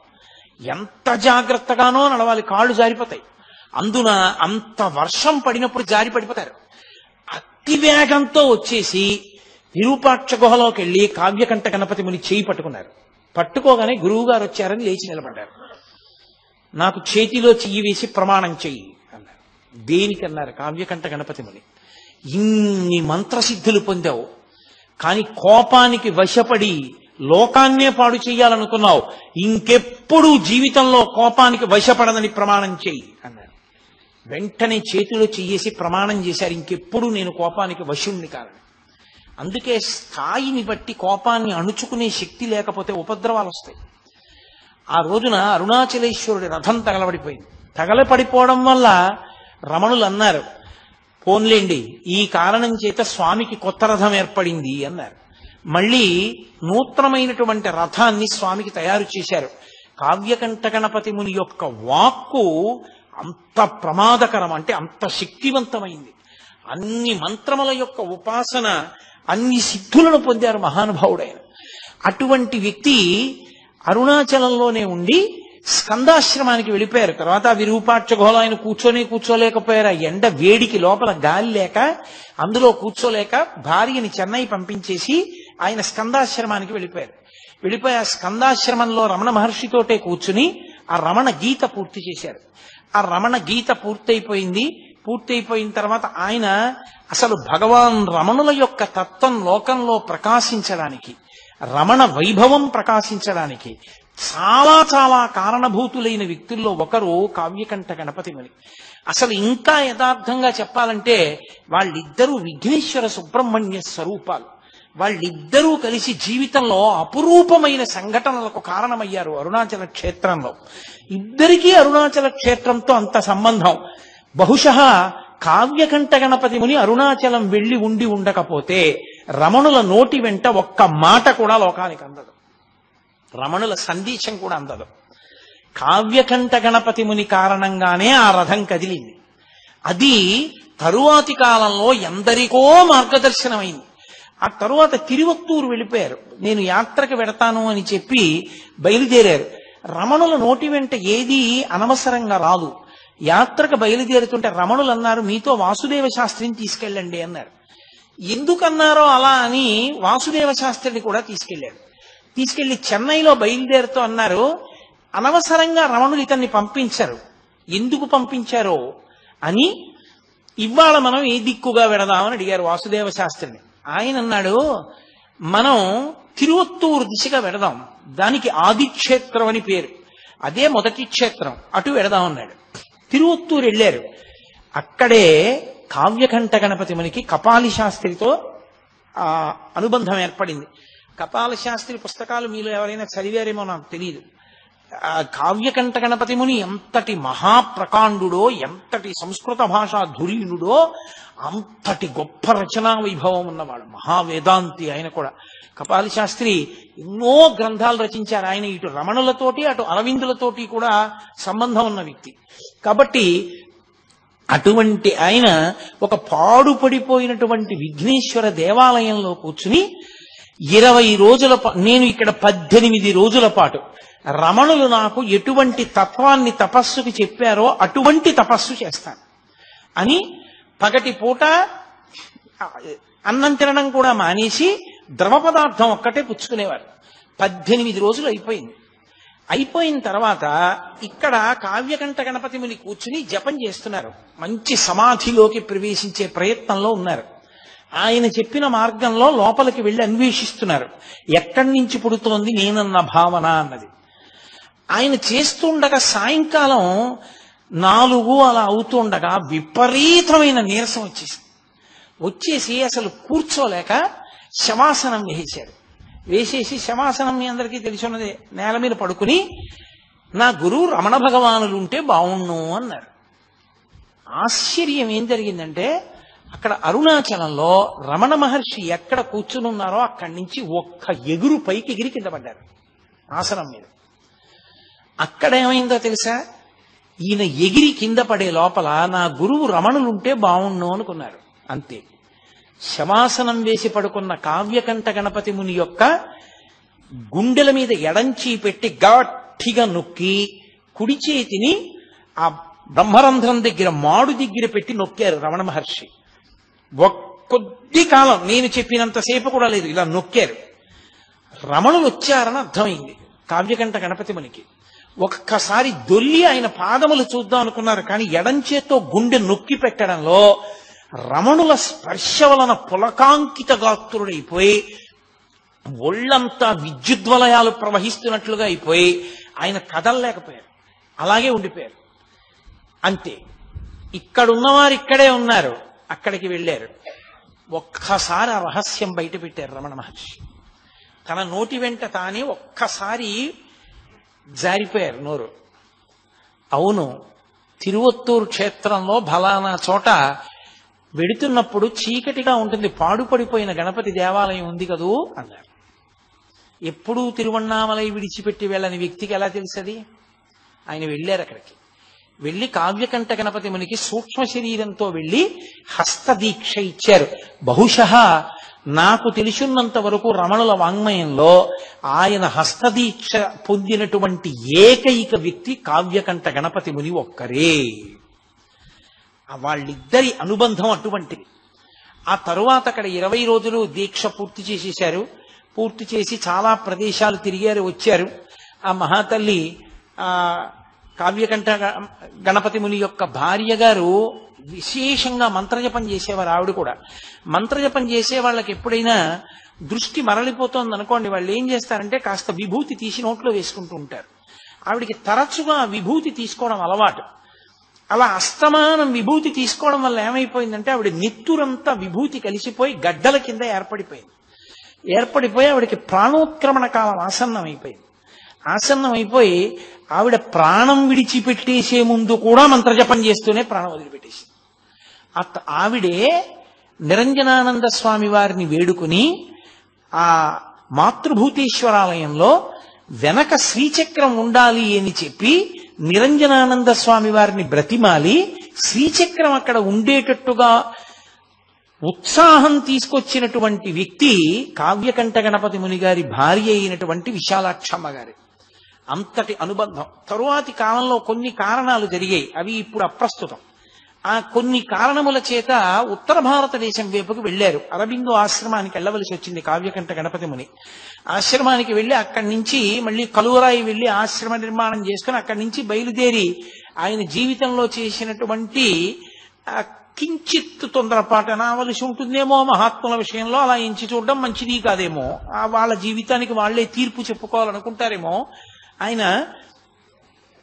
ఎంత జాగ్రత్తగానో నడవాలి, కాళ్ళు జారిపోతాయి. అందున అంత వర్షం పడినప్పుడు జారి పడిపోతారు. అతి వేగంతో వచ్చేసి విరూపాక్ష గుహలోకి వెళ్ళి కావ్యకంఠ గణపతి ముని చేయి పట్టుకున్నారు. పట్టుకోగానే గురువు గారు వచ్చారని లేచి నిలబడ్డారు. నాకు చేతిలో చెయ్యి వేసి ప్రమాణం చెయ్యి అన్నారు. దేనికన్నారు కావ్యకంఠ గణపతి ముని. ఇన్ని మంత్రసిద్ధులు పొందావు, కానీ కోపానికి వశపడి లోకాన్నే పాడు చెయ్యాలనుకున్నావు, ఇంకెప్పుడు జీవితంలో కోపానికి వశపడదని ప్రమాణం చెయ్యి అన్నారు. వెంటనే చేతిలో చెయ్యేసి ప్రమాణం చేశారు, ఇంకెప్పుడు నేను కోపానికి వశుణ్ణి కాదని. అందుకే స్థాయిని బట్టి కోపాన్ని అణుచుకునే శక్తి లేకపోతే ఉపద్రవాలు వస్తాయి. ఆ రోజున అరుణాచలేశ్వరుడి రథం తగలబడిపోయింది. తగలపడిపోవడం వల్ల రమణులు అన్నారు, పోన్లేండి ఈ కారణం చేత స్వామికి కొత్త రథం ఏర్పడింది అన్నారు. మళ్ళీ నూతనమైనటువంటి రథాన్ని స్వామికి తయారు చేశారు. కావ్యకంఠ గణపతి ముని యొక్క వాక్కు అంత ప్రమాదకరం, అంటే అంత శక్తివంతమైంది. అన్ని మంత్రముల యొక్క ఉపాసన, అన్ని సిద్ధులను పొందారు మహానుభావుడైన. అటువంటి వ్యక్తి అరుణాచలంలోనే ఉండి స్కందాశ్రమానికి వెళ్ళిపోయారు. తర్వాత విరూపాక్ష గుహలో ఆయన కూర్చోలేకపోయారు. ఎండ వేడికి లోపల గాలి లేక అందులో కూర్చోలేక భార్యని చెన్నై పంపించేసి ఆయన స్కందాశ్రమానికి వెళ్ళిపోయారు. వెళ్ళిపోయి ఆ స్కందాశ్రమంలో రమణ మహర్షితోటే కూర్చుని ఆ రమణ గీత పూర్తి చేశారు. ఆ రమణ గీత పూర్తయిపోయిన తర్వాత ఆయన అసలు భగవాన్ రమణుల యొక్క తత్వం లోకంలో ప్రకాశించడానికి, రమణ వైభవం ప్రకాశించడానికి చాలా చాలా కారణభూతులైన వ్యక్తుల్లో ఒకరు కావ్యకంఠ గణపతి ముని. అసలు ఇంకా యథార్థంగా చెప్పాలంటే వాళ్ళిద్దరూ విఘ్నేశ్వర సుబ్రహ్మణ్య స్వరూపాలు. వాళ్ళిద్దరూ కలిసి జీవితంలో అపురూపమైన సంఘటనలకు కారణమయ్యారు అరుణాచల క్షేత్రంలో. ఇద్దరికీ అరుణాచల క్షేత్రంతో అంత సంబంధం. బహుశః కావ్యకంఠ గణపతి ముని అరుణాచలం వెళ్లి ఉండి ఉండకపోతే రమణుల నోటి వెంట ఒక్క మాట కూడా లోకానికి అందదు, రమణుల సందేశం కూడా అందదు. కావ్యకంఠ గణపతి ముని కారణంగానే ఆ రథం కదిలింది. అది తరువాతి కాలంలో ఎందరికో మార్గదర్శనమైంది. ఆ తరువాత తిరువత్తూరు వెళ్ళిపోయారు. నేను యాత్రకు వెడతాను అని చెప్పి బయలుదేరారు. రమణుల నోటి వెంట ఏదీ అనవసరంగా రాదు. యాత్రకు బయలుదేరుతుంటే రమణులు అన్నారు, మీతో వాసుదేవ శాస్త్రిని తీసుకెళ్ళండి అన్నారు. ఎందుకన్నారో అలా అని వాసుదేవ శాస్త్రిని కూడా తీసుకెళ్లి చెన్నైలో బయలుదేరుతూ అన్నారు, అనవసరంగా రమణులు ఇతన్ని పంపించారు, ఎందుకు పంపించారో అని ఇవాళ మనం ఏ దిక్కుగా వెడదామని అడిగారు వాసుదేవ శాస్త్రిని. ఆయన అన్నాడు, మనం తిరువత్తూరు దిశగా వెడదాం, దానికి ఆదిక్షేత్రం అని పేరు, అదే మొదటి క్షేత్రం, అటు వెడదామన్నాడు. తిరువత్తూరు వెళ్ళారు. అక్కడే కావ్యకంఠ గణపతి మునికి కపాలి శాస్త్రితో అనుబంధం ఏర్పడింది. కపాల శాస్త్రి పుస్తకాలు మీలో ఎవరైనా చదివారేమో నాకు తెలియదు. కావ్యకంఠ గణపతి ముని ఎంతటి మహాప్రకాండుడో, ఎంతటి సంస్కృత భాషా ధురీనుడో, అంతటి గొప్ప రచనా వైభవం ఉన్నవాడు, మహావేదాంతి ఆయన కూడా. కపాలి శాస్త్రి ఎన్నో గ్రంథాలు రచించారు. ఆయన ఇటు రమణులతోటి అటు అరవిందులతోటి కూడా సంబంధం ఉన్న వ్యక్తి. కాబట్టి అటువంటి ఆయన ఒక పాడుపడిపోయినటువంటి విఘ్నేశ్వర దేవాలయంలో కూర్చుని 20 రోజుల నేను ఇక్కడ 18 రోజుల పాటు రమణులు నాకు ఎటువంటి తత్వాన్ని తపస్సుకి చెప్పారో అటువంటి తపస్సు చేస్తాను అని పగటి పూట అన్నం తినడం కూడా మానేసి ద్రవ పదార్థం ఒక్కటే పుచ్చుకునేవారు. 18 రోజులు అయిపోయిన తర్వాత ఇక్కడ కావ్యకంఠ గణపతి ముని కూర్చుని జపం చేస్తున్నారు. మంచి సమాధిలోకి ప్రవేశించే ప్రయత్నంలో ఉన్నారు. ఆయన చెప్పిన మార్గంలో లోపలికి వెళ్ళి అన్వేషిస్తున్నారు, ఎక్కడి నుంచి పుడుతోంది నేనన్న భావన అన్నది. ఆయన చేస్తుండగా సాయంకాలం 4 అలా అవుతుండగా విపరీతమైన నీరసం వచ్చేసి అసలు కూర్చోలేక శవాసనం వేసేసి శవాసనం మీ అందరికీ తెలిసిన్నదే, నేల మీద పడుకుని నా గురువు రమణ భగవానులు ఉంటే బావుణ్ణు అన్నారు. ఆశ్చర్యం ఏం జరిగిందంటే, అక్కడ అరుణాచలంలో రమణ మహర్షి ఎక్కడ కూర్చుని ఉన్నారో అక్కడి నుంచి ఒక్క ఎగురు పైకి ఎగిరి కింద పడ్డారు ఆసనం మీద. అక్కడ ఏమైందో తెలుసా, ఈయన ఎగిరి కింద పడే లోపల నా గురువు రమణులుంటే బావుణ్ణు అనుకున్నారు. అంతే. శవాసనం వేసి పడుకున్న కావ్యకంఠ గణపతి ముని యొక్క గుండెల మీద ఎడంచి పెట్టి గట్టిగా నొక్కి కుడి చేతిని ఆ బ్రహ్మరంధ్రం దగ్గర మాడు దగ్గర పెట్టి నొక్కారు రమణ మహర్షి. కొద్ది కాలం, నేను చెప్పినంతసేపు కూడా లేదు, ఇలా నొక్కారు. రమణులు వచ్చారని అర్థమైంది కావ్యకంఠ గణపతి మునికి. ఒక్కసారి దొల్లి ఆయన పాదములు చూద్దాం అనుకున్నారు, కానీ ఎడంచేతో గుండె నొక్కి పెట్టడంలో రమణుల స్పర్శ వలన పులకాంకిత గాత్రుడైపోయి ఒళ్ళంతా విద్యుద్వలయాలు ప్రవహిస్తున్నట్లుగా అయిపోయి ఆయన కదలలేకపోయారు, అలాగే ఉండిపోయారు. అంతే. ఇక్కడున్నవారు ఇక్కడే ఉన్నారు, అక్కడికి వెళ్ళారు. ఒక్కసారి ఆ రహస్యం బయట పెట్టారు రమణ మహర్షి. తన నోటి వెంట తానే ఒక్కసారి జారిపోయారు నోరు. అవును, తిరువత్తూరు క్షేత్రంలో ఫలానా చోట వెడుతున్నప్పుడు చీకటిగా ఉంటుంది, పాడుపడిపోయిన గణపతి దేవాలయం ఉంది కదూ అన్నారు. ఎప్పుడూ తిరువణ్ణామలై విడిచిపెట్టి వెళ్ళని వ్యక్తికి ఎలా తెలుసది? ఆయన వెళ్ళారు. అక్కడికి వెళ్ళి కావ్యకంఠ గణపతి మునికి సూక్ష్మ శరీరంతో వెళ్ళి హస్తదీక్ష ఇచ్చారు. బహుశః నాకు తెలిసినంత వరకు రమణుల వాంగ్మయంలో ఆయన హస్తదీక్ష పొందినటువంటి ఏకైక వ్యక్తి కావ్యకంఠ గణపతి ముని ఒక్కరే. వాళ్ళిద్దరి అనుబంధం అటువంటిది. ఆ తరువాత అక్కడ 20 రోజులు దీక్ష పూర్తి చేసేశారు. పూర్తి చేసి చాలా ప్రదేశాలు తిరిగారు, వచ్చారు. ఆ మహాతల్లి ఆ కావ్యకంఠ గణపతి ముని యొక్క భార్య గారు విశేషంగా మంత్రజపం చేసేవారు. ఆవిడ కూడా మంత్రజపం చేసే వాళ్ళకి ఎప్పుడైనా దృష్టి మరలిపోతోంది అనుకోండి, వాళ్ళు ఏం చేస్తారంటే కాస్త విభూతి తీసి నోట్లో వేసుకుంటూ ఉంటారు. ఆవిడికి తరచుగా విభూతి తీసుకోవడం అలవాటు. అలా అస్తమానం విభూతి తీసుకోవడం వల్ల ఏమైపోయిందంటే ఆవిడ నెత్తురంతా విభూతి కలిసిపోయి గడ్డల కింద ఏర్పడిపోయి ఆవిడకి ప్రాణోత్క్రమణ కాలం ఆసన్నం అయిపోయి ఆవిడ ప్రాణం విడిచిపెట్టేసే ముందు కూడా మంత్రజపం చేస్తూనే ప్రాణం వదిలిపెట్టేసింది. ఆవిడే నిరంజనానంద స్వామి వారిని వేడుకుని ఆ మాతృభూతేశ్వరాలయంలో వెనక శ్రీచక్రం ఉండాలి అని చెప్పి నిరంజనానంద స్వామి వారిని బ్రతిమాలి శ్రీచక్రం అక్కడ ఉండేటట్టుగా ఉత్సాహం తీసుకొచ్చినటువంటి వ్యక్తి కావ్యకంఠ గణపతి ముని గారి భార్య అయినటువంటి విశాలాక్షమ్మ గారి. అంతటి అనుబంధం. తరువాతి కాలంలో కొన్ని కారణాలు జరిగాయి, అవి ఇప్పుడు అప్రస్తుతం. ఆ కొన్ని కారణముల చేత ఉత్తర భారతదేశం వైపుకు వెళ్లారు. అరబిందో ఆశ్రమానికి వెళ్ళవలసి వచ్చింది కావ్యకంఠ గణపతి ముని. ఆశ్రమానికి వెళ్లి అక్కడి నుంచి మళ్ళీ కలువరాయి వెళ్లి ఆశ్రమ నిర్మాణం చేసుకుని అక్కడి నుంచి బయలుదేరి ఆయన జీవితంలో చేసినటువంటి కించిత్ తొందరపాటు అనవలసి ఉంటుందేమో మహాత్ముల విషయంలో, అలా ఎంచి చూడడం మంచిది కాదేమో, వాళ్ళ జీవితానికి వాళ్లే తీర్పు చెప్పుకోవాలనుకుంటారేమో. ఆయన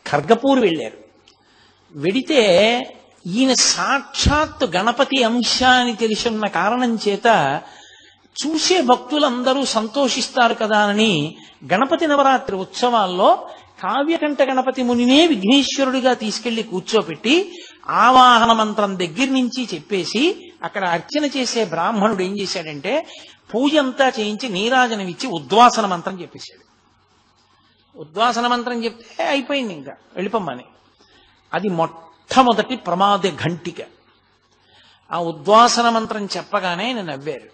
ఖర్గపూర్ వెళ్ళారు. వెడితే ఈయన సాక్షాత్ గణపతి అంశ అని తెలిసిన కారణం చేత చూసే భక్తులందరూ సంతోషిస్తారు కదా అని గణపతి నవరాత్రి ఉత్సవాల్లో కావ్యకంఠ గణపతి మునినే విఘ్నేశ్వరుడిగా తీసుకెళ్లి కూర్చోపెట్టి ఆవాహన మంత్రం దగ్గర నుంచి చెప్పేసి అక్కడ అర్చన చేసే బ్రాహ్మణుడు ఏం చేశాడంటే పూజ అంతా చేయించి నీరాజనమిచ్చి ఉద్వాసన మంత్రం చెప్పేశాడు. ఉద్వాసన మంత్రం చెప్తే అయిపోయింది, ఇంకా వెళ్ళిపోమ్మని. అది మొట్టమొదటి ప్రమాద ఘంటిక. ఆ ఉద్వాసన మంత్రం చెప్పగానే ఆయన నవ్వారు.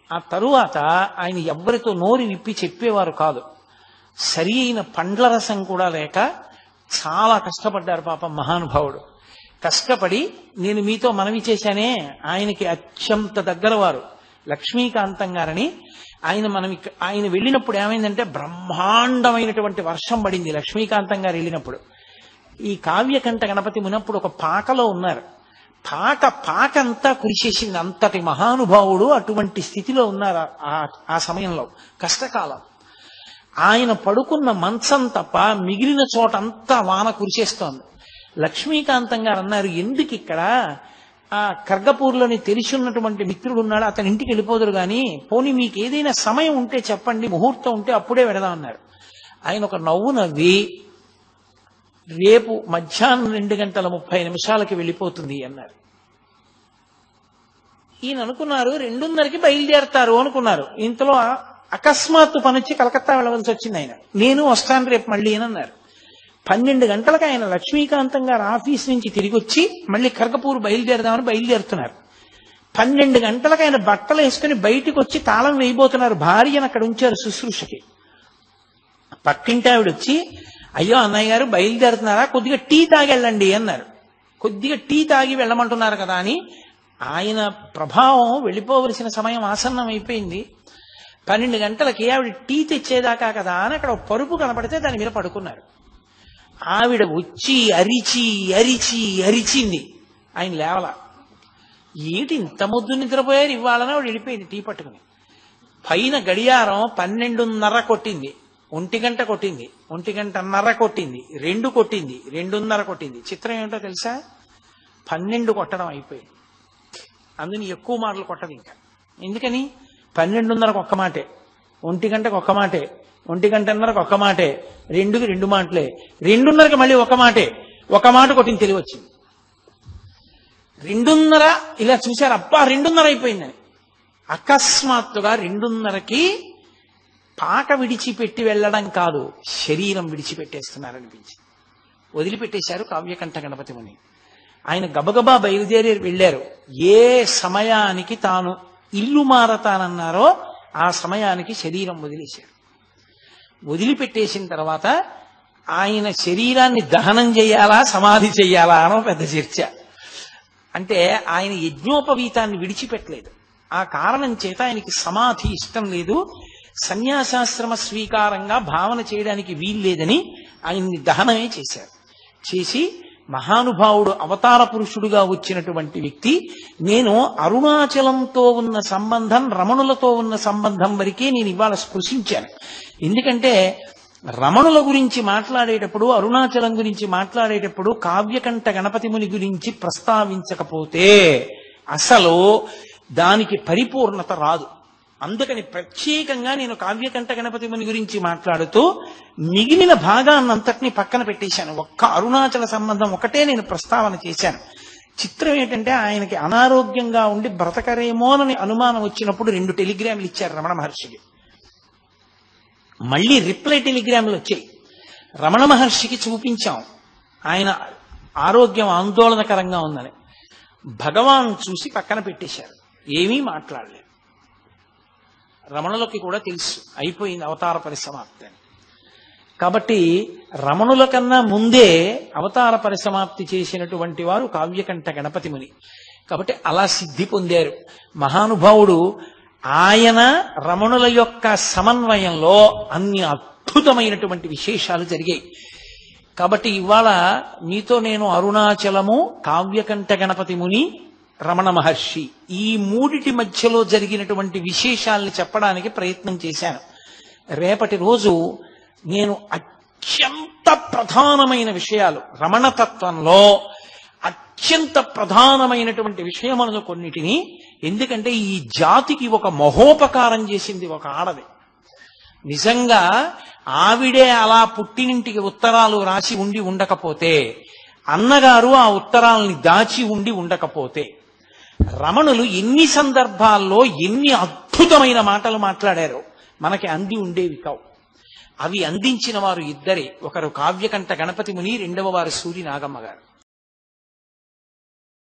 ఆ తరువాత ఆయన ఎవ్వరితో నోరు విప్పి చెప్పేవారు కాదు. సరి అయిన పండ్ల రసం కూడా లేక చాలా కష్టపడ్డారు పాపం మహానుభావుడు. కష్టపడి నేను మీతో మనవి చేశానే, ఆయనకి అత్యంత దగ్గర వారు లక్ష్మీకాంతం గారని. ఆయన వెళ్ళినప్పుడు ఏమైందంటే బ్రహ్మాండమైనటువంటి వర్షం పడింది. లక్ష్మీకాంతం గారు వెళ్ళినప్పుడు ఈ కావ్యకంఠ గణపతి మునప్పుడు ఒక పాకలో ఉన్నారు. పాకంతా కురిసేసింది. అంతటి మహానుభావుడు అటువంటి స్థితిలో ఉన్నారు ఆ సమయంలో, కష్టకాలం. ఆయన పడుకున్న మంచం తప్ప మిగిలిన చోటంతా వాన కురిసేస్తోంది. లక్ష్మీకాంతం గారు అన్నారు, ఎందుకు ఇక్కడ ఆ ఖర్గపూర్లోని తెలిసి ఉన్నటువంటి మిత్రుడు ఉన్నాడు, అతని ఇంటికి వెళ్ళిపోదురు కానీ పోనీ మీకు ఏదైనా సమయం ఉంటే చెప్పండి, ముహూర్తం ఉంటే అప్పుడే వెడదామన్నారు. ఆయన ఒక నవ్వు నవ్వి రేపు మధ్యాహ్నం 2:30 వెళ్ళిపోతుంది అన్నారు. ఈయన అనుకున్నారు 2:30కి బయలుదేరతారు అనుకున్నారు. ఇంతలో అకస్మాత్తు పనొచ్చి కలకత్తా వెళ్ళవలసి వచ్చింది. ఆయన నేను వస్తాను రేపు మళ్ళీ అని అన్నారు. 12 గంటలకు ఆయన లక్ష్మీకాంతం గారు ఆఫీస్ నుంచి తిరిగి వచ్చి మళ్ళీ ఖర్గపూర్ బయలుదేరదామని బయలుదేరుతున్నారు. 12 గంటలకు ఆయన బట్టలు వేసుకుని బయటికి వచ్చి తాళం వేయబోతున్నారు. భార్యను అక్కడ ఉంచారు శుశ్రూషకి. పక్కింటి ఆవిడ వచ్చి, అయ్యో అన్నయ్య గారు బయలుదేరుతున్నారా, కొద్దిగా టీ తాగి వెళ్ళండి అన్నారు. కొద్దిగా టీ తాగి వెళ్ళమంటున్నారు కదా అని ఆయన ప్రభావం వెళ్ళిపోవలసిన సమయం ఆసన్నం అయిపోయింది. 12 గంటలకి ఆవిడ టీ తెచ్చేదాకా కదా అని అక్కడ పరుపు కనపడితే దాని మీద పడుకున్నారు. ఆవిడ వచ్చి అరిచింది. ఆయన లేవలా. ఏంటి ఇంత ముద్దు నిద్రపోయారు ఇవ్వాలని ఆవిడ వెళ్ళిపోయింది టీ పట్టుకుని. పైన గడియారం 12:30 కొట్టింది, 1 గంట కొట్టింది, 1 గంటన్నర కొట్టింది, 2 కొట్టింది, 2:30 కొట్టింది. చిత్రం ఏమిటో తెలుసా, 12 కొట్టడం అయిపోయింది. అందుని ఎక్కువ మాటలు కొట్టదు ఇంకా. ఎందుకని 12:30కు ఒక్క మాటే, 1 గంటకు ఒక్క మాటే, 1 గంటన్నరకు ఒక్క మాటే, 2కి 2 మాటలే, 2:30కి మళ్ళీ ఒక మాటే, ఒక మాట కొట్టింది తెలివి వచ్చింది. 2:30 ఇలా చూశారు, అబ్బా 2:30 అయిపోయిందని. అకస్మాత్తుగా 2:30కి పాక విడిచిపెట్టి వెళ్ళడం కాదు, శరీరం విడిచిపెట్టేస్తున్నారనిపించింది. వదిలిపెట్టేశారు కావ్యకంఠ గణపతి ముని. ఆయన గబగబా బయలుదేరి వెళ్ళారు. ఏ సమయానికి తాను ఇల్లు మారతానన్నారో ఆ సమయానికి శరీరం వదిలేశారు. వదిలిపెట్టేసిన తర్వాత ఆయన శరీరాన్ని దహనం చేయాలా సమాధి చెయ్యాలా అనో పెద్ద చర్చ. అంటే ఆయన యజ్ఞోపవీతాన్ని విడిచిపెట్టలేదు. ఆ కారణం చేత ఆయనకి సమాధి ఇష్టం లేదు, సన్యాసాశ్రమ స్వీకారంగా భావన చేయడానికి వీల్లేదని ఆయన్ని దహనమే చేశారు. చేసి మహానుభావుడు అవతార పురుషుడుగా వచ్చినటువంటి వ్యక్తి, నేను అరుణాచలంతో ఉన్న సంబంధం, రమణులతో ఉన్న సంబంధం వరకే నేను ఇవాళ స్పృశించాను. ఎందుకంటే రమణుల గురించి మాట్లాడేటప్పుడు, అరుణాచలం గురించి మాట్లాడేటప్పుడు కావ్యకంఠ గణపతి ముని గురించి ప్రస్తావించకపోతే అసలు దానికి పరిపూర్ణత రాదు. అందుకని ప్రత్యేకంగా నేను కావ్యకంఠ గణపతి ముని గురించి మాట్లాడుతూ మిగిలిన భాగాన్నంతటినీ పక్కన పెట్టేశాను. ఒక్క అరుణాచల సంబంధం ఒకటే నేను ప్రస్తావన చేశాను. చిత్రం ఏంటంటే ఆయనకి అనారోగ్యంగా ఉండి బ్రతకరేమోనని అనుమానం వచ్చినప్పుడు 2 టెలిగ్రాములు ఇచ్చారు రమణ మహర్షికి. మళ్ళీ రిప్లై టెలిగ్రాములు వచ్చాయి. రమణ మహర్షికి చూపించాం, ఆయన ఆరోగ్యం ఆందోళనకరంగా ఉందని. భగవాన్ చూసి పక్కన పెట్టేశారు, ఏమీ మాట్లాడలేదు. రమణులకి కూడా తెలుసు అయిపోయింది అవతార పరిసమాప్తి అని. కాబట్టి రమణుల కన్నా ముందే అవతార పరిసమాప్తి చేసినటువంటి వారు కావ్యకంఠ గణపతి ముని. కాబట్టి అలా సిద్ధి పొందారు మహానుభావుడు. ఆయన రమణుల యొక్క సమన్వయంలో అన్ని అద్భుతమైనటువంటి విశేషాలు జరిగాయి. కాబట్టి ఇవాళ మీతో నేను అరుణాచలము, కావ్యకంఠ గణపతి ముని, రమణ మహర్షి ఈ 3 మధ్యలో జరిగినటువంటి విశేషాల్ని చెప్పడానికి ప్రయత్నం చేశాను. రేపటి రోజు నేను అత్యంత ప్రధానమైన విషయాలు, రమణతత్వంలో అత్యంత ప్రధానమైనటువంటి విషయములను కొన్నిటిని, ఎందుకంటే ఈ జాతికి ఒక మహోపకారం చేసింది ఒక ఆడది. నిజంగా ఆవిడే అలా పుట్టినింటికి ఉత్తరాలు రాసి ఉండి ఉండకపోతే, అన్నగారు ఆ ఉత్తరాలని దాచి ఉండి ఉండకపోతే, రమణులు ఎన్ని సందర్భాల్లో ఎన్ని అద్భుతమైన మాటలు మాట్లాడారో మనకి అంది ఉండేవి కావు. అవి అందించిన వారు ఇద్దరే. ఒకరు కావ్యకంఠ గణపతి ముని, రెండవ వారు సూరి నాగమ్మ గారు.